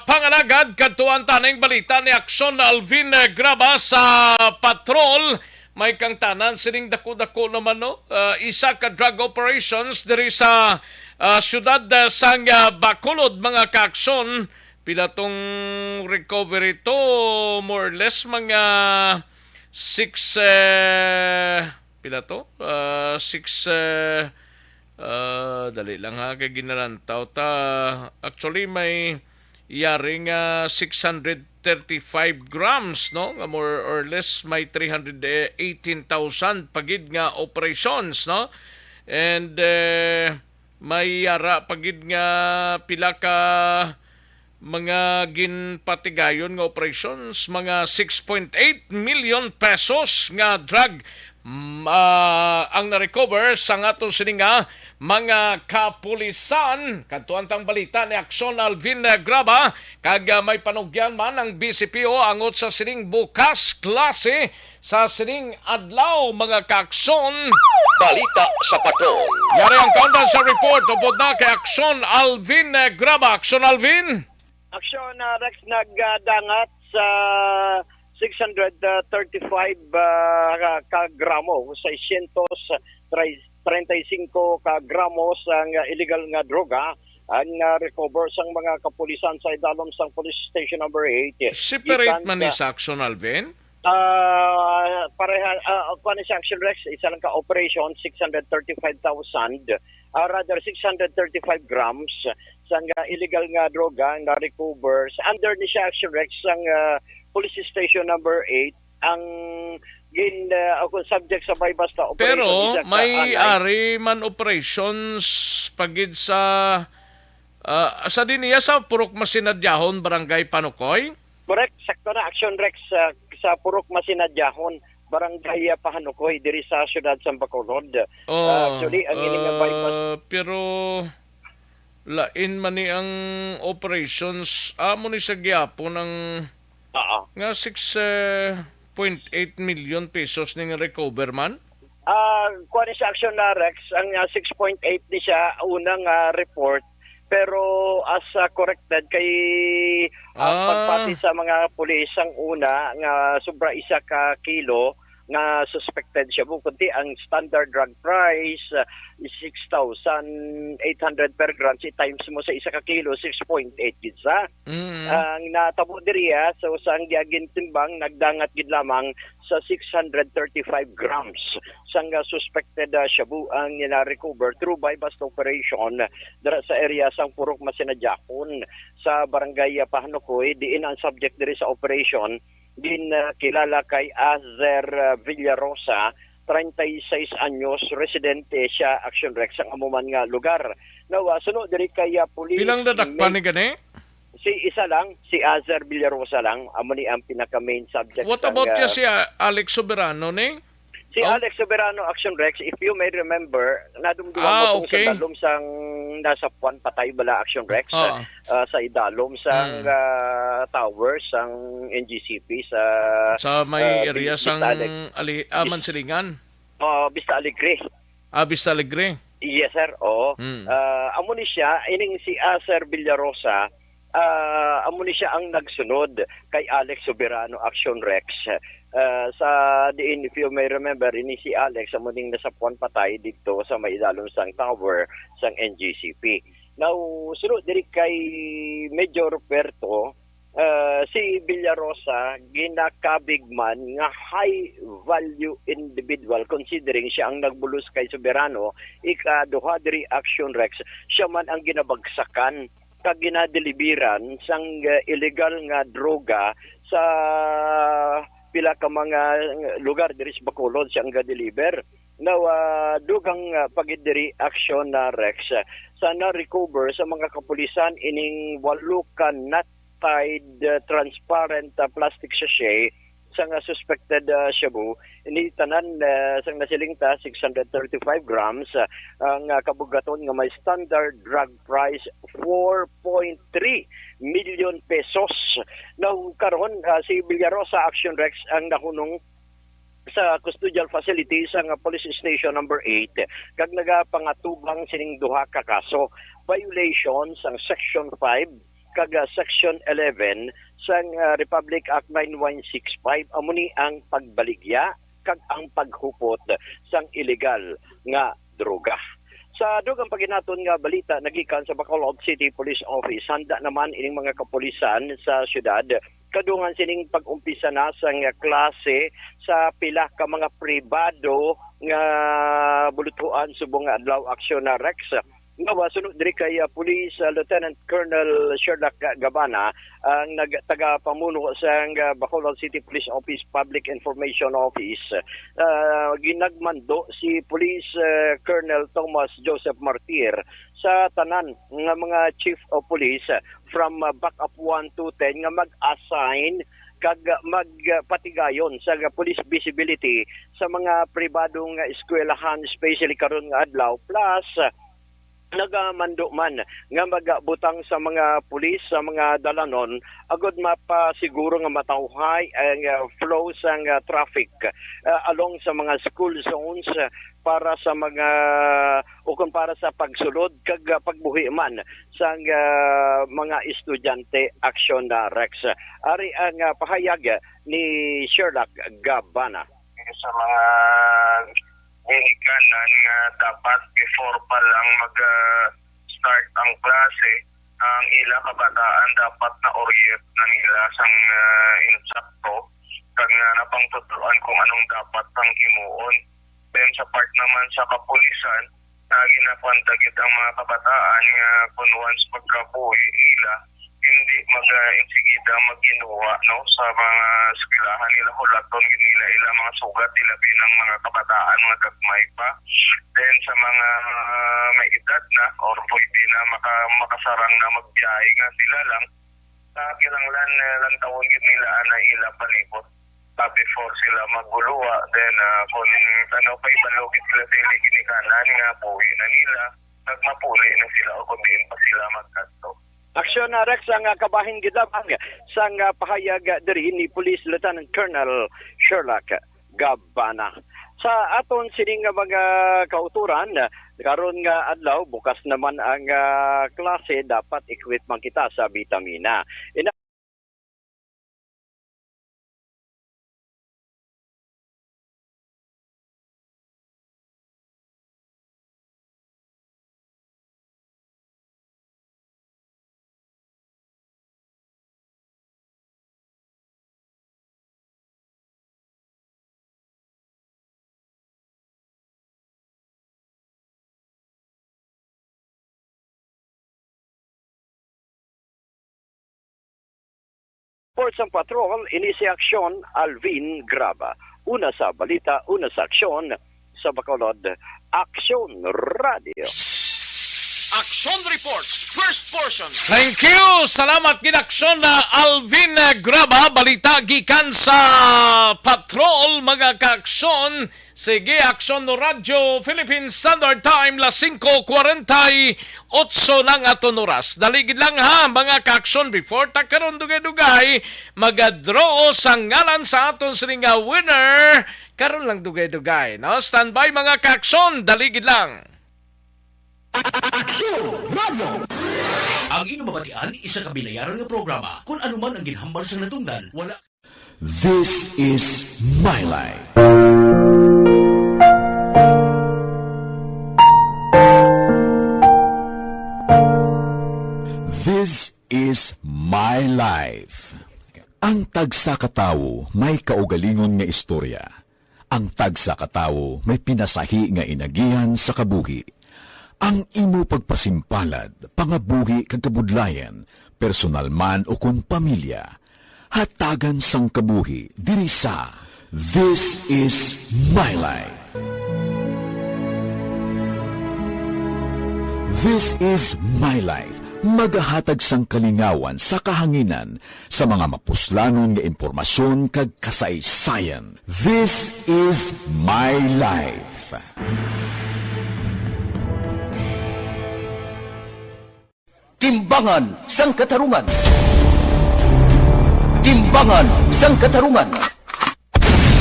pangalagad kadtuan tanang balita ni Action Alvin Graba sa patrol. May kang tanan sining dako-dako naman no. Isa ka drug operations diri sa syudad sang Bacolod mga ka-aksyon. Pila tong recovery to more or less mga 6 pila to? 6 dali lang ha kay ginarantaw ta. Actually may yaring 635 grams no, more or less may 318,000 pagid nga operations no, and may yara pagid nga pila ka mga ginpatigayon nga operations, mga 6.8 million pesos nga drug ang na-recover sa nga itong sininga mga kapulisan. Kadtuantang balita ni Aksyon Alvin Graba, kag may panugyan man ang BCPO angot sa sining bukas klase sa sining adlaw mga kaaksyon. Balita sa patrol. Yari ang countdown sa report tungkol na kay Aksyon Alvin Graba. Aksyon Alvin? Aksyon Rex nagdangat sa 635 kagramo, 635 kagramos ang illegal nga droga ang recover sang mga kapulisan sa idalom sang police station number 8. Separate man ni sa Aksyon Alvin? Pareha ni sa Action Rex, isa lang ka operation 635,000, rather 635 grams sang illegal nga droga nga recover under ni sa Action Rex sang police station number 8 ang subject sa may basta operation. Pero may ari man operations pagid sa diniya sa Purok Masinadyahon, Barangay Panukoy? Correct, sakto na Action Rex sa Purok Masinadyahon, Barangay Pahanukoy diri sa siyudad sa Bacolod. Actually, ang ining bypass. Pero lain man ni ang operations amo ni sa gyapon ng nga 6.8 million pesos ning recover man. Kuha ni sa Action na Rex, ang 6.8 ni siya unang report, pero as corrected kay pagpati sa mga pulis ang una nga sobra isa ka kilo nga suspected siya kundi ang standard drug price is 6,800 per gram, si times mo sa isa ka kilo 6.8 gid sa ang natabo diriya so sa ang giagin timbang nagdangat gid lamang sa 635 grams sang suspected shabu ang na-recover through bypass operation dira sa area sang Purok Masinadyahon sa Barangay Pahanukoy. Diin ang subject diri sa operation din kilala kay Azer Villarosa, 36 anyos, residente siya Action Rex ang amuman nga lugar. Now, sunod diri kay police. Pilang dadakpan ni gani? Si isa lang, si Azer Villarosa lang, amo ni ang pinaka main subject. What about si Alex Soberano ni? Si Alex Soberano Action Rex, if you may remember, nadumduman mo sa dalom sang nasa Puan Patay Bala Action Rex sa idalom sang tower sang NGCP sa may area sang Mansilingan. Vista Alegre. Vista Alegre. Yes sir. Amo ni siya ining si Azer Villarosa. Amo ni siya ang nagsunod kay Alex Soberano Action Rex. Sa diin, if you may remember, ini si Alex amuning nasa Puan Patay dito sa may idalom sang tower sang NGCP. Now, sunod diri kay Major Roberto, si Villarosa ginakabig man nga high value individual considering siya ang nagbulos kay Soberano, ikaduha diri Action Rex, siya man ang ginabagsakan kag ginadeliveran sang illegal nga droga sa pila ka mga lugar diri sa Bacolod siyang ga-deliver. Now, dugang pagidiri Action na Rex, sana recover sa mga kapulisan ining 8 ka not-tied transparent plastic sachet sa nga suspected shabu. Ini tanan sang nasilingta 635 grams ang kabugaton nga may standard drug price 4.3 million pesos. Now karon si Villarosa Action Rex ang nahunong sa custodial facility sa police station number 8 kag nagapangatubang sining duha ka kaso violations ang section 5 kag section 11 sang Republic Act 9165 amo ni ang pagbaligya kag ang paghupot sang illegal nga droga. Sa dugang paginaton nga balita nagikan sa Bacolod City Police Office, handa naman ining mga kapulisan sa syudad kadungan sining pag-umpisa na sang klase sa pila ka mga pribado nga bulutuan subong adlaw Action na Rex. Nga sunod diri kay Police Lieutenant Colonel Sherlock Gabana ang taga-pamuno sa Bacolod City Police Office Public Information Office. Ginagmando si Police Colonel Thomas Joseph Martir sa tanan nga mga Chief of Police from backup 1 to 10 nga mag-assign kag magpatigayon sa police visibility sa mga pribadong eskwelahan especially karon nga adlaw plus nagamando man nga magabutang sa mga pulis sa mga dalanon agud mapasiguro nga matawhay ang flow sang traffic along sa mga school zones para sa mga o kung para sa pagsulod kag pagbuhi man sang mga estudyante action Rex. Ari ang pahayag ni Sherlock Gabana. Sa mga ginikanan nga dapat before pa lang mag-start ang klase, ang ila kabataan dapat na orient na nila sang insakto kag napangtutuan kung anong dapat ang himuon. Then sa part naman sa kapulisan, ginakwantagit ang mga kabataan nga kung once pagkabuhi nila, hindi mag-insigida mag-inuwa sa mga skilahan nila hulaton nila ilang mga sugat nila binang mga kabataan mga gagmay pa. Then sa mga may edad na or pwede na makasarang na magbiyahe nga sila lang kinanglan lang tawon nila na ila palibot before sila maguluwa. Then kung pa ibalogit sila sa ginikanan nga buhi na nila nagmapuli na sila o kung din pa sila magkanto. Aksyon Rex ang kabahin gidabang sang pahayag diri ni Police Lieutenant Colonel Sherlock Gabana. Sa aton sining mga kauturan karon nga adlaw bukas naman ang klase dapat equip man kita sa bitamina. Reports ang patrol, inisi aksyon Alvin Graba. Una sa balita, una sa aksyon sa Bacolod, Aksyon Radio. Action Reports, first portion. Thank you. Salamat ginaksyon na Alvin Graba. Balita gikan sa patrol, mga kaaksyon. Sige, Aksyon no Radyo, Philippine Standard Time, las 5:48 ng aton oras. Daligid lang ha, mga kaaksyon, before takaron dugay-dugay, mag-draw sa ngalan sa aton sininga winner. Karon lang dugay-dugay. No? Standby mga kaaksyon, daligid lang. Aksyon Radio! Ang inyong mabatian, isa kabilayaran ng programa. Kung anuman ang ginhambal sa natungdan, wala... This is My Life. This is My Life. Ang tagsa katawo may kaugalingon nga istorya. Ang tagsa katawo may pinasahi nga inagihan sa kabuhi. Ang imo pagpasimpalad, pangabuhi kag kabudlayan, personal man o kung pamilya, hatagan sang kabuhi diri sa This is My Life. This is My Life. Magahatag sang kalingawan sa kahanginan sa mga mapuslanon nga impormasyon kag kasaysayan. This is My Life. Timbangan sang katarungan. Timbangan sang katarungan.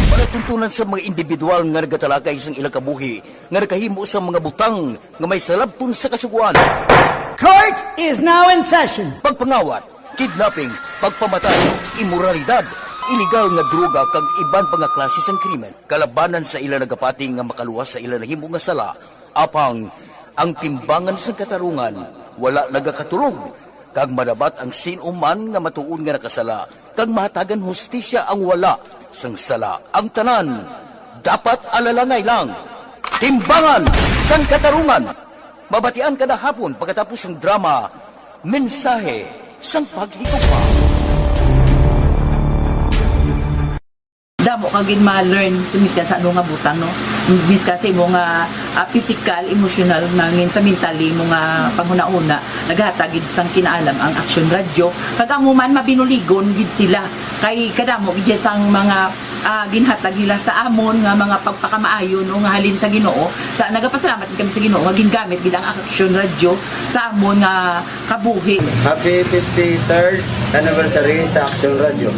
Palatuntunan sa mga individual nga nagatalakay sang ilang kabuhi nga nakahimo sa mga butang nga may salabton sa kasuguan. Court is now in session. Pagpangawat, kidnapping, pagpamatay, imoralidad, iligal nga droga kag iban pa nga klase sang krimen. Kalabanan sa ilang nagapating nga makaluwas sa ilang nahimo nga sala. Apang ang timbangan sang katarungan wala nagakatulog, kag madabat ang sinuman nga matuon nga nakasala, kag mahatagan hustisya ang wala sang sala. Ang tanan, dapat alalangay lang. Timbangan sang katarungan. Mabatian kada hapon pagkatapos ng drama, mensahe sang paghigugma. Damo kagin ma-learn sa miska sa ano nga butang, no? Miska sa imo nga physical, emotional, mangin sa mentally mo nga panghuna-una, naghatagid sang kinaalam ang Aksyon Radio. Kag amo man mabinuligon gid sila kay kadamo gid sang mga ginhatag nila sa amon nga mga pagpakamaayo no nga halin sa Ginoo. Sa nagapasalamat kami sa Ginoo nga gingamit gid ang Action Radio sa amon nga kabuhi. Happy 53rd anniversary sa Action Radio.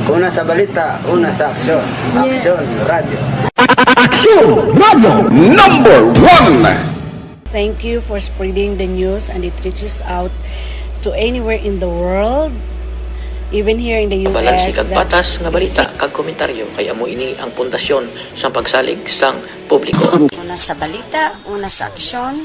Una sa balita, una sa aksyon. Action Radio. Action Radio number 1. Thank you for spreading the news and it reaches out to anywhere in the world, even here in the US. Balansi kag patas nga balita kag komentaryo kay amo ini ang pundasyon sa pagsalig sang publiko. Una sa balita, una sa aksyon,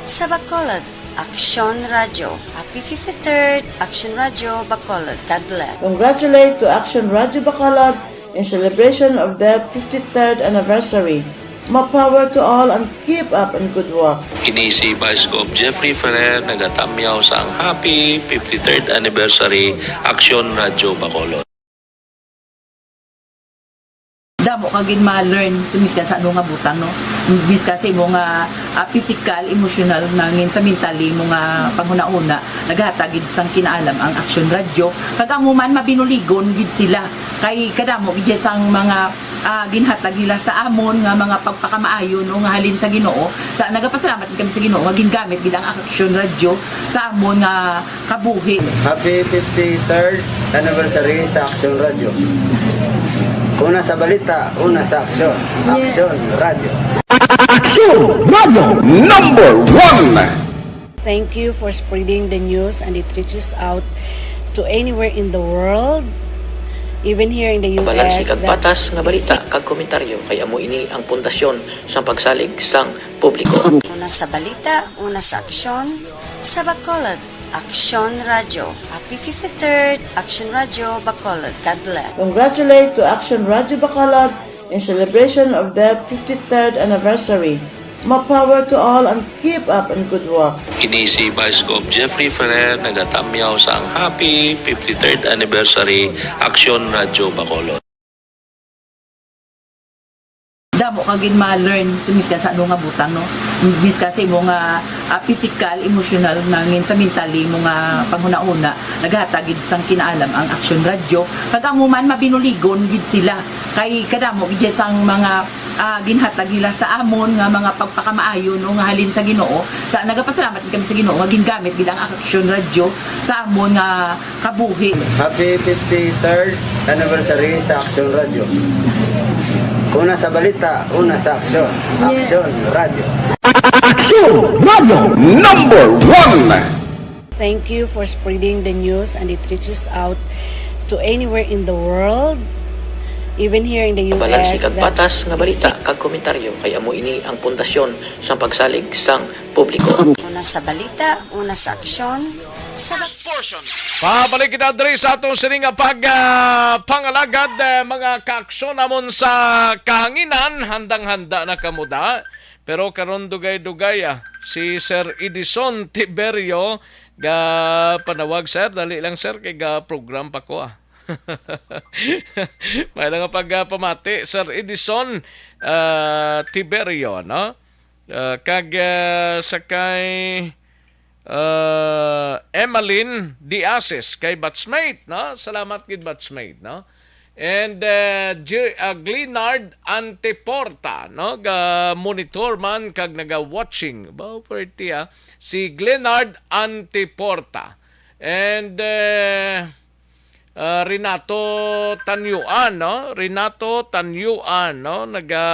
sa Bacolod, Action Radio. Happy 53rd Action Radio Bacolod. God bless. Congratulate to Action Radio Bacolod in celebration of their 53rd anniversary. More power to all and keep up in good work. Ini si Vice Gov Jeffrey Ferrer nagatamyaw sa ang happy 53rd anniversary Action Radio Bacolod. Damo kagin ma-learn sumiskan sa ano nga butang no. Miskan sa imo nga physical, emotional nangin sa mentally mo nga panghuna-una naghatag gid sang kinaalam ang Action Radio. Kag amo man mabinuligon gid sila kay kadamo gid sang mga ginhatag nila sa amon nga mga pagpakamaayo no nga halin sa Ginoo. Sa nagapasalamat kami sa Ginoo nga gingamit gid ang Action Radio sa amon nga kabuhi. Happy 53rd anniversary sa Action Radio. Una sa balita, una sa aksyon. Action Radio. Action Radio number 1. Thank you for spreading the news and it reaches out to anywhere in the world, even here in the US. Balansi kag patas nga balita kag komentaryo kay amo ini ang pundasyon sa pagsalig sang publiko. Una sa balita, una sa aksyon, sa Bacolod, Action Radio. Happy 53rd Action Radio Bacolod. God bless. Congratulate to Action Radio Bacolod in celebration of their 53rd anniversary. More power to all and keep up in good work. Ini si Vice Gov Jeffrey Ferrer nagatamyaw sa ang happy 53rd anniversary Action Radio Bacolod. Damo kagin ma-learn sumiskan sa ano nga butang no. Miskan sa imo nga physical, emotional nangin sa mentally mo nga panghuna-una naghatag gid sang kinaalam ang Action Radio. Kag amo man mabinuligon gid sila kay kadamo gid sang mga ginhatag nila sa amon nga mga pagpakamaayo no nga halin sa Ginoo. Sa nagapasalamat kami sa Ginoo nga gingamit gid ang Action Radio sa amon nga kabuhi. Happy 53rd anniversary sa Action Radio. Una sa balita, una sa aksyon. Action Radio. Action Radio number 1. Thank you for spreading the news and it reaches out to anywhere in the world, even here in the US. Balansi kag patas nga balita kag komentaryo kay amo ini ang pundasyon sa pagsalig sang publiko. Una sa balita, una sa aksyon, sa portion. Pabalik kita diri sa atong sininga pangalagad mga kaaksyon namon sa kahanginan handang-handa na kamuda. Pero karon dugay-dugay si Sir Edison Tiberio ga panawag sir dali lang sir kay ga program pa ko May lang pagpamati Sir Edison Tiberio no kag sakay Emmeline Diases kay batchmate no salamat gid batchmate no and Glenard Anteporta no ga monitor man kag naga watching ba perti si Glenard Anteporta and Renato Tanyuan no naga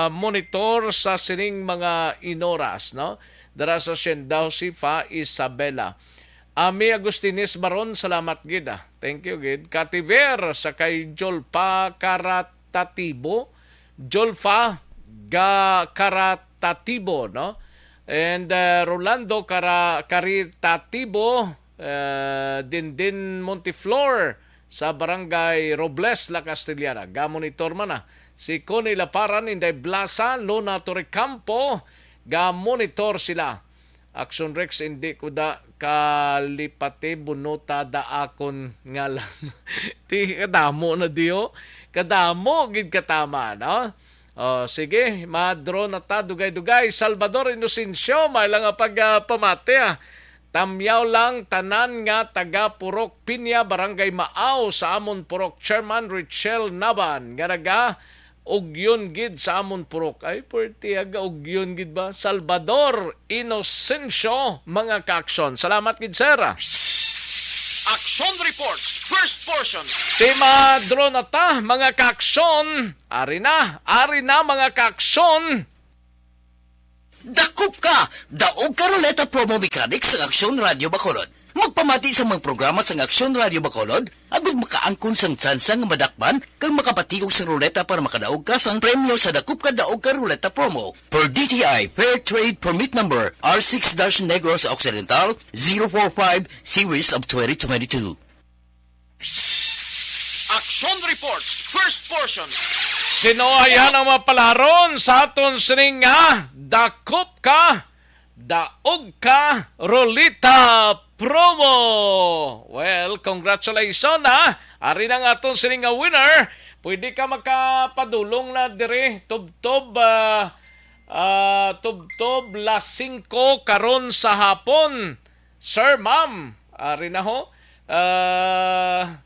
monitor sa sining mga inoras no dara sa Siendao si Fa Isabela. Ami Agustines Baron, salamat gid Thank you gid. Kativer sa kay Jolpa Karatatibo. Jolfa Karatatibo, no? And Rolando Karitatibo, Dindin Montiflor sa Barangay Robles, La Castellana. Ga-monitor man Si Connie Laparan, Inday Blasa, Lona Torrecampo, ga-monitor sila. Action Rex, hindi ko da kalipate bunota da akon ngalan. Ti kadamo na diyo. Kadamo gid katama, no? Sige, madro na ta dugay-dugay. Salvador Inocencio, may lang pagpamate Tamyaw lang tanan nga taga Purok Pinya, Barangay Maaw sa amon Purok Chairman Richel Naban. Garaga ugyon gid sa amon Purok. Ay perti aga ugyon gid ba? Salvador Inocencio mga kaaksyon. Salamat gid sir. Action Reports, first portion. Tema drone ta mga kaaksyon. Ari na mga kaaksyon. Dakop ka! Daog ka Roleta Promo Mechanics sa Aksyon Radio Bacolod. Magpamati sa mga programa sa Aksyon Radio Bacolod, agud makaangkon sang tsansang madakpan kang makapatigog sa ruleta para makadaog ka sang premyo sa Dakop ka Daog ka Roleta Promo. Per DTI Fair Trade Permit Number R6-Negros Occidental 045 Series of 2022. Action Reports, first portion. Sino ayan ang mapalaron sa aton sining nga dakop ka, daog ka, Rolita Promo. Well, congratulations Ari na nga aton sining nga winner. Pwede ka makapadulong na dire tubtob las 5 karon sa hapon. Sir, ma'am, ari na ho.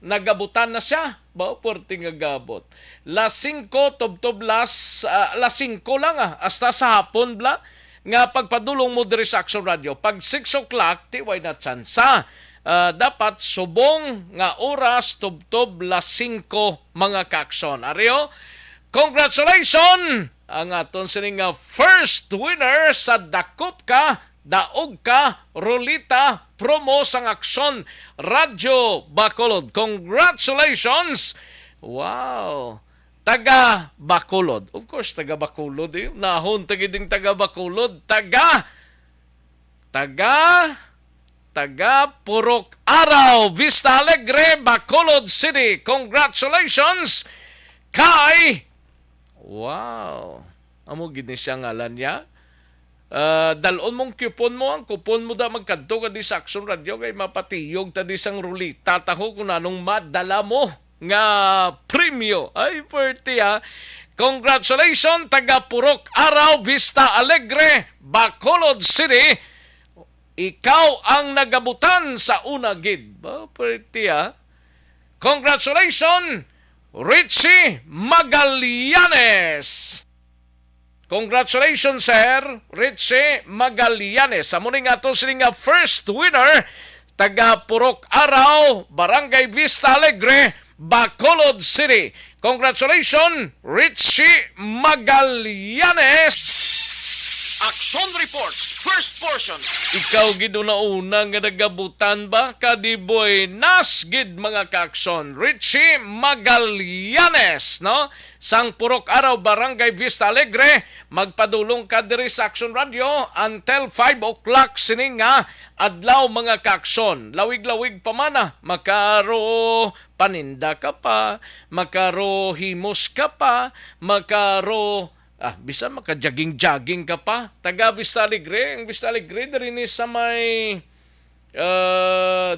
Nagabutan na siya ba porti nga gabot las 5 tubtob las 5 lang hasta sa hapon bla nga pagpadulong mo diri sa Action Radio pag 6 o'clock ti way na tsansa dapat subong nga oras tubtob las 5 mga kaaksyon. Ariyo, congratulations ang aton sining nga first winner sa Dakop ka Daog ka Rolita Promo sang Aksyon Radio Bacolod. Congratulations! Wow! Taga Bacolod. Of course, taga Bacolod. Nahon tagiding taga Bacolod. Taga Purok Araw, Vista Alegre, Bacolod City. Congratulations kay wow! Amo gini siya ngalan niya. Dalon mong kupon mo, ang kupon mo da magkanto ka di sa Action Radio kay mapatiyog ta di sang rulita taho kung anong madala mo nga premyo. Ay, perti Congratulations, taga Purok Araw, Vista Alegre, Bacolod City. Ikaw ang nagabutan sa una gid. Ba, perti Congratulations, Richie Magallanes. Congratulations, Sir Richie Magallanes. Sa muning ato sining nga first winner, taga Purok Araw, Barangay Vista Alegre, Bacolod City. Congratulations, Richie Magallanes. Action Reports, first portion. Ikaw gid una nga nagabutan ba kadiboy nas gid mga kaaksyon. Richie Magallanes, no? Sang Purok Araw, Barangay Vista Alegre, magpadulong ka diri sa Action Radio until 5 o'clock sining nga adlaw mga kaaksyon. Lawig-lawig pa man makaro paninda ka pa, makaro himos ka pa, makaro bisan maka-jogging ka pa. Taga Vista Alegre, ang Vista Alegre diri ni sa may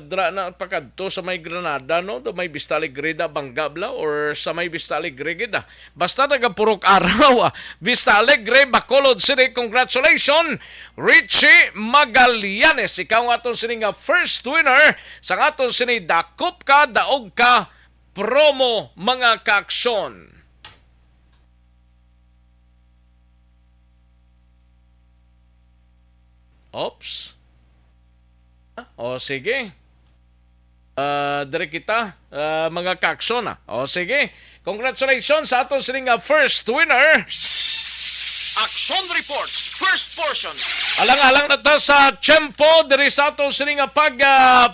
dra na pakadto sa may Granada, no? Do may Vista Alegre da Banggabla or sa may Vista Alegre gid. Basta taga Purok Araw, Vista Alegre, Bacolod City. Congratulations, Richie Magallanes. Ikaw nga aton sini nga first winner sa aton sini Dakop ka, Daog ka Promo mga kaaksyon. Oops. O sige. Dire kita mga kaaksyon O sige. Congratulations sa aton sining first winner. Action Reports, first portion. Alang-alang na ta sa tiyempo diri sa aton sining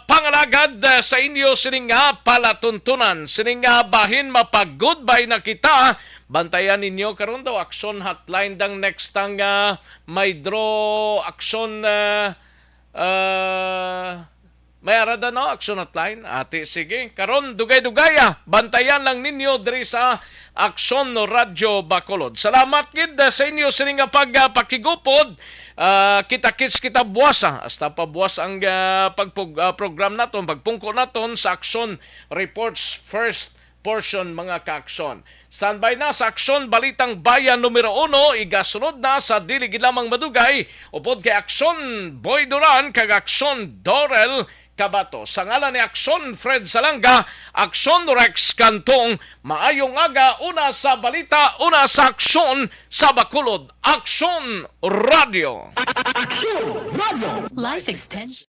pangalagad sa inyo sining palatuntunan. Sining bahin mapag-goodbye na kita. Bantayan ninyo karon daw action hotline dang next tang may draw action may arada no action hotline. Ate sige karon dugay-dugay bantayan lang ninyo diri sa Action Radio Bacolod. Salamat gid sa inyo sining pagpakigupod. Kita-kits kita buwasa hasta pa buwas ang program naton pagpungko naton sa Action Reports first portion mga kaaksyon. Standby na sa Aksyon Balitang Bayan numero 1, igasunod na sa dili gid lamang madugay upod kay Aksyon Boy Duran kag Aksyon Dorel Kabato. Sa ngalan ni Aksyon Fred Salanga, Aksyon Rex Kantong, maayong aga, una sa balita, una sa aksyon sa Bacolod. Aksyon Radio. Life Extension.